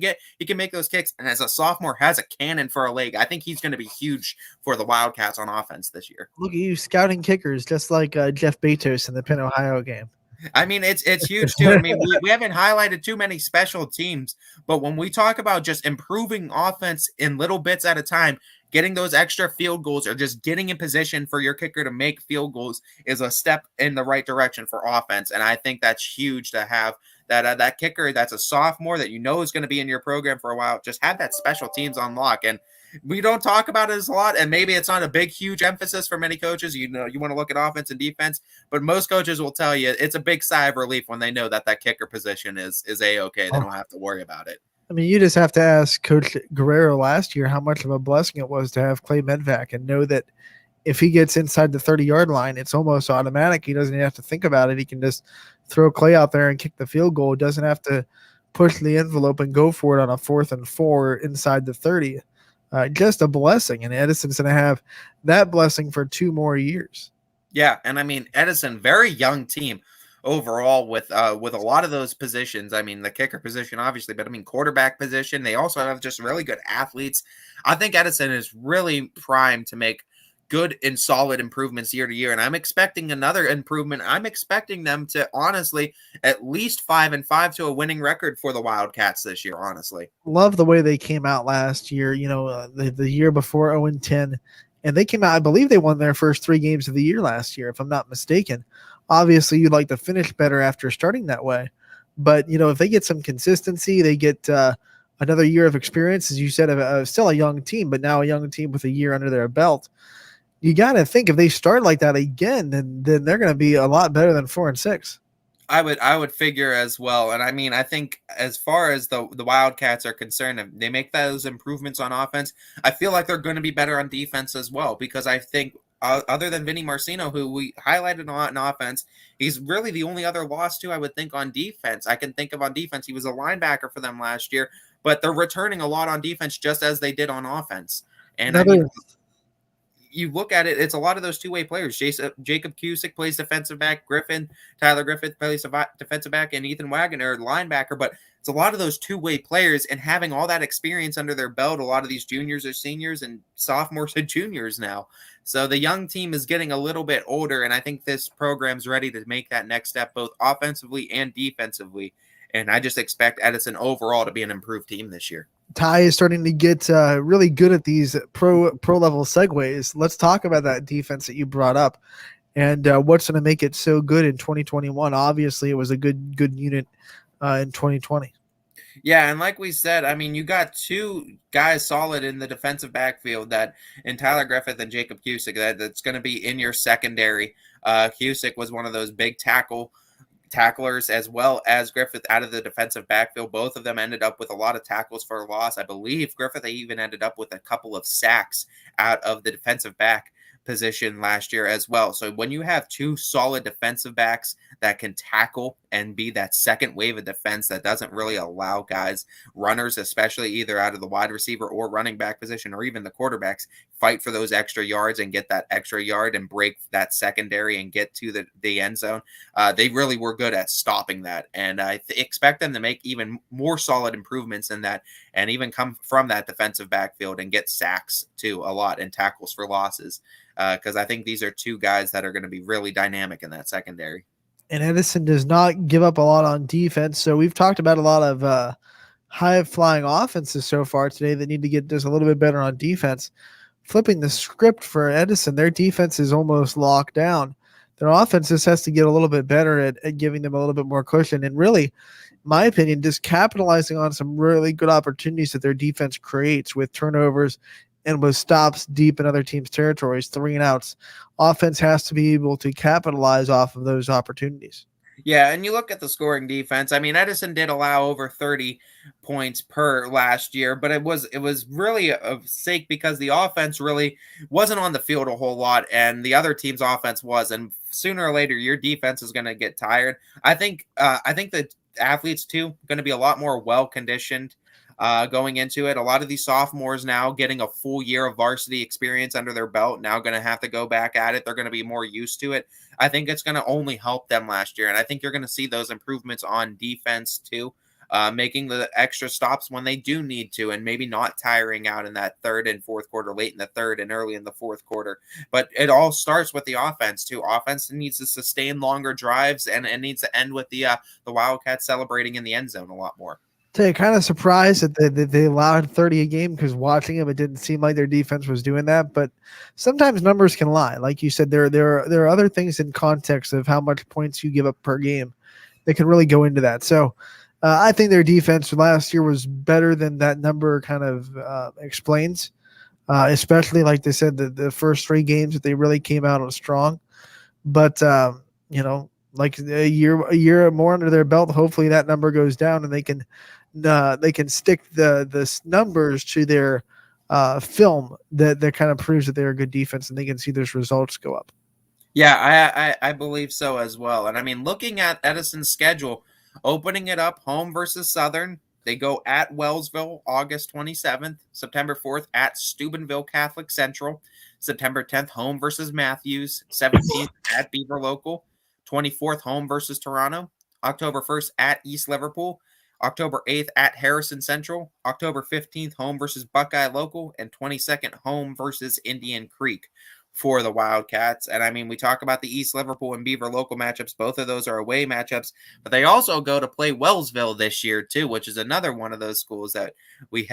make those kicks, and as a sophomore, has a cannon for a leg. I think he's going to be huge for the Wildcats on offense this year. Look at you scouting kickers, just like Jeff Bezos in the Penn, Ohio game. I mean, it's huge too. I mean, we haven't highlighted too many special teams, but when we talk about just improving offense in little bits at a time, getting those extra field goals or just getting in position for your kicker to make field goals is a step in the right direction for offense. And I think that's huge to have that kicker that's a sophomore that you know is going to be in your program for a while. Just have that special teams on lock. And we don't talk about it a lot, and maybe it's not a big, huge emphasis for many coaches. You know, you want to look at offense and defense, but most coaches will tell you it's a big sigh of relief when they know that kicker position is A-okay. They don't have to worry about it. I mean, you just have to ask Coach Guerrero last year how much of a blessing it was to have Clay Medvac and know that if he gets inside the 30-yard line, it's almost automatic. He doesn't even have to think about it. He can just throw Clay out there and kick the field goal. Doesn't have to push the envelope and go for it on a 4th and 4 inside the 30. Just a blessing, and Edison's going to have that blessing for 2 more years. Yeah, and I mean, Edison, very young team overall with a lot of those positions. I mean, the kicker position, obviously, but I mean, quarterback position. They also have just really good athletes. I think Edison is really primed to make good and solid improvements year to year, and I'm expecting another improvement. I'm expecting them to honestly at least 5-5 to a winning record for the Wildcats this year. Honestly, love the way they came out last year. You know, the year before 0-10, and they came out. I believe they won their first 3 games of the year last year, if I'm not mistaken. Obviously, you'd like to finish better after starting that way, but you know, if they get some consistency, they get another year of experience, as you said, still a young team, but now a young team with a year under their belt. You got to think if they start like that again, then they're going to be a lot better than 4-6. I would figure as well. And I mean, I think as far as the Wildcats are concerned, if they make those improvements on offense, I feel like they're going to be better on defense as well, because I think other than Vinny Marcino, who we highlighted a lot in offense, he's really the only other loss too, I would think, on defense. I can think of on defense. He was a linebacker for them last year, but they're returning a lot on defense just as they did on offense. And I mean, you look at it, it's a lot of those two-way players. Jacob Kusick plays defensive back. Tyler Griffith plays defensive back, and Ethan Wagner linebacker. But it's a lot of those two-way players, and having all that experience under their belt. A lot of these juniors are seniors and sophomores and juniors now. So the young team is getting a little bit older, and I think this program's ready to make that next step, both offensively and defensively. And I just expect Edison overall to be an improved team this year. Ty is starting to get really good at these pro level segues. Let's talk about that defense that you brought up and what's going to make it so good in 2021. Obviously, it was a good unit in 2020. Yeah, and like we said, I mean, you got 2 guys solid in the defensive backfield in Tyler Griffith and Jacob Kusick that's going to be in your secondary. Kusick was one of those big tacklers, as well as Griffith out of the defensive backfield. Both of them ended up with a lot of tackles for a loss. I believe Griffith even ended up with a couple of sacks out of the defensive back position last year as well. So when you have 2 solid defensive backs that can tackle and be that second wave of defense that doesn't really allow guys, runners, especially either out of the wide receiver or running back position, or even the quarterbacks, fight for those extra yards and get that extra yard and break that secondary and get to the end zone. They really were good at stopping that. And I expect them to make even more solid improvements in that, and even come from that defensive backfield and get sacks too a lot and tackles for losses. Because I think these are two guys that are going to be really dynamic in that secondary. And Edison does not give up a lot on defense. So we've talked about a lot of high-flying offenses so far today that need to get just a little bit better on defense. Flipping the script for Edison, their defense is almost locked down. Their offense just has to get a little bit better at giving them a little bit more cushion. And really, in my opinion, just capitalizing on some really good opportunities that their defense creates with turnovers and with stops deep in other teams' territories, 3 and outs. Offense has to be able to capitalize off of those opportunities. Yeah, and you look at the scoring defense. I mean, Edison did allow over 30 points per last year, but it was really a sake because the offense really wasn't on the field a whole lot, and the other team's offense was. And sooner or later, your defense is going to get tired. I think the athletes too going to be a lot more well conditioned. Going into it, a lot of these sophomores now getting a full year of varsity experience under their belt, now going to have to go back at it. They're going to be more used to it. I think it's going to only help them last year. And I think you're going to see those improvements on defense too, making the extra stops when they do need to, and maybe not tiring out in that third and fourth quarter, late in the third and early in the fourth quarter. But it all starts with the offense too. Offense needs to sustain longer drives, and it needs to end with the Wildcats celebrating in the end zone a lot more. So kind of surprised that they allowed 30 a game, because watching them, it didn't seem like their defense was doing that. But sometimes numbers can lie. Like you said, there are other things in context of how much points you give up per game that can really go into that. So I think their defense last year was better than that number kind of explains, especially like they said, the first 3 games that they really came out on strong. But, like a year more under their belt, hopefully that number goes down and they can stick the numbers to their film that kind of proves that they're a good defense, and they can see those results go up. Yeah, I believe so as well. And I mean, looking at Edison's schedule, opening it up, home versus Southern, they go at Wellsville August 27th, September 4th at Steubenville Catholic Central, September 10th home versus Matthews, 17th at Beaver Local, 24th home versus Toronto, October 1st at East Liverpool, October 8th at Harrison Central, October 15th home versus Buckeye Local, and 22nd home versus Indian Creek for the Wildcats. And I mean, we talk about the East Liverpool and Beaver Local matchups. Both of those are away matchups, but they also go to play Wellsville this year too, which is another one of those schools that we've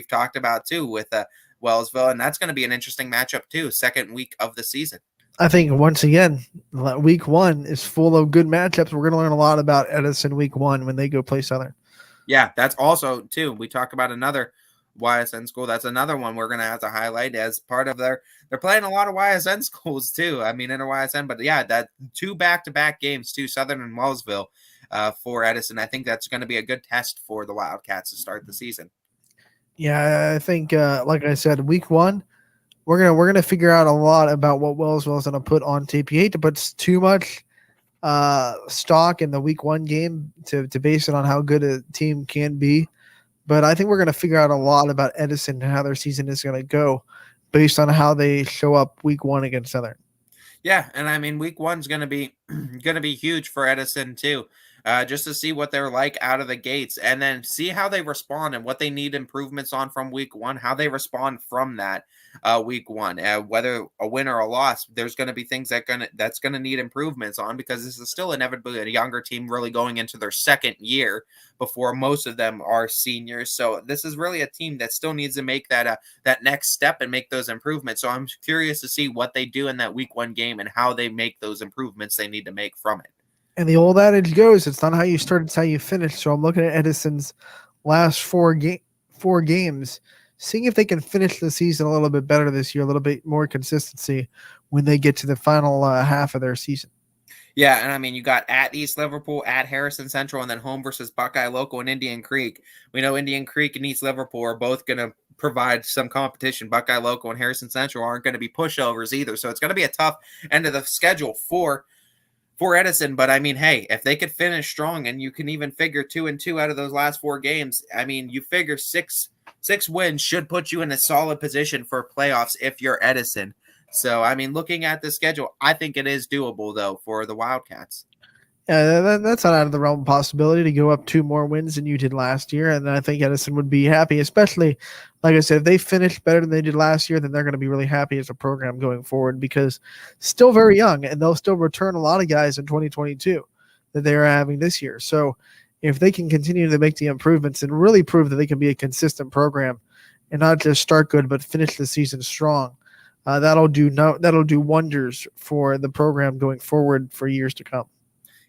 talked about too with Wellsville, and that's going to be an interesting matchup too, second week of the season. I think once again, week 1 is full of good matchups. We're going to learn a lot about Edison week 1 when they go play Southern. Yeah, that's also too. We talk about another YSN school. That's another one we're going to have to highlight as part of they're playing a lot of YSN schools too. I mean, inter YSN, but yeah, that 2 back-to-back games too, Southern and Wellsville for Edison. I think that's going to be a good test for the Wildcats to start the season. Yeah, I think, like I said, week 1, we're gonna figure out a lot about what Wellsville's gonna put on tape. You hate to put too much stock in the week 1 game to base it on how good a team can be, but I think we're gonna figure out a lot about Edison and how their season is gonna go based on how they show up week 1 against Southern. Yeah, and I mean, week 1's gonna be huge for Edison too. Just to see what they're like out of the gates, and then see how they respond and what they need improvements on from week 1, how they respond from that week 1. Whether a win or a loss, there's going to be things that's going to need improvements on, because this is still inevitably a younger team really going into their second year before most of them are seniors. So this is really a team that still needs to make that next step and make those improvements. So I'm curious to see what they do in that week 1 game and how they make those improvements they need to make from it. And the old adage goes, it's not how you start, it's how you finish. So I'm looking at Edison's last 4 games, seeing if they can finish the season a little bit better this year, a little bit more consistency when they get to the final half of their season. Yeah, and I mean, you got at East Liverpool, at Harrison Central, and then home versus Buckeye Local and Indian Creek. We know Indian Creek and East Liverpool are both going to provide some competition. Buckeye Local and Harrison Central aren't going to be pushovers either. So it's going to be a tough end of the schedule for for Edison. But I mean, hey, if they could finish strong and you can even figure 2-2 out of those last 4 games, I mean, you figure six wins should put you in a solid position for playoffs if you're Edison. So, I mean, looking at the schedule, I think it is doable, though, for the Wildcats. Yeah, that's not out of the realm of possibility to go up 2 more wins than you did last year. And I think Edison would be happy, especially, like I said, if they finish better than they did last year, then they're going to be really happy as a program going forward because still very young, and they'll still return a lot of guys in 2022 that they are having this year. So if they can continue to make the improvements and really prove that they can be a consistent program and not just start good but finish the season strong, that'll do wonders for the program going forward for years to come.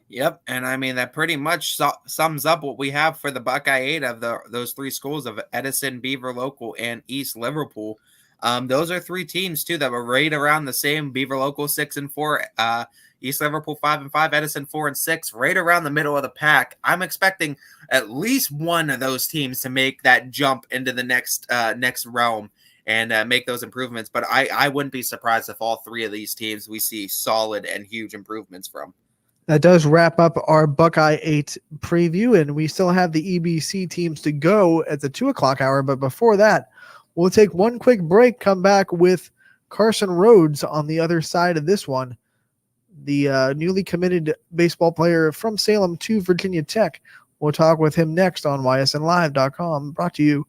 Yep, and I mean that pretty much sums up what we have for the Buckeye 8 of those 3 schools of Edison, Beaver Local, and East Liverpool. Those are 3 teams too that were right around the same. Beaver Local 6-4, East Liverpool 5-5, Edison 4-6, right around the middle of the pack. I'm expecting at least one of those teams to make that jump into the next realm and make those improvements. But I wouldn't be surprised if all 3 of these teams we see solid and huge improvements from. That does wrap up our Buckeye 8 preview, and we still have the EBC teams to go at the 2 o'clock hour. But before that, we'll take one quick break, come back with Carson Rhodes on the other side of this one, the newly committed baseball player from Salem to Virginia Tech. We'll talk with him next on YSNLive.com, brought to you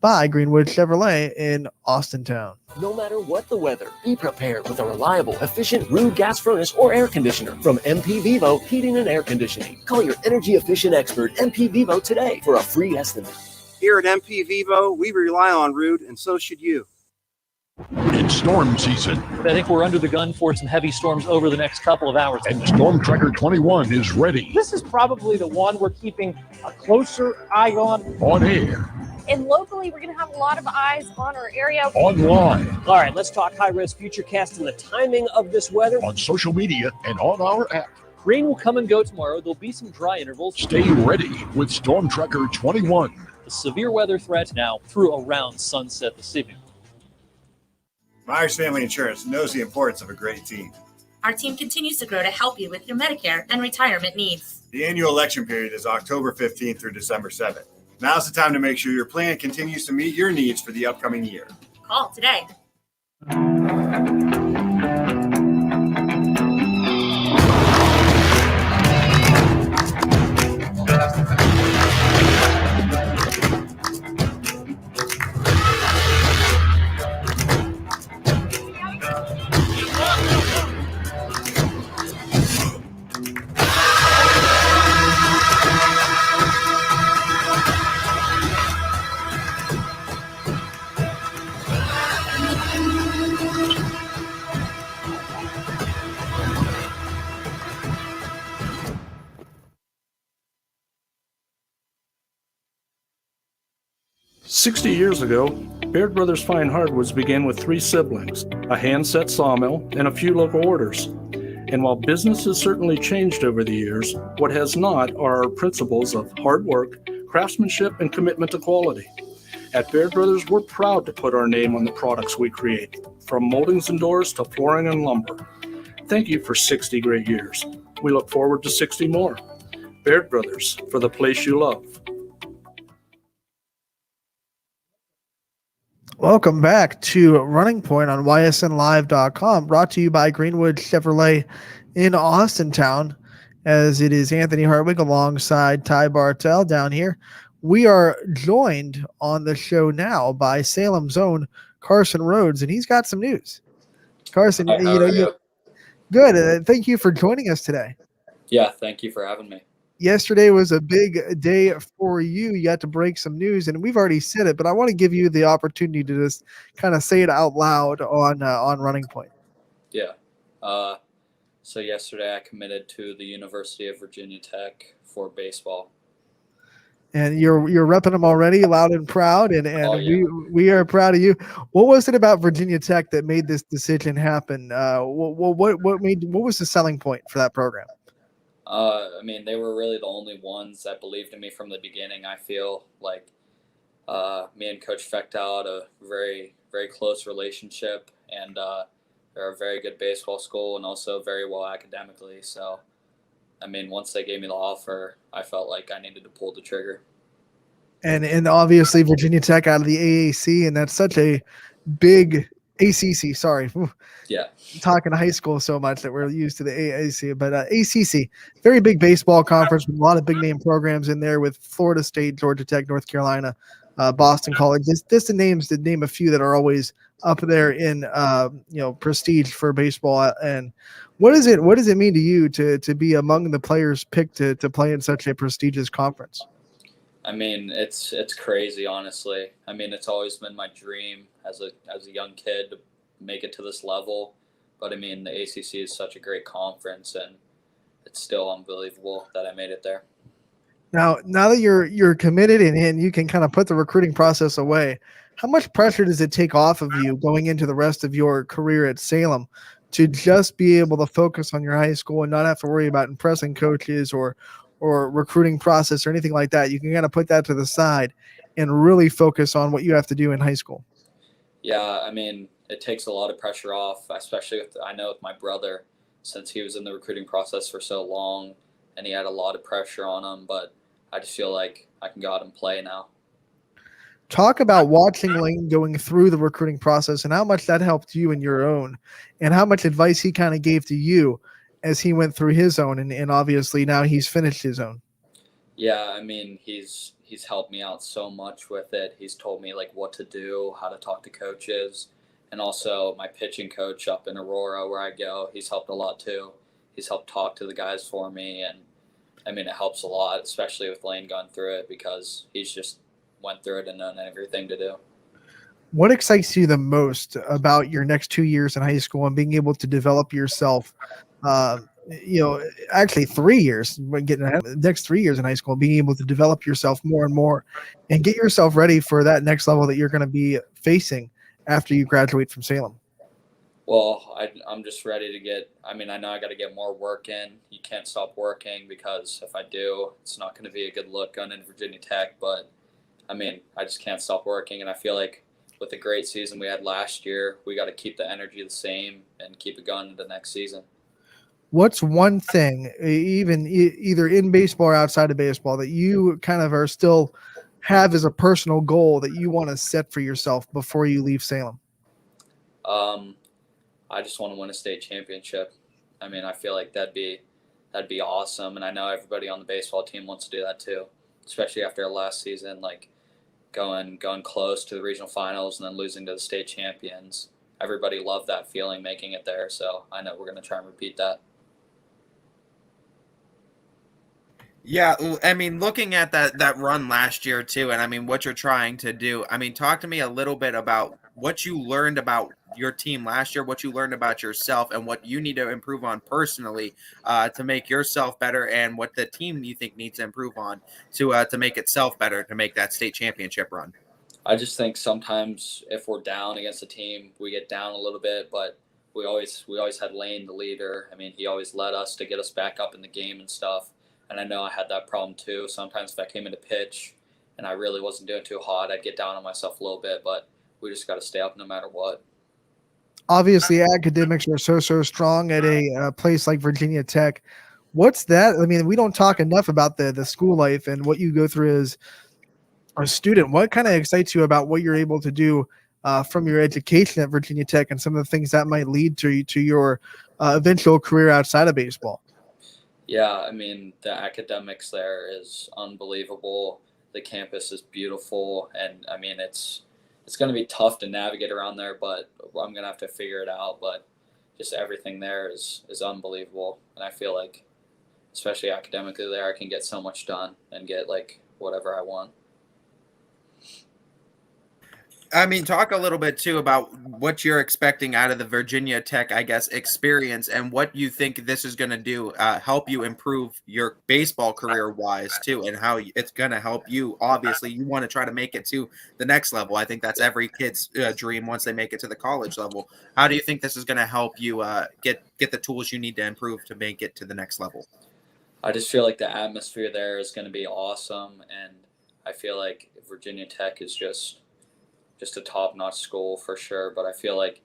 by Greenwood Chevrolet in Austintown. No matter what the weather, be prepared with a reliable, efficient Rude gas furnace or air conditioner from MP Vivo Heating and Air Conditioning. Call your energy efficient expert, MP Vivo, today for a free estimate. Here at MP Vivo, we rely on Rude, and so should you. It's storm season. I think we're under the gun for some heavy storms over the next couple of hours. And Storm Tracker 21 is ready. This is probably the one we're keeping a closer eye on. On air. And locally, we're going to have a lot of eyes on our area. Online. All right, let's talk high-risk futurecast and the timing of this weather. On social media and on our app. Rain will come and go tomorrow. There'll be some dry intervals. Stay ready with Storm Tracker 21. The severe weather threat now through around sunset this evening. Myers Family Insurance knows the importance of a great team. Our team continues to grow to help you with your Medicare and retirement needs. The annual election period is October 15th through December 7th. Now's the time to make sure your plan continues to meet your needs for the upcoming year. Call today. "60 years ago, Baird Brothers Fine Hardwoods began with 3 siblings, a hand-set sawmill, and a few local orders. And while business has certainly changed over the years, what has not are our principles of hard work, craftsmanship, and commitment to quality. At Baird Brothers, we're proud to put our name on the products we create, from moldings and doors to flooring and lumber. Thank you for 60 great years. We look forward to 60 more. Baird Brothers, for the place you love." Welcome back to Running Point on YSNLive.com, brought to you by Greenwood Chevrolet in Austintown, as it is Anthony Hartwig alongside Ty Bartell down here. We are joined on the show now by Salem's own Carson Rhodes, and he's got some news. Carson, good. Thank you for joining us today. Yeah, thank you for having me. Yesterday was a big day for you. You got to break some news, and we've already said it, but I want to give you the opportunity to just kind of say it out loud on Running Point. Yeah. So yesterday I committed to the University of Virginia Tech for baseball. And you're repping them already, loud and proud, and we are proud of you. What was it about Virginia Tech that made this decision happen? What was the selling point for that program? I mean, they were really the only ones that believed in me from the beginning. I feel like me and Coach Fechtow had a very, very close relationship, and they're a very good baseball school and also very well academically. So I mean, once they gave me the offer, I felt like I needed to pull the trigger. And obviously Virginia Tech out of the AAC, and that's such a big ACC. Sorry, Yeah. talking high school so much that we're used to the AAC, but ACC, very big baseball conference with a lot of big name programs in there with Florida State, Georgia Tech, North Carolina, Boston College. Just the names to name a few that are always up there in prestige for baseball. And what does it mean to you to be among the players picked to play in such a prestigious conference? I mean, it's crazy, honestly. I mean, it's always been my dream as a young kid to make it to this level. But I mean, the ACC is such a great conference, and it's still unbelievable that I made it there. Now that you're committed and you can kind of put the recruiting process away, how much pressure does it take off of you going into the rest of your career at Salem to just be able to focus on your high school and not have to worry about impressing coaches or recruiting process or anything like that? You can kind of put that to the side and really focus on what you have to do in high school. Yeah, I mean, it takes a lot of pressure off, especially with my brother, since he was in the recruiting process for so long, and he had a lot of pressure on him. But I just feel like I can go out and play now. Talk about watching Lane going through the recruiting process and how much that helped you in your own, and how much advice he kind of gave to you as he went through his own, and obviously now he's finished his own. Yeah, I mean, he's helped me out so much with it. He's told me like what to do, how to talk to coaches, and also my pitching coach up in Aurora where I go, he's helped a lot too. He's helped talk to the guys for me, and I mean, it helps a lot, especially with Lane going through it, because he's just went through it and known everything to do. What excites you the most about your next 2 years in high school and being able to develop yourself? Actually 3 years, when getting ahead, the next 3 years in high school, being able to develop yourself more and more and get yourself ready for that next level that you're going to be facing after you graduate from Salem. Well, I'm just ready to I know I got to get more work in. You can't stop working, because if I do, it's not going to be a good look going into Virginia Tech. But I mean, I just can't stop working. And I feel like with the great season we had last year, we got to keep the energy the same and keep it going into next season. What's one thing, either in baseball or outside of baseball, that you kind of are still have as a personal goal that you want to set for yourself before you leave Salem? I just want to win a state championship. I mean, I feel like that'd be awesome, and I know everybody on the baseball team wants to do that too, especially after last season, like going close to the regional finals and then losing to the state champions. Everybody loved that feeling, making it there. So I know we're going to try and repeat that. Yeah, I mean, looking at that run last year too, and I mean what you're trying to do. I mean, talk to me a little bit about what you learned about your team last year, what you learned about yourself, and what you need to improve on personally to make yourself better, and what the team you think needs to improve on to make itself better to make that state championship run. I just think sometimes if we're down against a team, we get down a little bit, but we always had Lane, the leader. I mean, he always led us to get us back up in the game and stuff. And I know I had that problem too. Sometimes if I came into pitch and I really wasn't doing too hot, I'd get down on myself a little bit, but we just got to stay up no matter what. Obviously, academics are so strong at a place like Virginia Tech. What's that? I mean, we don't talk enough about the school life and what you go through as a student. What kind of excites you about what you're able to do from your education at Virginia Tech and some of the things that might lead to your eventual career outside of baseball? Yeah, I mean, the academics there is unbelievable. The campus is beautiful, and I mean, it's going to be tough to navigate around there, but I'm going to have to figure it out. But just everything there is unbelievable, and I feel like, especially academically there, I can get so much done and get like whatever I want. I mean, talk a little bit too about what you're expecting out of the Virginia Tech, I guess, experience, and what you think this is going to do, help you improve your baseball career wise too, and how it's going to help you. Obviously, you want to try to make it to the next level. I think that's every kid's dream once they make it to the college level. How do you think this is going to help you get the tools you need to improve to make it to the next level? I just feel like the atmosphere there is going to be awesome, and I feel like Virginia Tech is just a top-notch school for sure, but I feel like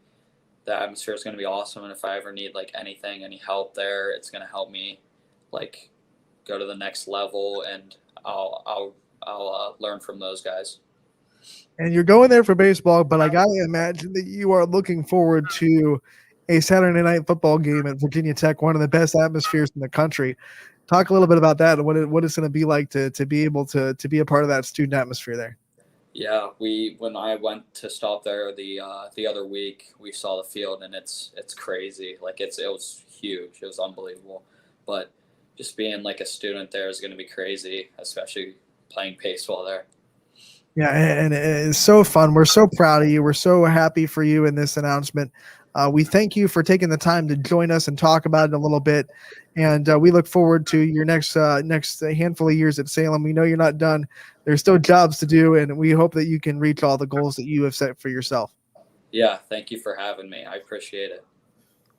the atmosphere is going to be awesome, and if I ever need like anything, any help there, it's going to help me like go to the next level, and I'll learn from those guys. And you're going there for baseball, but I gotta imagine that you are looking forward to a Saturday night football game at Virginia Tech, one of the best atmospheres in the country. Talk a little bit about that and what it's going to be like to be able to be a part of that student atmosphere there. Yeah, when I went to stop there the other week, we saw the field, and it's crazy. Like it was huge. It was unbelievable. But just being like a student there is going to be crazy, especially playing baseball there. Yeah, and it's so fun. We're so proud of you. We're so happy for you in this announcement. We thank you for taking the time to join us and talk about it a little bit. And we look forward to your next handful of years at Salem. We know you're not done. There's still jobs to do, and we hope that you can reach all the goals that you have set for yourself. Yeah, thank you for having me. I appreciate it.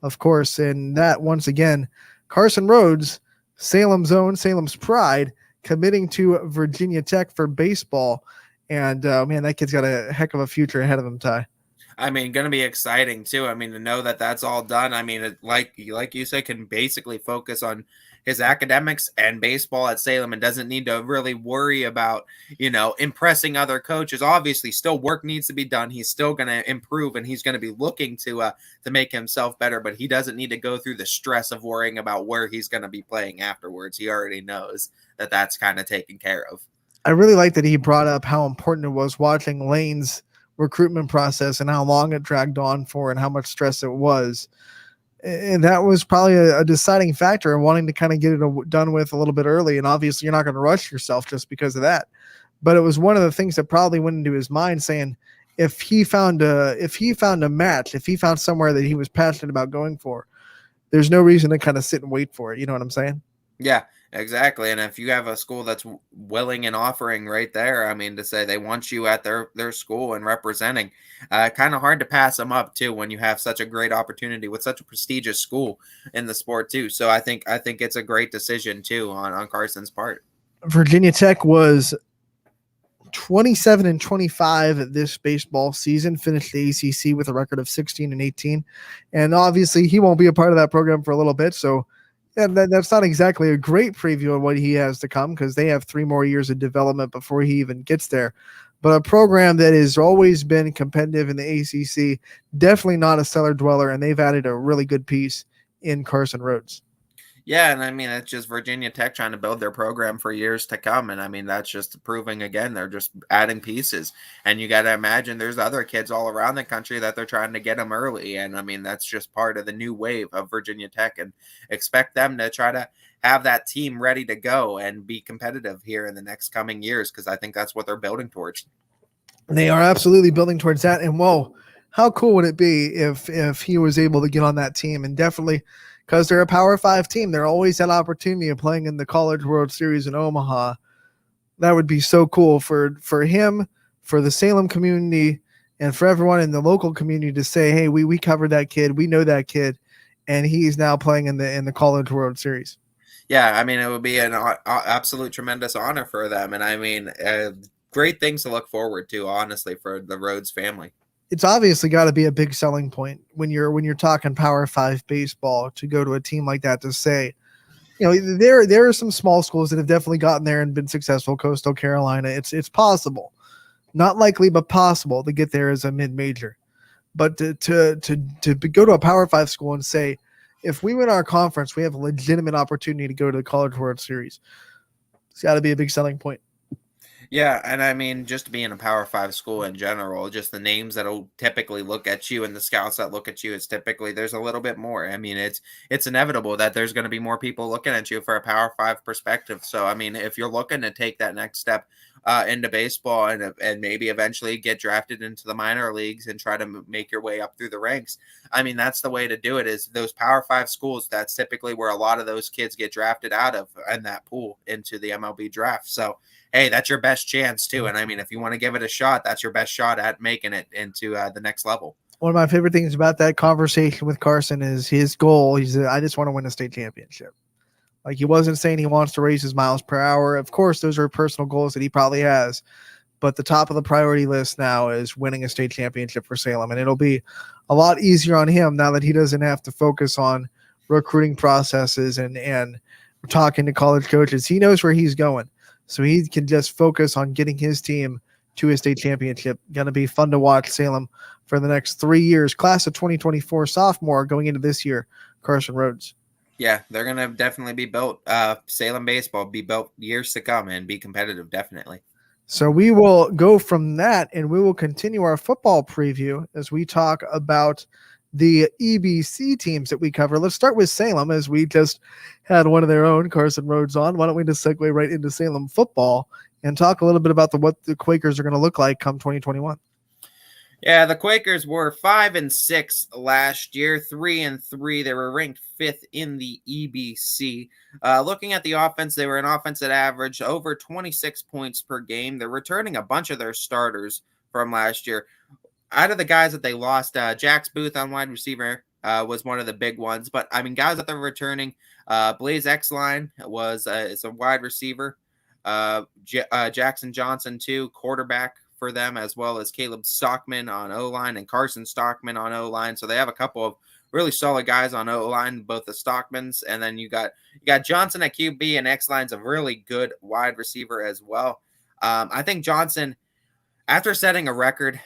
Of course, and that once again, Carson Rhodes, Salem's own, Salem's pride, committing to Virginia Tech for baseball. And man, that kid's got a heck of a future ahead of him, Ty. I mean, going to be exciting too. I mean, to know that that's all done. I mean, like you said, can basically focus on his academics and baseball at Salem, and doesn't need to really worry about, impressing other coaches. Obviously, still work needs to be done. He's still going to improve, and he's going to be looking to make himself better. But he doesn't need to go through the stress of worrying about where he's going to be playing afterwards. He already knows that that's kind of taken care of. I really like that he brought up how important it was watching Lane's recruitment process and how long it dragged on for and how much stress it was. And that was probably a deciding factor in wanting to kind of get it done with a little bit early. And obviously you're not going to rush yourself just because of that. But it was one of the things that probably went into his mind, saying if he found a match, if he found somewhere that he was passionate about going for, there's no reason to kind of sit and wait for it. You know what I'm saying? Yeah, exactly. And if you have a school that's willing and offering right there, I mean, to say they want you at their school and representing, kind of hard to pass them up too when you have such a great opportunity with such a prestigious school in the sport too. So I think it's a great decision too on Carson's part. Virginia Tech was 27-25 this baseball season, finished the ACC with a record of 16-18. And obviously he won't be a part of that program for a little bit. So that's not exactly a great preview of what he has to come, because they have 3 more years of development before he even gets there. But a program that has always been competitive in the ACC, definitely not a cellar dweller, and they've added a really good piece in Carson Rhodes. Yeah, and I mean, it's just Virginia Tech trying to build their program for years to come. And I mean, that's just proving again, they're just adding pieces. And you got to imagine there's other kids all around the country that they're trying to get them early. And I mean, that's just part of the new wave of Virginia Tech, and expect them to try to have that team ready to go and be competitive here in the next coming years, because I think that's what they're building towards. They are absolutely building towards that. And whoa, how cool would it be if he was able to get on that team? And definitely, because they're a Power 5 team, they're always that opportunity of playing in the College World Series in Omaha. That would be so cool for him, for the Salem community, and for everyone in the local community to say, hey, we covered that kid, we know that kid, and he's now playing in the College World Series. Yeah, I mean, it would be an absolute tremendous honor for them. And I mean, great things to look forward to, honestly, for the Rhodes family. It's obviously got to be a big selling point when you're talking Power 5 baseball, to go to a team like that, to say, there are some small schools that have definitely gotten there and been successful. Coastal Carolina, it's possible, not likely, but possible to get there as a mid-major. But to go to a Power 5 school and say, if we win our conference, we have a legitimate opportunity to go to the College World Series. It's got to be a big selling point. Yeah, and I mean, just being a Power 5 school in general, just the names that'll typically look at you and the scouts that look at you, is typically there's a little bit more. I mean, it's inevitable that there's going to be more people looking at you for a Power 5 perspective. So, I mean, if you're looking to take that next step into baseball and maybe eventually get drafted into the minor leagues and try to make your way up through the ranks, I mean, that's the way to do it, is those Power 5 schools. That's typically where a lot of those kids get drafted out of in that pool into the MLB draft. So, hey, that's your best chance too. And I mean, if you want to give it a shot, that's your best shot at making it into the next level. One of my favorite things about that conversation with Carson is his goal. He said, I just want to win a state championship. Like, he wasn't saying he wants to raise his miles per hour. Of course, those are personal goals that he probably has. But the top of the priority list now is winning a state championship for Salem. And it'll be a lot easier on him now that he doesn't have to focus on recruiting processes and talking to college coaches. He knows where he's going, so he can just focus on getting his team to a state championship. Going to be fun to watch Salem for the next 3 years. Class of 2024 sophomore going into this year, Carson Rhodes. Yeah, they're going to definitely be built. Salem baseball be built years to come and be competitive, definitely. So we will go from that and we will continue our football preview as we talk about the EBC teams that we cover. Let's start with Salem, as we just had one of their own, Carson Rhodes, on. Why don't we just segue right into Salem football and talk a little bit about what the Quakers are going to look like come 2021? Yeah, the Quakers were 5-6 last year, 3-3. They were ranked 5th in the EBC. Looking at the offense, they were an offense that averaged over 26 points per game. They're returning a bunch of their starters from last year. Out of the guys that they lost, Jax Booth on wide receiver was one of the big ones. But, I mean, guys that they're returning, Blaze Exline is a wide receiver. Jackson Johnson, too, quarterback for them, as well as Caleb Stockman on O-line and Carson Stockman on O-line. So they have a couple of really solid guys on O-line, both the Stockmans, and then you got Johnson at QB, and X-line's a really good wide receiver as well. I think Johnson, after setting a record,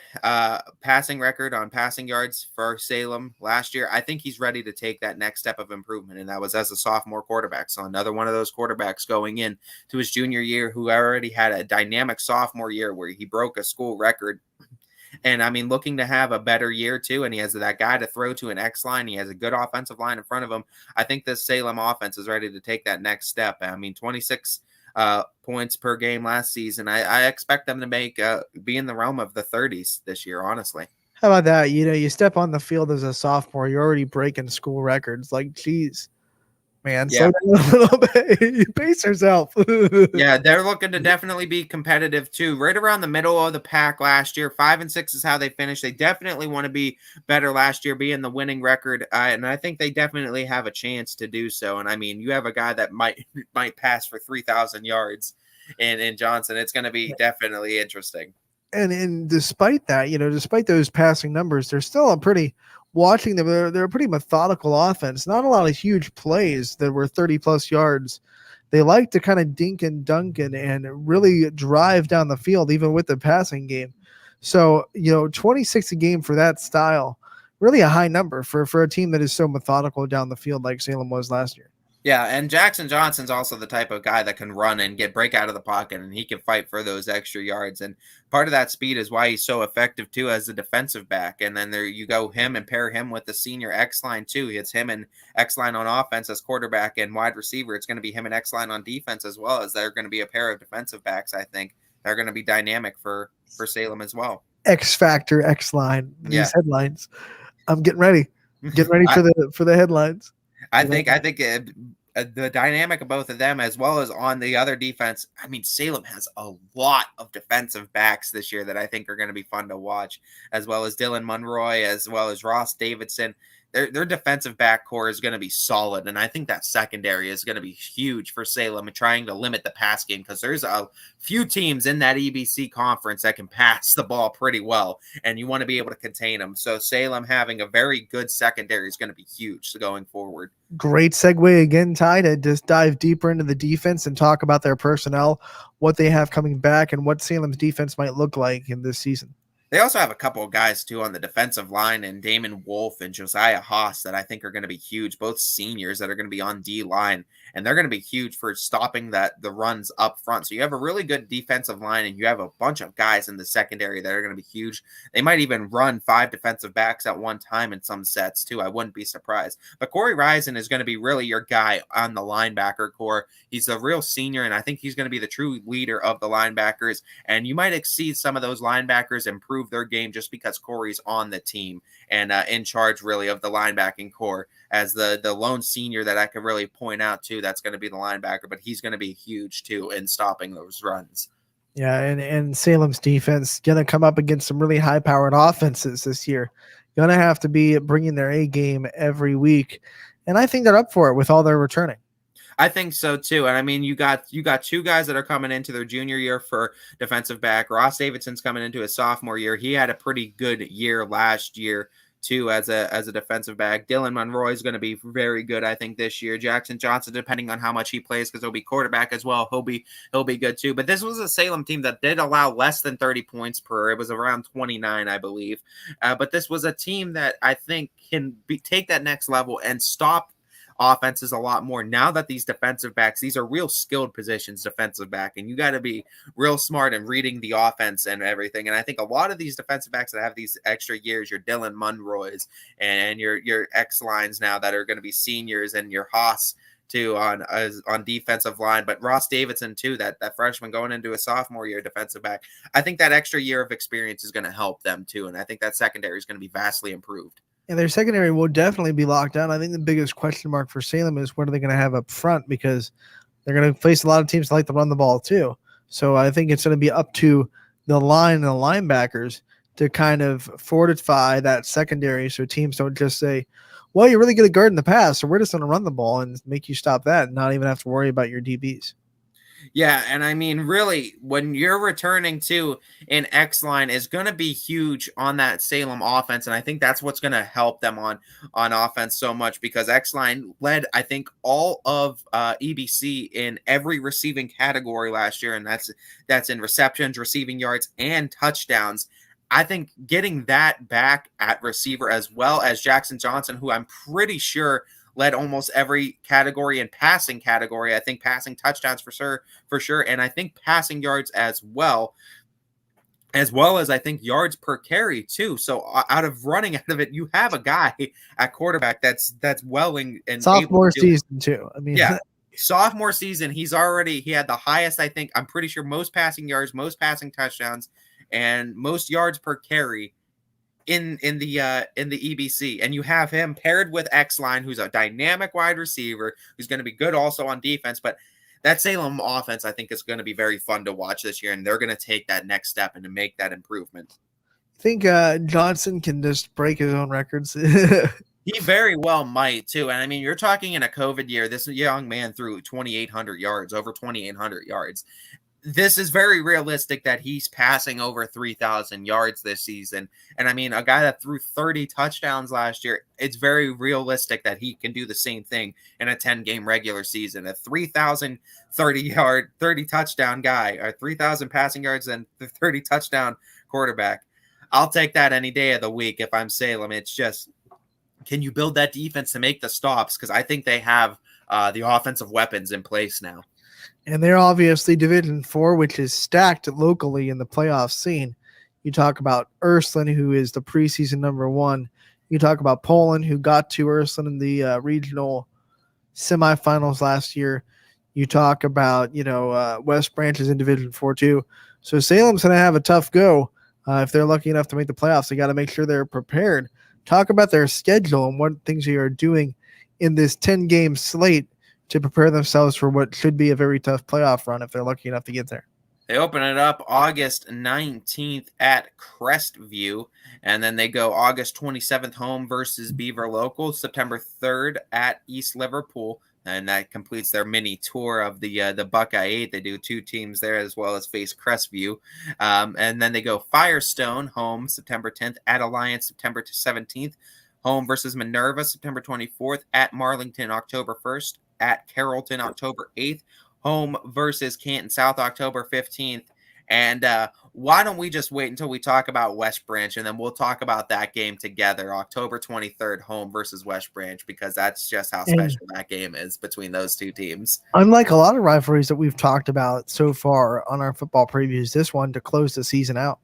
passing record on passing yards for Salem last year, I think he's ready to take that next step of improvement, and that was as a sophomore quarterback. So another one of those quarterbacks going in to his junior year who already had a dynamic sophomore year where he broke a school record. And, I mean, looking to have a better year, too, and he has that guy to throw to an X-line. He has a good offensive line in front of him. I think this Salem offense is ready to take that next step. I mean, 26 points per game last season. I expect them to be in the realm of the 30s this year, honestly. How about that? You step on the field as a sophomore, you're already breaking school records. Like, geez, man, slow down a little bit. You pace yourself. Yeah, they're looking to definitely be competitive too. Right around the middle of the pack last year, 5-6 is how they finished. They definitely want to be better last year, be in the winning record, and I think they definitely have a chance to do so. And I mean, you have a guy that might pass for 3,000 yards in Johnson. It's going to be definitely interesting. And despite that, despite those passing numbers, they're still watching them. They're a pretty methodical offense. Not a lot of huge plays that were 30+ yards. They like to kind of dink and dunk and really drive down the field, even with the passing game. So, 26 a game for that style, really a high number for a team that is so methodical down the field like Salem was last year. Yeah, and Jackson Johnson's also the type of guy that can run and break out of the pocket, and he can fight for those extra yards. And part of that speed is why he's so effective, too, as a defensive back. And then there you go him and pair him with the senior X-line, too. It's him and X-line on offense as quarterback and wide receiver. It's going to be him and X-line on defense as well, as they're going to be a pair of defensive backs, I think. They're going to be dynamic for Salem as well. X-Factor, X-line, these headlines. I'm getting ready. For the headlines. I think the dynamic of both of them, as well as on the other defense, I mean, Salem has a lot of defensive backs this year that I think are going to be fun to watch, as well as Dylan Monroy, as well as Ross Davidson. Their defensive back core is going to be solid, and I think that secondary is going to be huge for Salem and trying to limit the pass game, because there's a few teams in that EBC conference that can pass the ball pretty well, and you want to be able to contain them. So Salem having a very good secondary is going to be huge going forward. Great segue again, Ty, to just dive deeper into the defense and talk about their personnel, what they have coming back, and what Salem's defense might look like in this season. They also have a couple of guys, too, on the defensive line, and Damon Wolf and Josiah Haas that I think are going to be huge, both seniors that are going to be on D-line, and they're going to be huge for stopping the runs up front. So you have a really good defensive line, and you have a bunch of guys in the secondary that are going to be huge. They might even run 5 defensive backs at one time in some sets, too. I wouldn't be surprised. But Corey Risen is going to be really your guy on the linebacker core. He's a real senior, and I think he's going to be the true leader of the linebackers, and you might exceed some of those linebackers, improve their game just because Corey's on the team and in charge really of the linebacking core as the lone senior that I could really point out to. That's going to be the linebacker, but he's going to be huge too in stopping those runs. Yeah, and Salem's defense going to come up against some really high-powered offenses this year. Going to have to be bringing their A game every week, and I think they're up for it with all their returning. I think so too. And I mean, you got 2 guys that are coming into their junior year for defensive back. Ross Davidson's coming into his sophomore year. He had a pretty good year last year too as a defensive back. Dylan Monroe is going to be very good, I think, this year. Jackson Johnson, depending on how much he plays, because he'll be quarterback as well, he'll be good too. But this was a Salem team that did allow less than 30 points per. It was around 29, I believe. But this was a team that I think can take that next level and stop offenses a lot more now that these defensive backs, these are real skilled positions, defensive back, and you got to be real smart in reading the offense and everything. And I think a lot of these defensive backs that have these extra years, your Dylan Monroys and your X lines now that are going to be seniors, and your Haas too on defensive line, but Ross Davidson too, that freshman going into a sophomore year defensive back. I think that extra year of experience is going to help them too, and I think that secondary is going to be vastly improved. And their secondary will definitely be locked down. I think the biggest question mark for Salem is what are they going to have up front, because they're going to face a lot of teams that like to run the ball too. So I think it's going to be up to the line and the linebackers to kind of fortify that secondary so teams don't just say, well, you're really good at guarding the pass, so we're just going to run the ball and make you stop that and not even have to worry about your DBs. Yeah, and I mean, really, when you're returning to an X line is going to be huge on that Salem offense, and I think that's what's going to help them on offense so much, because X line led, I think, all of EBC in every receiving category last year, and that's in receptions, receiving yards, and touchdowns. I think getting that back at receiver, as well as Jackson Johnson, who I'm pretty sure led almost every category in passing category. I think passing touchdowns for sure. And I think passing yards as well as I think yards per carry too. So out of it, you have a guy at quarterback that's welling and sophomore season too. I mean, yeah, sophomore season, he had the highest, I think, I'm pretty sure, most passing yards, most passing touchdowns, and most yards per carry in the EBC. And you have him paired with X line, who's a dynamic wide receiver who's going to be good also on defense. But that Salem offense, I think, is going to be very fun to watch this year, and they're going to take that next step and to make that improvement. I think Johnson can just break his own records. He very well might too. And I mean, you're talking in a COVID year, this young man threw 2,800 yards, over 2,800 yards. This is very realistic that he's passing over 3,000 yards this season. And I mean, a guy that threw 30 touchdowns last year, it's very realistic that he can do the same thing in a 10-game regular season. A 30 touchdown guy, or 3,000 passing yards and 30 touchdown quarterback. I'll take that any day of the week if I'm Salem. It's just, can you build that defense to make the stops? Because I think they have the offensive weapons in place now. And they're obviously Division 4, which is stacked locally in the playoff scene. You talk about Ursuline, who is the preseason number 1. You talk about Poland, who got to Ursuline in the regional semifinals last year. You talk about, West Branch is in Division 4 too. So Salem's going to have a tough go. If they're lucky enough to make the playoffs, they got to make sure they're prepared. Talk about their schedule and what things they are doing in this 10-game slate to prepare themselves for what should be a very tough playoff run if they're lucky enough to get there. They open it up August 19th at Crestview, and then they go August 27th home versus Beaver Local, September 3rd at East Liverpool, and that completes their mini tour of the Buckeye 8. They do 2 teams there as well as face Crestview. And then they go Firestone home September 10th at Alliance, September 17th, home versus Minerva, September 24th, at Marlington, October 1st, at Carrollton, October 8th, home versus Canton South, October 15th. And why don't we just wait until we talk about West Branch, and then we'll talk about that game together, October 23rd, home versus West Branch, because that's just how special that game is between those two teams. Unlike a lot of rivalries that we've talked about so far on our football previews, this one to close the season out.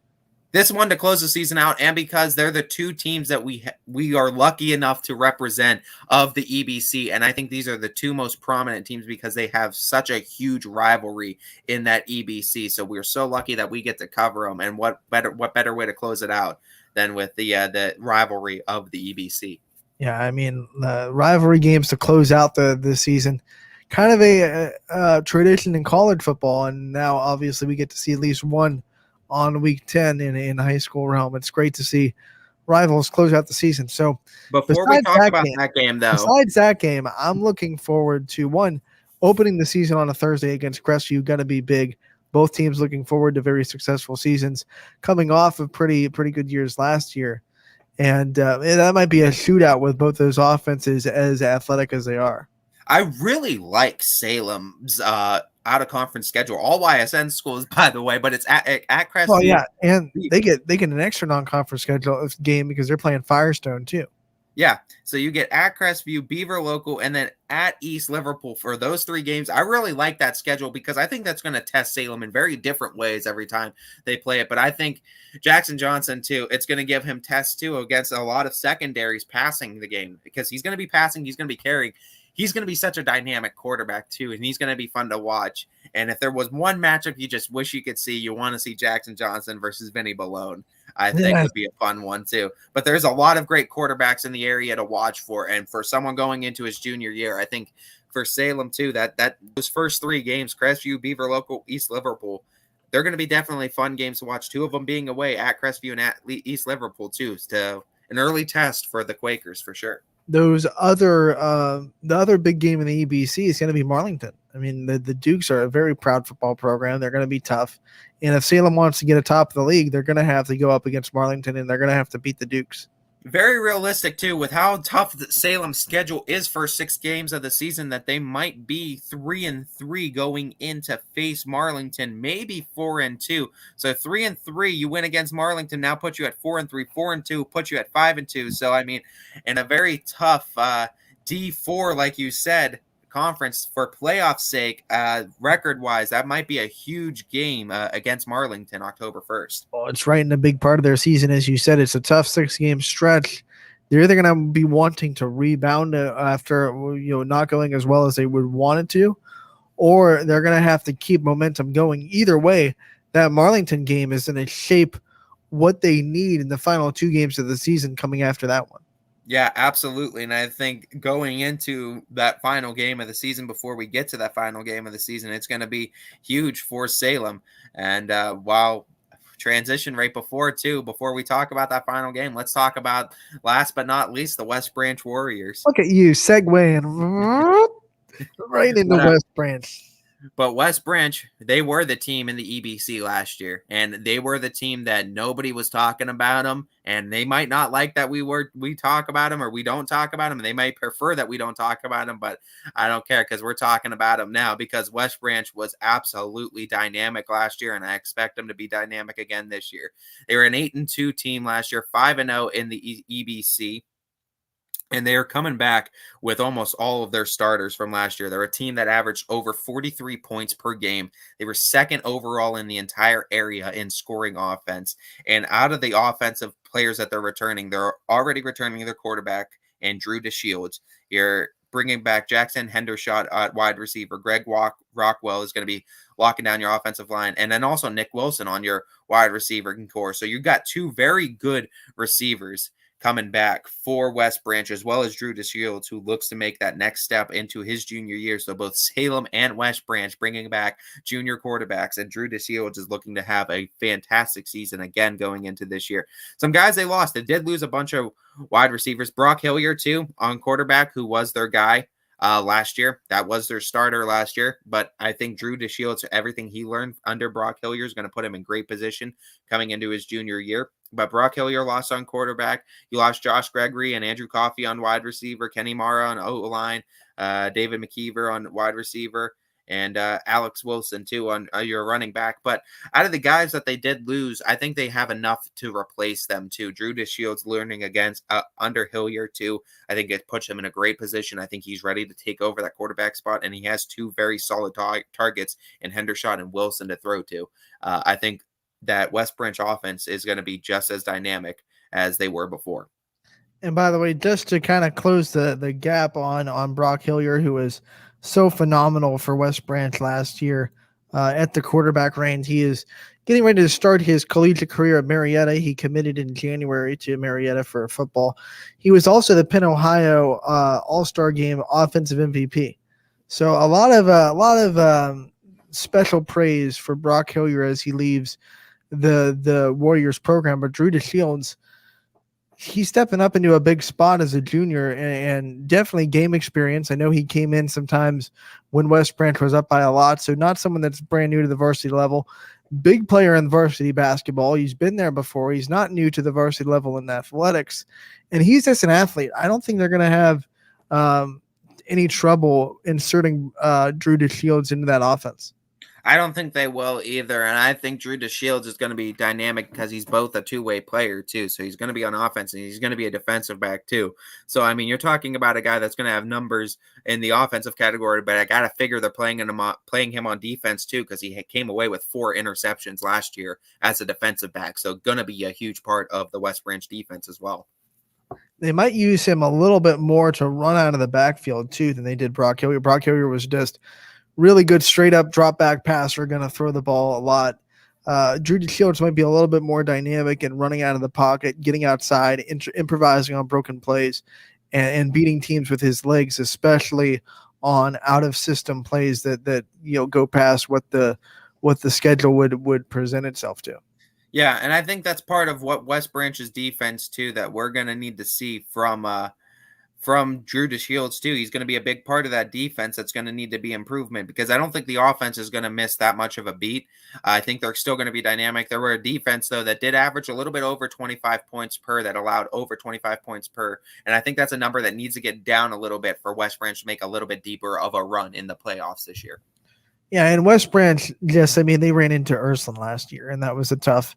This one to close the season out, and because they're the 2 teams that we are lucky enough to represent of the EBC, and I think these are the 2 most prominent teams because they have such a huge rivalry in that EBC. So we're so lucky that we get to cover them, and what better way to close it out than with the rivalry of the EBC? Yeah, I mean, the rivalry games to close out the season, kind of a tradition in college football, and now obviously we get to see at least one on week 10 in high school realm. It's great to see rivals close out the season. So before we talk about that game, though, besides that game, I'm looking forward to one opening the season on a Thursday against Crestview. Going to be big. Both teams looking forward to very successful seasons, coming off of pretty good years last year. And that might be a shootout with both those offenses as athletic as they are. I really like Salem's out of conference schedule. All YSN schools, by the way, but it's at Crestview. Well, yeah, and they get an extra non-conference schedule game because they're playing Firestone too. Yeah, so you get at Crestview, Beaver Local, and then at East Liverpool for those 3 games. I really like that schedule because I think that's going to test Salem in very different ways every time they play it. But I think Jackson Johnson, too, it's going to give him tests, too, against a lot of secondaries passing the game because he's going to be passing, he's going to be carrying. He's going to be such a dynamic quarterback, too, and he's going to be fun to watch. And if there was one matchup you just wish you could see, you want to see Jackson Johnson versus Vinny Balone. I think would be a fun one, too. But there's a lot of great quarterbacks in the area to watch for. And for someone going into his junior year, I think for Salem, too, that those first 3 games, Crestview, Beaver Local, East Liverpool, they're going to be definitely fun games to watch. 2 of them being away at Crestview and at East Liverpool, too. So an early test for the Quakers for sure. Those other the other big game in the EBC is going to be Marlington. I mean, the Dukes are a very proud football program. They're going to be tough. And if Salem wants to get atop of the league, they're going to have to go up against Marlington, and they're going to have to beat the Dukes. Very realistic, too, with how tough the Salem schedule is for 6 games of the season, that they might be 3-3 going in to face Marlington, maybe 4-2. So 3-3, you win against Marlington, now puts you at 4-3, 4-2, puts you at 5-2. So, I mean, in a very tough D4, like you said, conference for playoff sake, record-wise, that might be a huge game against Marlington October 1st. Well, it's right in a big part of their season. As you said, it's a tough 6-game stretch. They're either going to be wanting to rebound after not going as well as they would want it to, or they're going to have to keep momentum going. Either way, that Marlington game is going to shape what they need in the final 2 games of the season coming after that one. Yeah, absolutely. And I think going into that final game of the season, before we get to that final game of the season, it's going to be huge for Salem. And while transition right before we talk about that final game, let's talk about, last but not least, the West Branch Warriors. Look at you segueing right into West Branch. But West Branch, they were the team in the EBC last year, and they were the team that nobody was talking about them, and they might not like that we talk about them or we don't talk about them, and they might prefer that we don't talk about them, but I don't care because we're talking about them now because West Branch was absolutely dynamic last year, and I expect them to be dynamic again this year. They were an 8-2 team last year, 5-0 in the EBC. And they are coming back with almost all of their starters from last year. They're a team that averaged over 43 points per game. They were 2nd overall in the entire area in scoring offense. And out of the offensive players that they're returning, they're already returning their quarterback and Drew DeShields. You're bringing back Jackson Hendershot at wide receiver. Greg Rockwell is going to be locking down your offensive line. And then also Nick Wilson on your wide receiver core. So you've got 2 very good receivers coming back for West Branch, as well as Drew DeShields, who looks to make that next step into his junior year. So both Salem and West Branch bringing back junior quarterbacks, and Drew DeShields is looking to have a fantastic season again going into this year. Some guys they lost. They did lose a bunch of wide receivers. Brock Hilliard, too, on quarterback, who was their guy last year. That was their starter last year. But I think Drew DeShields, everything he learned under Brock Hilliard, is going to put him in great position coming into his junior year. But Brock Hilliard lost on quarterback. You lost Josh Gregory and Andrew Coffey on wide receiver, Kenny Mara on O-line, David McKeever on wide receiver, and Alex Wilson, too, on your running back. But out of the guys that they did lose, I think they have enough to replace them, too. Drew DeShields learning against under Hilliard, too. I think it puts him in a great position. I think he's ready to take over that quarterback spot, and he has 2 very solid targets in Hendershot and Wilson to throw to. I think that West Branch offense is going to be just as dynamic as they were before. And by the way, just to kind of close the gap on Brock Hilliard, who was so phenomenal for West Branch last year at the quarterback range, he is getting ready to start his collegiate career at Marietta. He committed in January to Marietta for football. He was also the Penn Ohio All-Star Game offensive MVP. So a lot of special praise for Brock Hilliard as he leaves the Warriors program. But Drew DeShields, he's stepping up into a big spot as a junior and definitely game experience. I know he came in sometimes when West Branch was up by a lot, so not someone that's brand new to the varsity level, big player in varsity basketball. He's been there before. He's not new to the varsity level in athletics, and he's just an athlete. I don't think they're going to have any trouble inserting Drew DeShields into that offense. I don't think they will either, and I think Drew DeShields is going to be dynamic because he's both a two-way player too. So he's going to be on offense and he's going to be a defensive back too. So I mean, you're talking about a guy that's going to have numbers in the offensive category, but I got to figure they're playing him on defense too because he came away with 4 interceptions last year as a defensive back. So going to be a huge part of the West Branch defense as well. They might use him a little bit more to run out of the backfield too than they did Brock Hillier. Brock Hillier was just really good straight up drop back passer, going to throw the ball a lot. Drew DeShields might be a little bit more dynamic and running out of the pocket, getting outside, improvising on broken plays, and beating teams with his legs, especially on out of system plays that go past what the schedule would present itself to. Yeah, and I think that's part of what West Branch's defense too that we're going to need to see from Drew DeShields too. He's going to be a big part of that defense that's going to need to be improvement because I don't think the offense is going to miss that much of a beat. I think they're still going to be dynamic. There were a defense though that did average a little bit over 25 points per, that allowed over 25 points per, and I think that's a number that needs to get down a little bit for West Branch to make a little bit deeper of a run in the playoffs this year. Yeah, and West Branch, they ran into Ursuline last year, and that was a tough.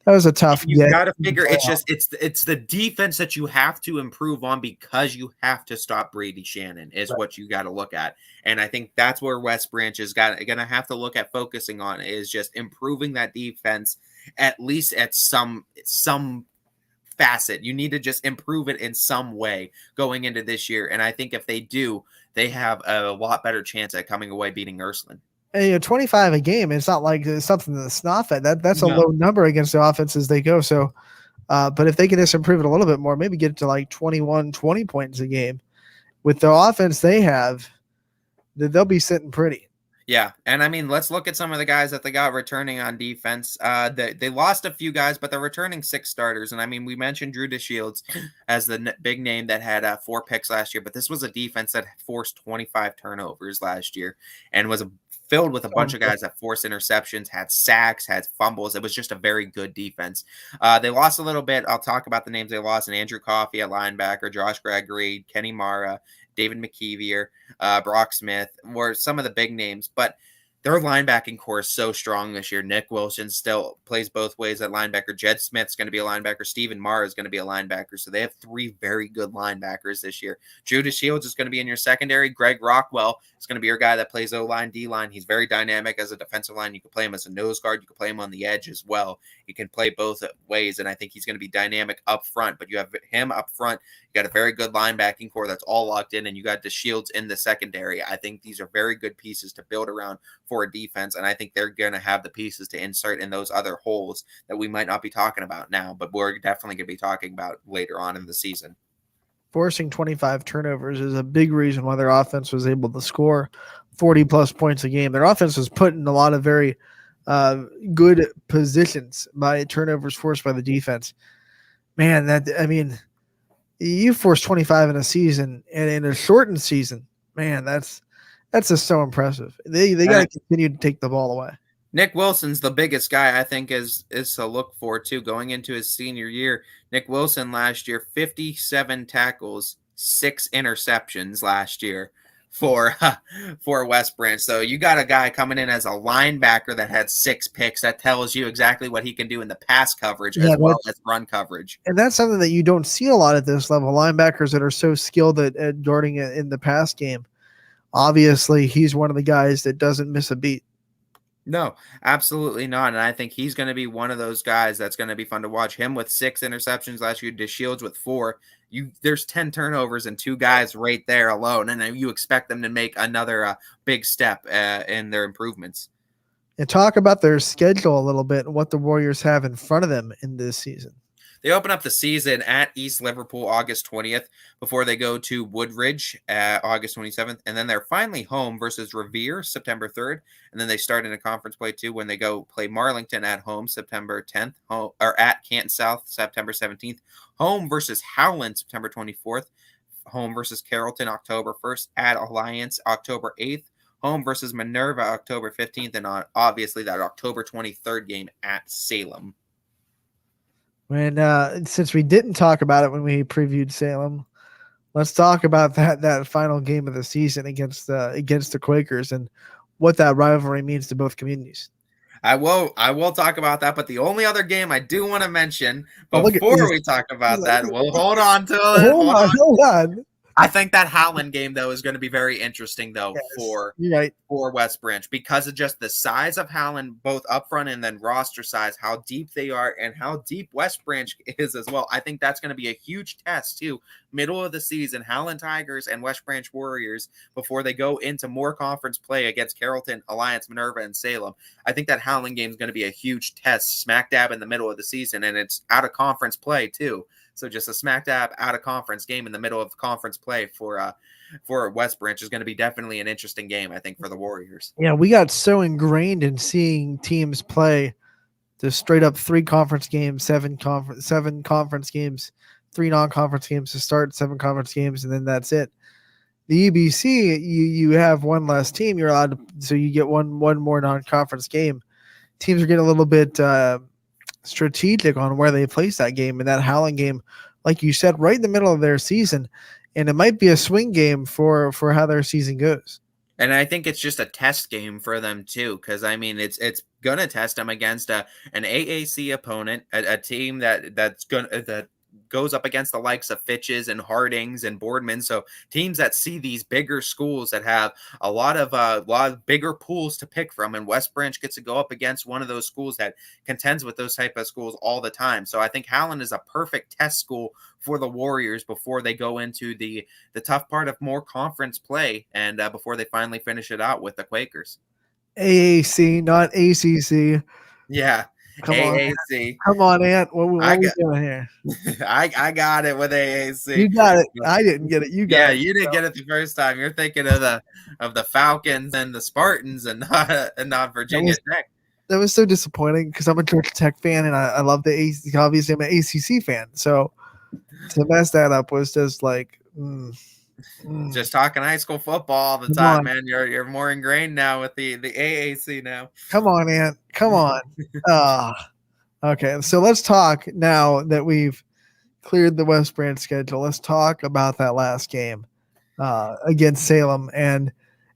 You got to figure it's the defense that you have to improve on because you have to stop Brady Shannon is right. What you got to look at. And I think that's where West Branch is going to have to look at focusing on is just improving that defense at least at some facet. You need to just improve it in some way going into this year. And I think if they do, they have a lot better chance at coming away beating Ursuline. 25 a game. It's not like it's something to snuff at. That's a low number against the offense as they go. So, but if they can just improve it a little bit more, maybe get it to like 21, 20 points a game with the offense they have, they'll be sitting pretty. Yeah, and I mean, let's look at some of the guys that they got returning on defense. They lost a few guys, but they're returning 6 starters. And I mean, we mentioned Drew DeShields as the big name that had 4 picks last year, but this was a defense that forced 25 turnovers last year and was filled with a bunch of guys that forced interceptions, had sacks, had fumbles. It was just a very good defense. They lost a little bit. I'll talk about the names they lost. And Andrew Coffey at linebacker, Josh Gregory, Kenny Mara, David McKeevier, Brock Smith were some of the big names, but their linebacking core is so strong this year. Nick Wilson still plays both ways at linebacker. Jed Smith's going to be a linebacker. Steven Mara is going to be a linebacker. So they have 3 very good linebackers this year. Drew DeShields is going to be in your secondary. Greg Rockwell is going to be your guy that plays O-line, D-line. He's very dynamic as a defensive line. You can play him as a nose guard. You can play him on the edge as well. He can play both ways, and I think he's going to be dynamic up front. But you have him up front. You got a very good linebacking core that's all locked in, and you got DeShields in the secondary. I think these are very good pieces to build around for a defense, and I think they're going to have the pieces to insert in those other holes that we might not be talking about now, but we're definitely going to be talking about later on in the season. Forcing 25 turnovers is a big reason why their offense was able to score 40-plus points a game. Their offense was put in a lot of very good positions by turnovers forced by the defense. Man, you force 25 in a season, and in a shortened season, man, that's just so impressive. They got to continue to take the ball away. Nick Wilson's the biggest guy I think is to look for too going into his senior year. Nick Wilson last year, 57 tackles, 6 interceptions last year for West Branch. So you got a guy coming in as a linebacker that had 6 picks. That tells you exactly what he can do in the pass coverage as well as run coverage. And that's something that you don't see a lot at this level. Linebackers that are so skilled at guarding in the pass game. Obviously, he's one of the guys that doesn't miss a beat. No, absolutely not. And I think he's going to be one of those guys that's going to be fun to watch. Him with 6 interceptions last year, DeShields with 4. There's 10 turnovers and 2 guys right there alone, and you expect them to make another big step in their improvements. And talk about their schedule a little bit and what the Warriors have in front of them in this season. They open up the season at East Liverpool August 20th before they go to Woodridge August 27th. And then they're finally home versus Revere September 3rd. And then they start in a conference play too when they go play Marlington at home September 10th or at Canton South September 17th. Home versus Howland September 24th. Home versus Carrollton October 1st. At Alliance October 8th. home versus Minerva October 15th, and obviously that October 23rd game at Salem. And since we didn't talk about it when we previewed Salem, let's talk about that final game of the season against the Quakers and what that rivalry means to both communities. I will talk about that, but the only other game I do want to mention Oh, before we talk about that, we'll hold on to it. Hold on. I think that Howland game, though, is going to be very interesting, though, for West Branch, because of just the size of Howland, both up front and then roster size, how deep they are, and how deep West Branch is as well. I think that's going to be a huge test, too, middle of the season, Howland Tigers and West Branch Warriors, before they go into more conference play against Carrollton, Alliance, Minerva, and Salem. I think that Howland game is going to be a huge test, smack dab in the middle of the season, and it's out of conference play, too. So just a smack dab out of conference game in the middle of conference play for West Branch is going to be definitely an interesting game, I think, for the Warriors. Yeah, we got so ingrained in seeing teams play the straight up 3 conference games, 7 conference games, 3 non-conference games to start, 7 conference games, and then that's it. The EBC, you have one less team you're allowed to, so you get one more non-conference game. Teams are getting a little bit strategic on where they place that game, and that Howland game, like you said, right in the middle of their season, and it might be a swing game for how their season goes. And I think it's just a test game for them too, because I mean it's gonna test them against an AAC opponent, a team that goes up against the likes of Fitch's and Hardings and Boardman. So teams that see these bigger schools that have a lot of bigger pools to pick from, and West Branch gets to go up against one of those schools that contends with those type of schools all the time. So I think Howland is a perfect test school for the Warriors before they go into the tough part of more conference play, and before they finally finish it out with the Quakers. AAC, not ACC. Yeah. Come AAC. On. Come on, Ant. What are we doing here? I got it with AAC. You got it. I didn't get it. You got it. Yeah, you didn't get it the first time. You're thinking of the Falcons and the Spartans and not Virginia Tech. That was so disappointing because I'm a Georgia Tech fan and I love the ACC. Obviously, I'm an ACC fan. So to mess that up was just like just talking high school football all the time, man. You're more ingrained now with the AAC now. Come on, Ant. Come on. Okay, so let's talk now that we've cleared the West Branch schedule. Let's talk about that last game against Salem and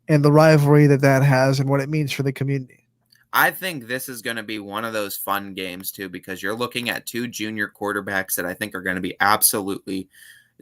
the rivalry that has and what it means for the community. I think this is going to be one of those fun games too, because you're looking at 2 junior quarterbacks that I think are going to be absolutely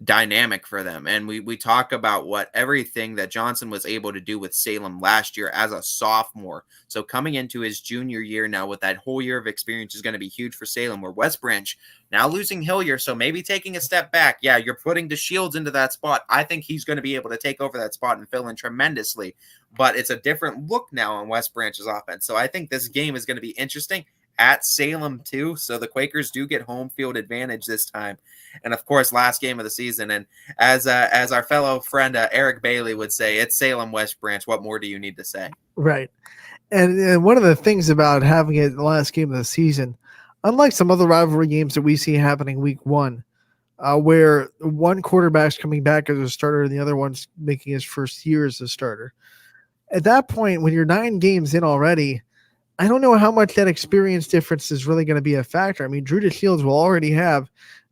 dynamic for them. And we talk about what everything that Johnson was able to do with Salem last year as a sophomore. So coming into his junior year now with that whole year of experience is going to be huge for Salem, where West Branch now losing Hillier, so maybe taking a step back. Yeah, you're putting DeShields into that spot. I think he's going to be able to take over that spot and fill in tremendously, but it's a different look now on West Branch's offense. So I think this game is going to be interesting at Salem too. So the Quakers do get home field advantage this time. And of course, last game of the season. And as our fellow friend Eric Bailey would say, it's Salem West Branch. What more do you need to say? Right. And one of the things about having it the last game of the season, unlike some other rivalry games that we see happening week 1, where one quarterback's coming back as a starter and the other one's making his first year as a starter. At that point, when you're 9 games in already, I don't know how much that experience difference is really going to be a factor. I mean, Drew DeShields will already have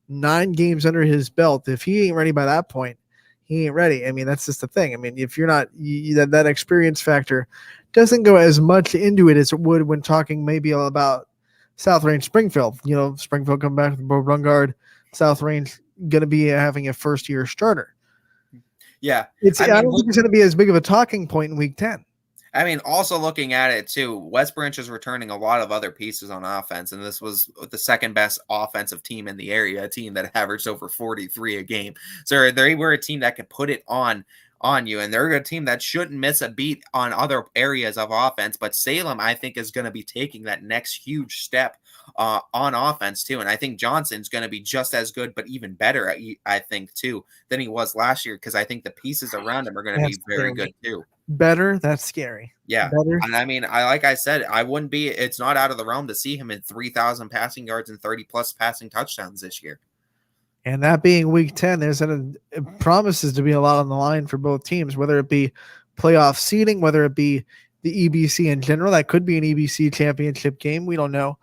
9 games under his belt. If he ain't ready by that point, he ain't ready. I mean, that's just the thing. I mean, if you're not, that experience factor doesn't go as much into it as it would when talking maybe about South Range Springfield. You know, Springfield coming back with Bo Brungard, South Range going to be having a first-year starter. Yeah. I don't think it's going to be as big of a talking point in week 10. I mean, also looking at it too, West Branch is returning a lot of other pieces on offense, and this was the second best offensive team in the area, a team that averaged over 43 a game. So they were a team that could put it on you, and they're a team that shouldn't miss a beat on other areas of offense. But Salem, I think, is going to be taking that next huge step on offense too, and I think Johnson's going to be just as good, but even better, I think, too, than he was last year, because I think the pieces around him are going to be very good too. Better? That's scary. Yeah. Better? And I mean, like I said, it's not out of the realm to see him in 3,000 passing yards and 30 plus passing touchdowns this year. And that being week 10, it promises to be a lot on the line for both teams, whether it be playoff seeding, whether it be the EBC in general. That could be an EBC championship game. We don't know.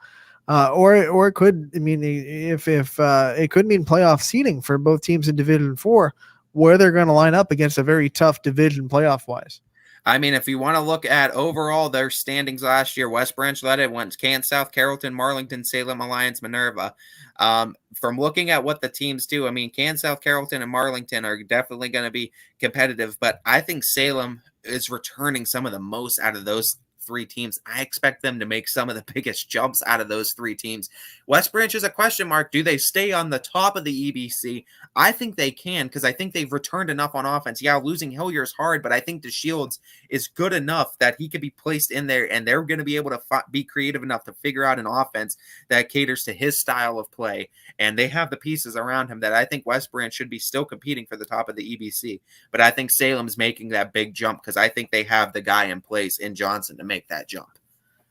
Or it could, I mean, if it could mean playoff seeding for both teams in Division 4, where they're going to line up against a very tough division playoff wise. I mean, if you want to look at overall their standings last year, West Branch led it, went Canton, South Carrollton, Marlington, Salem, Alliance, Minerva. From looking at what the teams do, I mean, Canton, South Carrollton, and Marlington are definitely going to be competitive, but I think Salem is returning some of the most out of those three teams. I expect them to make some of the biggest jumps out of those three teams. West Branch is a question mark. Do they stay on the top of the EBC? I think they can, because I think they've returned enough on offense. Yeah, losing Hillier is hard, but I think DeShields is good enough that he could be placed in there, and they're going to be able to be creative enough to figure out an offense that caters to his style of play. And they have the pieces around him that I think West Branch should be still competing for the top of the EBC. But I think Salem's making that big jump because I think they have the guy in place in Johnson to make that jump.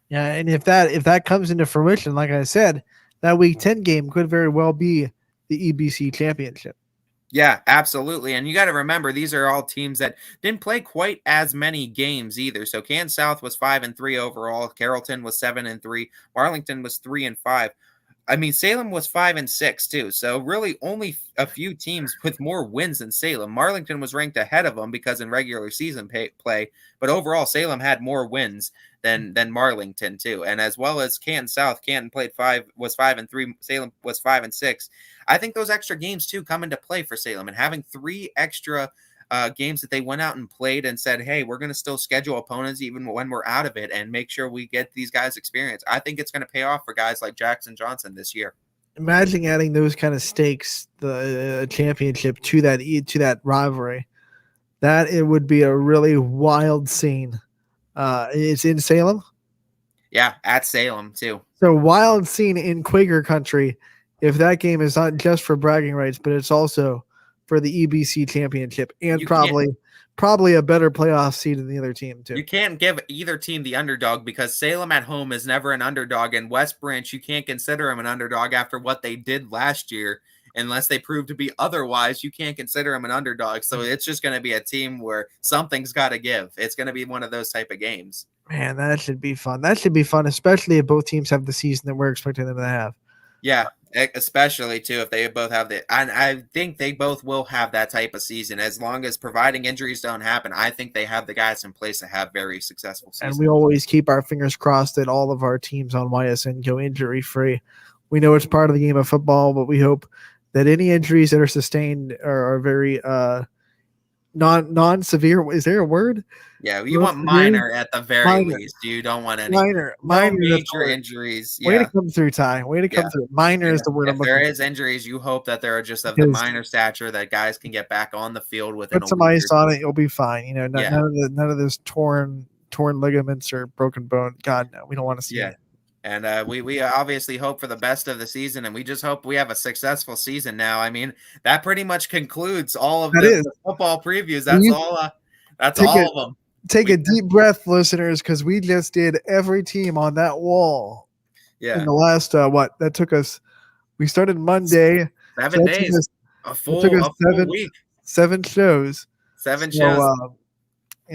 Yeah, and if that comes into fruition, like I said, that Week 10 game could very well be the EBC championship. Yeah, absolutely. And you got to remember, these are all teams that didn't play quite as many games either. So Canton South was 5-3 overall. Carrollton was 7-3. Marlington was 3-5. I mean, Salem was 5-6 too. So really only a few teams with more wins than Salem. Marlington was ranked ahead of them because in regular season play, but overall Salem had more wins than Marlington too. And as well as Canton South, Canton was 5-3. Salem was 5-6. I think those extra games too come into play for Salem, and having 3 extra games that they went out and played and said, hey, we're going to still schedule opponents even when we're out of it and make sure we get these guys experience. I think it's going to pay off for guys like Jackson Johnson this year. Imagine adding those kind of stakes, the championship to that rivalry. That it would be a really wild scene. It's in Salem. Yeah, at Salem too. So wild scene in Quaker country. If that game is not just for bragging rights, but it's also for the EBC championship and probably a better playoff seed than the other team too. You can't give either team the underdog because Salem at home is never an underdog, and West Branch, you can't consider them an underdog after what they did last year. Unless they prove to be otherwise, you can't consider them an underdog. So it's just going to be a team where something's got to give. It's going to be one of those type of games. Man, that should be fun. That should be fun, especially if both teams have the season that we're expecting them to have. Yeah, especially too if they both have and I think they both will have that type of season as long as providing injuries don't happen. I think they have the guys in place to have very successful seasons. And we always keep our fingers crossed that all of our teams on YSN go injury free. We know it's part of the game of football, but we hope that any injuries that are sustained are very non-severe. Is there a word? Yeah, you want minor at the very least. You don't want any minor major injuries. Way to come through, Ty. Way to come through. Minor is the word. If there is injuries, you hope that there are just of the minor stature that guys can get back on the field within. Put some ice on it, you'll be fine. You know, none of this torn ligaments or broken bone. God, no, we don't want to see it. And we obviously hope for the best of the season, and we just hope we have a successful season now. I mean, that pretty much concludes all of the football previews. That's all. That's all of them. Take a deep breath, listeners, because we just did every team on that wall. Yeah. In the last that took us. We started Monday. 7 days. A full week. 7 shows. 7 shows.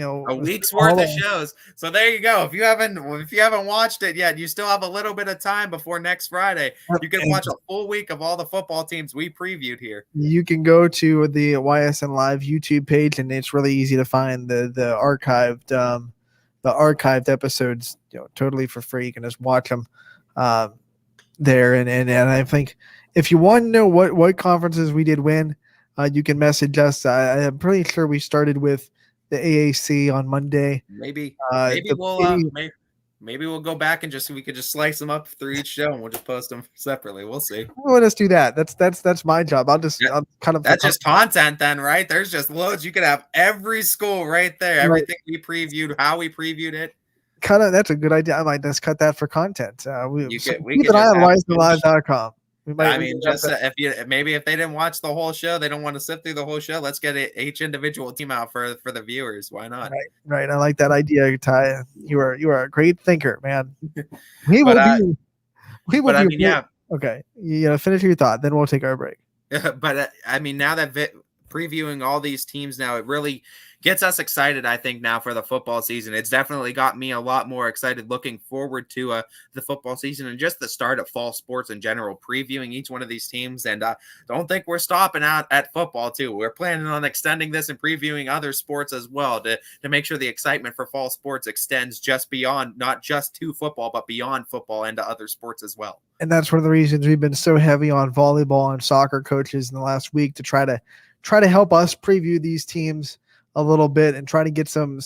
A week's worth of shows. So there you go. If you haven't watched it yet, you still have a little bit of time before next Friday. You can watch a full week of all the football teams we previewed here. You can go to the YSN Live YouTube page, and it's really easy to find the archived episodes, totally for free. You can just watch them there. And I think if you want to know what conferences we did win, you can message us. I'm pretty sure we started with the AAC on Monday. Maybe we'll go back and we could just slice them up through each show, and we'll just post them separately. We'll see. Let us do that. That's my job. I'll kind of. That's just content then, right? There's just loads. You could have every school right there. Everything we previewed, how we previewed it. That's a good idea. I might just cut that for content. We keep could an eye on YSNLive.com. If they didn't watch the whole show, they don't want to sit through the whole show. Let's get each individual team out for the viewers. Why not? Right. I like that idea, Ty. You are a great thinker, man. We will be. Okay. Finish your thought, then we'll take our break. But I mean, now that previewing all these teams now, it really gets us excited, I think, now for the football season. It's definitely got me a lot more excited looking forward to the football season and just the start of fall sports in general, previewing each one of these teams. And don't think we're stopping out at football, too. We're planning on extending this and previewing other sports as well to make sure the excitement for fall sports extends just beyond, not just to football, but beyond football and to other sports as well. And that's one of the reasons we've been so heavy on volleyball and soccer coaches in the last week to try to help us preview these teams a little bit and try to get some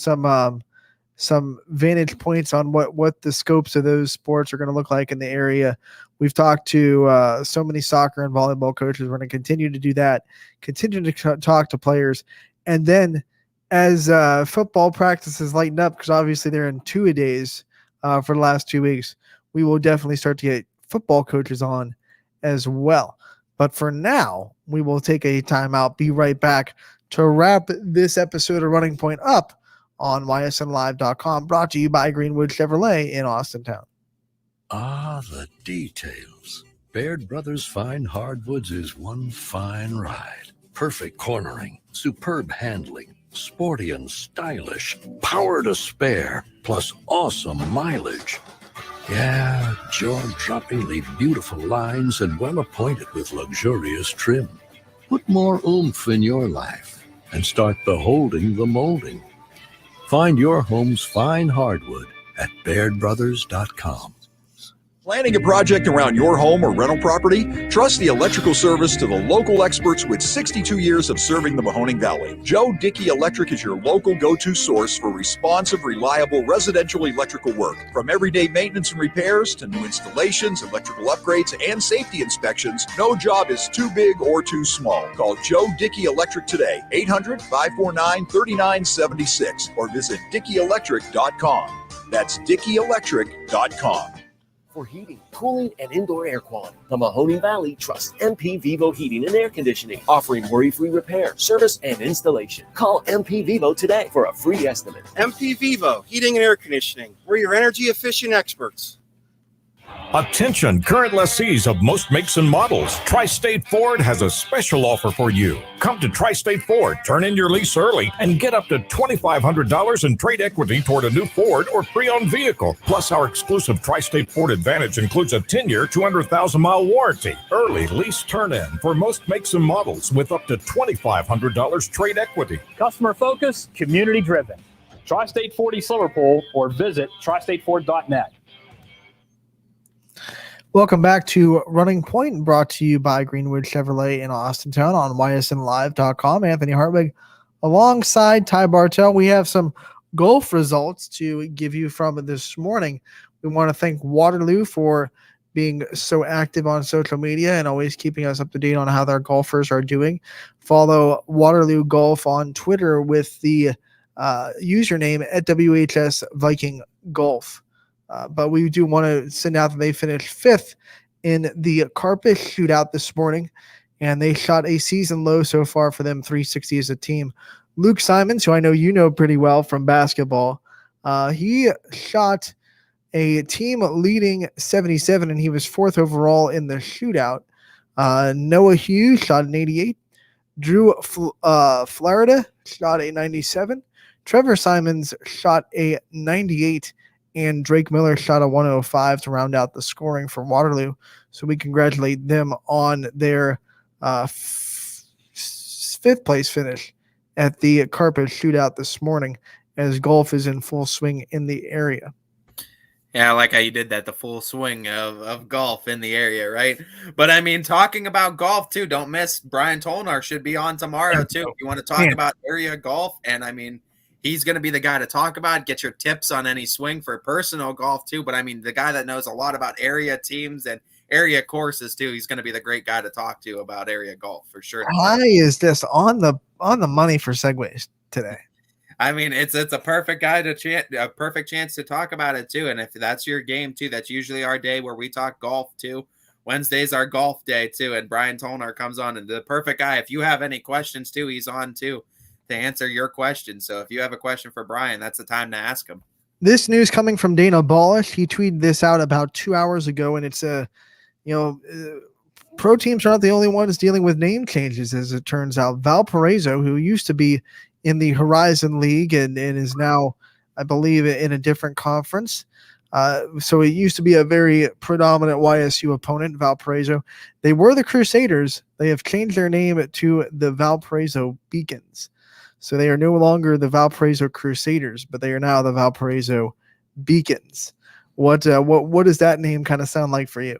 vantage points on what the scopes of those sports are going to look like in the area. We've talked to so many soccer and volleyball coaches. We're going to continue to do that, continue to talk to players. And then as football practices lighten up, because obviously they're in two-a-days for the last 2 weeks, we will definitely start to get football coaches on as well. But for now, we will take a timeout, be right back to wrap this episode of Running Point up on ysnlive.com, brought to you by Greenwood Chevrolet in Austintown. Ah, the details. Baird Brothers Fine Hardwoods is one fine ride. Perfect cornering, superb handling, sporty and stylish, power to spare, plus awesome mileage. Yeah, jaw-droppingly beautiful lines and well appointed with luxurious trim. Put more oomph in your life and start beholding the molding. Find your home's fine hardwood at BairdBrothers.com. Planning a project around your home or rental property? Trust the electrical service to the local experts with 62 years of serving the Mahoning Valley. Joe Dickey Electric is your local go-to source for responsive, reliable residential electrical work. From everyday maintenance and repairs to new installations, electrical upgrades, and safety inspections, no job is too big or too small. Call Joe Dickey Electric today, 800-549-3976, or visit DickeyElectric.com. That's DickeyElectric.com. For heating, cooling, and indoor air quality, the Mahoning Valley trusts MP Vivo Heating and Air Conditioning, offering worry-free repair, service, and installation. Call MP Vivo today for a free estimate. MP Vivo Heating and Air Conditioning. We're your energy efficient experts. Attention, current lessees of most makes and models. Tri-State Ford has a special offer for you. Come to Tri-State Ford, turn in your lease early, and get up to $2,500 in trade equity toward a new Ford or pre-owned vehicle. Plus, our exclusive Tri-State Ford Advantage includes a 10-year, 200,000-mile warranty. Early lease turn-in for most makes and models with up to $2,500 trade equity. Customer focus, community driven. Tri-State Ford East Liverpool or visit tristateford.net. Welcome back to Running Point, brought to you by Greenwood Chevrolet in Austintown on YSNLive.com. Anthony Hartwig alongside Ty Bartell. We have some golf results to give you from this morning. We want to thank Waterloo for being so active on social media and always keeping us up to date on how their golfers are doing. Follow Waterloo Golf on Twitter with the username at WHS Viking Golf. But we do want to send out that they finished 5th in the Carpus shootout this morning, and they shot a season low so far for them, 360 as a team. Luke Simons, who I know you know pretty well from basketball, he shot a team leading 77, and he was 4th overall in the shootout. Noah Hughes shot an 88. Drew Florida shot a 97. Trevor Simons shot a 98. And Drake Miller shot a 105 to round out the scoring for Waterloo. So we congratulate them on their 5th place finish at the Carpet shootout this morning, as golf is in full swing in the area. Yeah, I like how you did that, the full swing of golf in the area, right? But, I mean, talking about golf, too, don't miss Brian Tolnar should be on tomorrow, too. If you want to talk about area golf, and, I mean, he's going to be the guy to talk about, get your tips on any swing for personal golf, too. But, I mean, the guy that knows a lot about area teams and area courses, too, he's going to be the great guy to talk to about area golf, for sure. Why is this on the money for segues today? I mean, it's a perfect guy a perfect chance to talk about it, too. And if that's your game, too, that's usually our day where we talk golf, too. Wednesday's our golf day, too. And Brian Tolnar comes on, and the perfect guy. If you have any questions, too, he's on, too, to answer your question. So if you have a question for Brian, that's the time to ask him. This news coming from Dana Ballish. He tweeted this out about 2 hours ago, and it's pro teams are not the only ones dealing with name changes, as it turns out. Valparaiso, who used to be in the Horizon League and is now, I believe, in a different conference. So it used to be a very predominant YSU opponent, Valparaiso. They were the Crusaders. They have changed their name to the Valparaiso Beacons. So they are no longer the Valparaiso Crusaders, but they are now the Valparaiso Beacons. What does that name kind of sound like for you?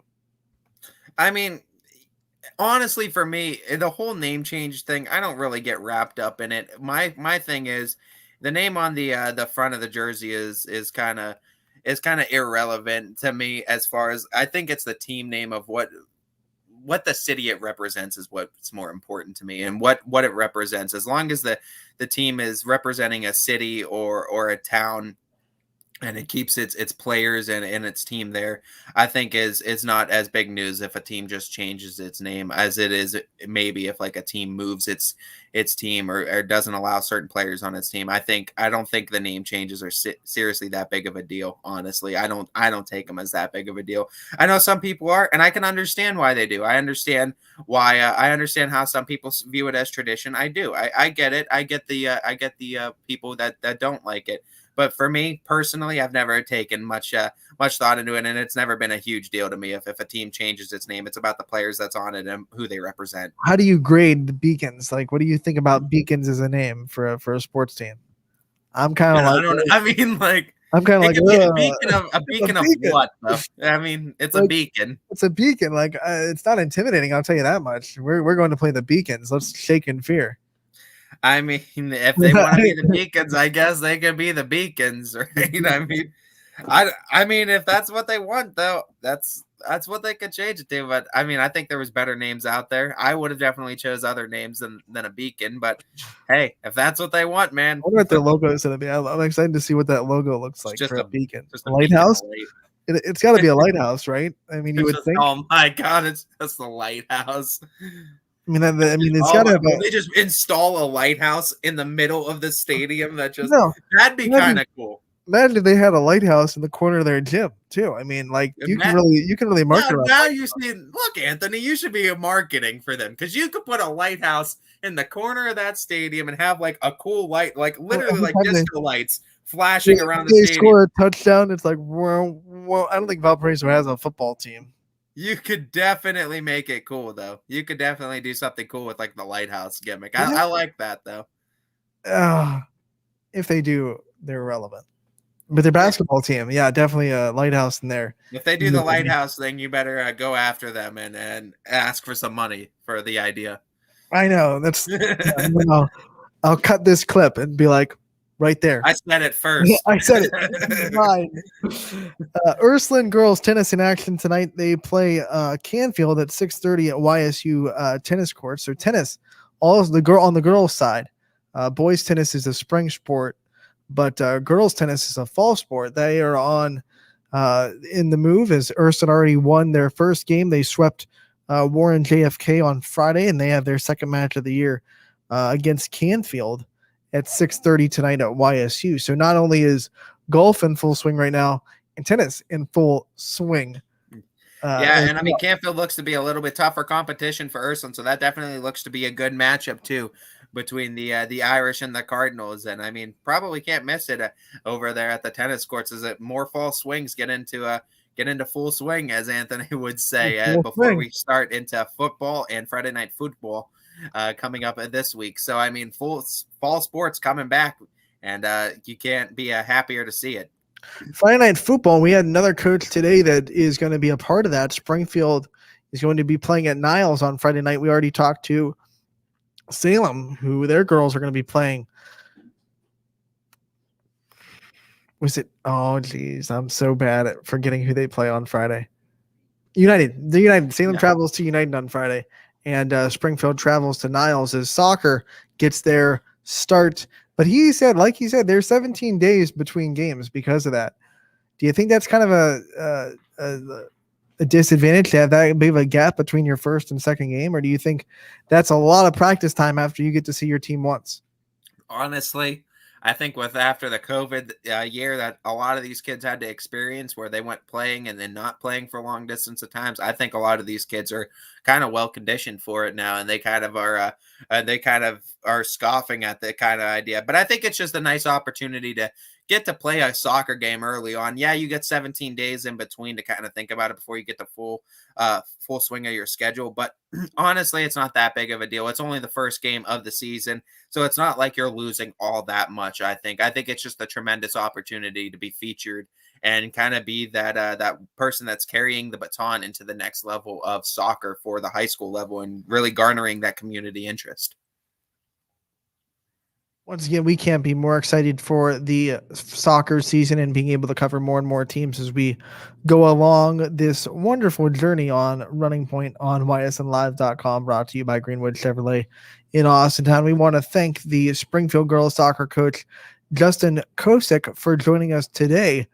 I mean, honestly, for me, the whole name change thing, I don't really get wrapped up in it. My thing is the name on the front of the jersey is kind of irrelevant to me, as far as I think it's the team name of what the city it represents is what's more important to me, and what it represents. As long as the team is representing a city or a town, and it keeps its players and its team there, I think is not as big news if a team just changes its name as it is maybe if like a team moves its team or doesn't allow certain players on its team. I don't think the name changes are seriously that big of a deal. Honestly, I don't take them as that big of a deal. I know some people are, and I can understand why they do. I understand why. I understand how some people view it as tradition. I do. I get it. I get the people that don't like it. But for me personally, I've never taken much thought into it, and it's never been a huge deal to me if a team changes its name. It's about the players that's on it and who they represent. How do you grade the Beacons? Like, what do you think about Beacons as a name for a sports team? I'm kind of like, I don't know. I mean, like, I'm kind of like a beacon of what? Though? I mean, it's like, a beacon. It's a beacon. Like, it's not intimidating. I'll tell you that much. We're going to play the Beacons. Let's shake in fear. I mean, if they want to be the Beacons, I guess they can be the Beacons, right? I mean, if that's what they want, though, that's what they could change it to. But I mean, I think there was better names out there. I would have definitely chose other names than a Beacon. But hey, if that's what they want, man. I wonder what their logo is going to be. I'm excited to see what that logo looks like for a beacon. Just a lighthouse. It's got to be a lighthouse, right? I mean, you would think. Oh my God, it's just the lighthouse. I mean, it's got to have. They just install a lighthouse in the middle of the stadium. That'd be kind of cool. Imagine if they had a lighthouse in the corner of their gym too. I mean, like you can really market. Now you see, look, Anthony, you should be marketing for them, because you could put a lighthouse in the corner of that stadium and have like a cool light, like literally like disco lights flashing around the stadium. They score a touchdown. It's like, well, I don't think Valparaiso has a football team. You could definitely make it cool, though. You could definitely do something cool with like the lighthouse gimmick. I like that, though. If they do, they're relevant. But their basketball team, yeah, definitely a lighthouse in there. If they do the lighthouse thing, you better go after them and ask for some money for the idea. I know. That's. I'll cut this clip and be like, right there. I said it first. I said it. Mine. Ursuline girls tennis in action tonight. They play Canfield at 6:30 at YSU tennis courts. So tennis, all of the on the girls' side. Boys tennis is a spring sport, but girls tennis is a fall sport. They are on in the move as Ursuline already won their first game. They swept Warren JFK on Friday, and they have their second match of the year against Canfield at 6:30 tonight at YSU. So not only is golf in full swing right now, and tennis in full swing. And I mean, Canfield looks to be a little bit tougher competition for Ursuline, so that definitely looks to be a good matchup too between the Irish and the Cardinals. And I mean, probably can't miss it over there at the tennis courts. As it more fall swings get into full swing, as Anthony would say, before we start into football and Friday night football coming up this week. So I mean, fall sports coming back, and you can't be happier to see it. Friday night football. We had another coach today that is going to be a part of that. Springfield is going to be playing at Niles on Friday night. We already talked to Salem, who their girls are going to be playing. Was it? Oh, geez, I'm so bad at forgetting who they play on Friday. United. Salem travels to United on Friday, and Springfield travels to Niles as soccer gets their start. But he said, there's 17 days between games because of that. Do you think that's kind of a disadvantage to have that big of a gap between your first and second game? Or do you think that's a lot of practice time after you get to see your team once? Honestly, I think with after the COVID year that a lot of these kids had to experience, where they went playing and then not playing for long distance at times, I think a lot of these kids are kind of well conditioned for it now, and they kind of are scoffing at the kind of idea. But I think it's just a nice opportunity to get to play a soccer game early on. Yeah, you get 17 days in between to kind of think about it before you get the full swing of your schedule. But honestly, it's not that big of a deal. It's only the first game of the season, so it's not like you're losing all that much. I think it's just a tremendous opportunity to be featured and kind of be that person that's carrying the baton into the next level of soccer for the high school level and really garnering that community interest. Once again, we can't be more excited for the soccer season and being able to cover more and more teams as we go along this wonderful journey on Running Point on ysnlive.com, brought to you by Greenwood Chevrolet in Austintown. We want to thank the Springfield girls soccer coach, Justin Kosick, for joining us today.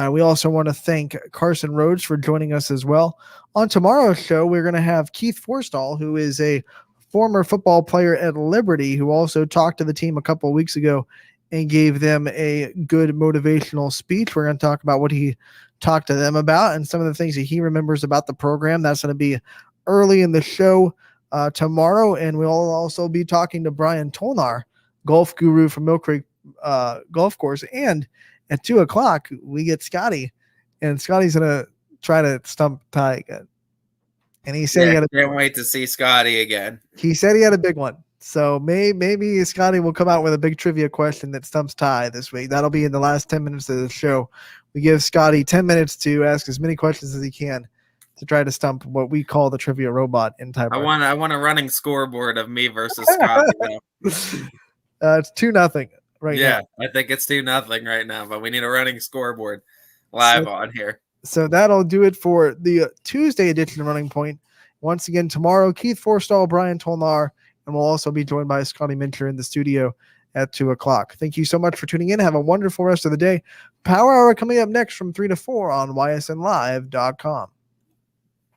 We also want to thank Carson Rhodes for joining us as well. On tomorrow's show, we're going to have Keith Forstall, who is a former football player at Liberty, who also talked to the team a couple of weeks ago and gave them a good motivational speech. We're going to talk about what he talked to them about and some of the things that he remembers about the program. That's going to be early in the show tomorrow. And we'll also be talking to Brian Tolnar, golf guru from Mill Creek Golf Course. And at 2:00, we get Scotty, and Scotty's going to try to stump Ty again. And he said can't wait to see Scotty again. He said he had a big one. So maybe Scotty will come out with a big trivia question that stumps Ty this week. That'll be in the last 10 minutes of the show. We give Scotty 10 minutes to ask as many questions as he can to try to stump what we call the trivia robot in Ty. I want a running scoreboard of me versus Scotty. It's 2-0 right now. Yeah, I think it's 2-0 right now, but we need a running scoreboard live on here. So that'll do it for the Tuesday edition of Running Point. Once again, tomorrow, Keith Forstall, Brian Tolnar, and we'll also be joined by Scotty Mincher in the studio at 2:00. Thank you so much for tuning in. Have a wonderful rest of the day. Power Hour coming up next from 3 to 4 on ysnlive.com.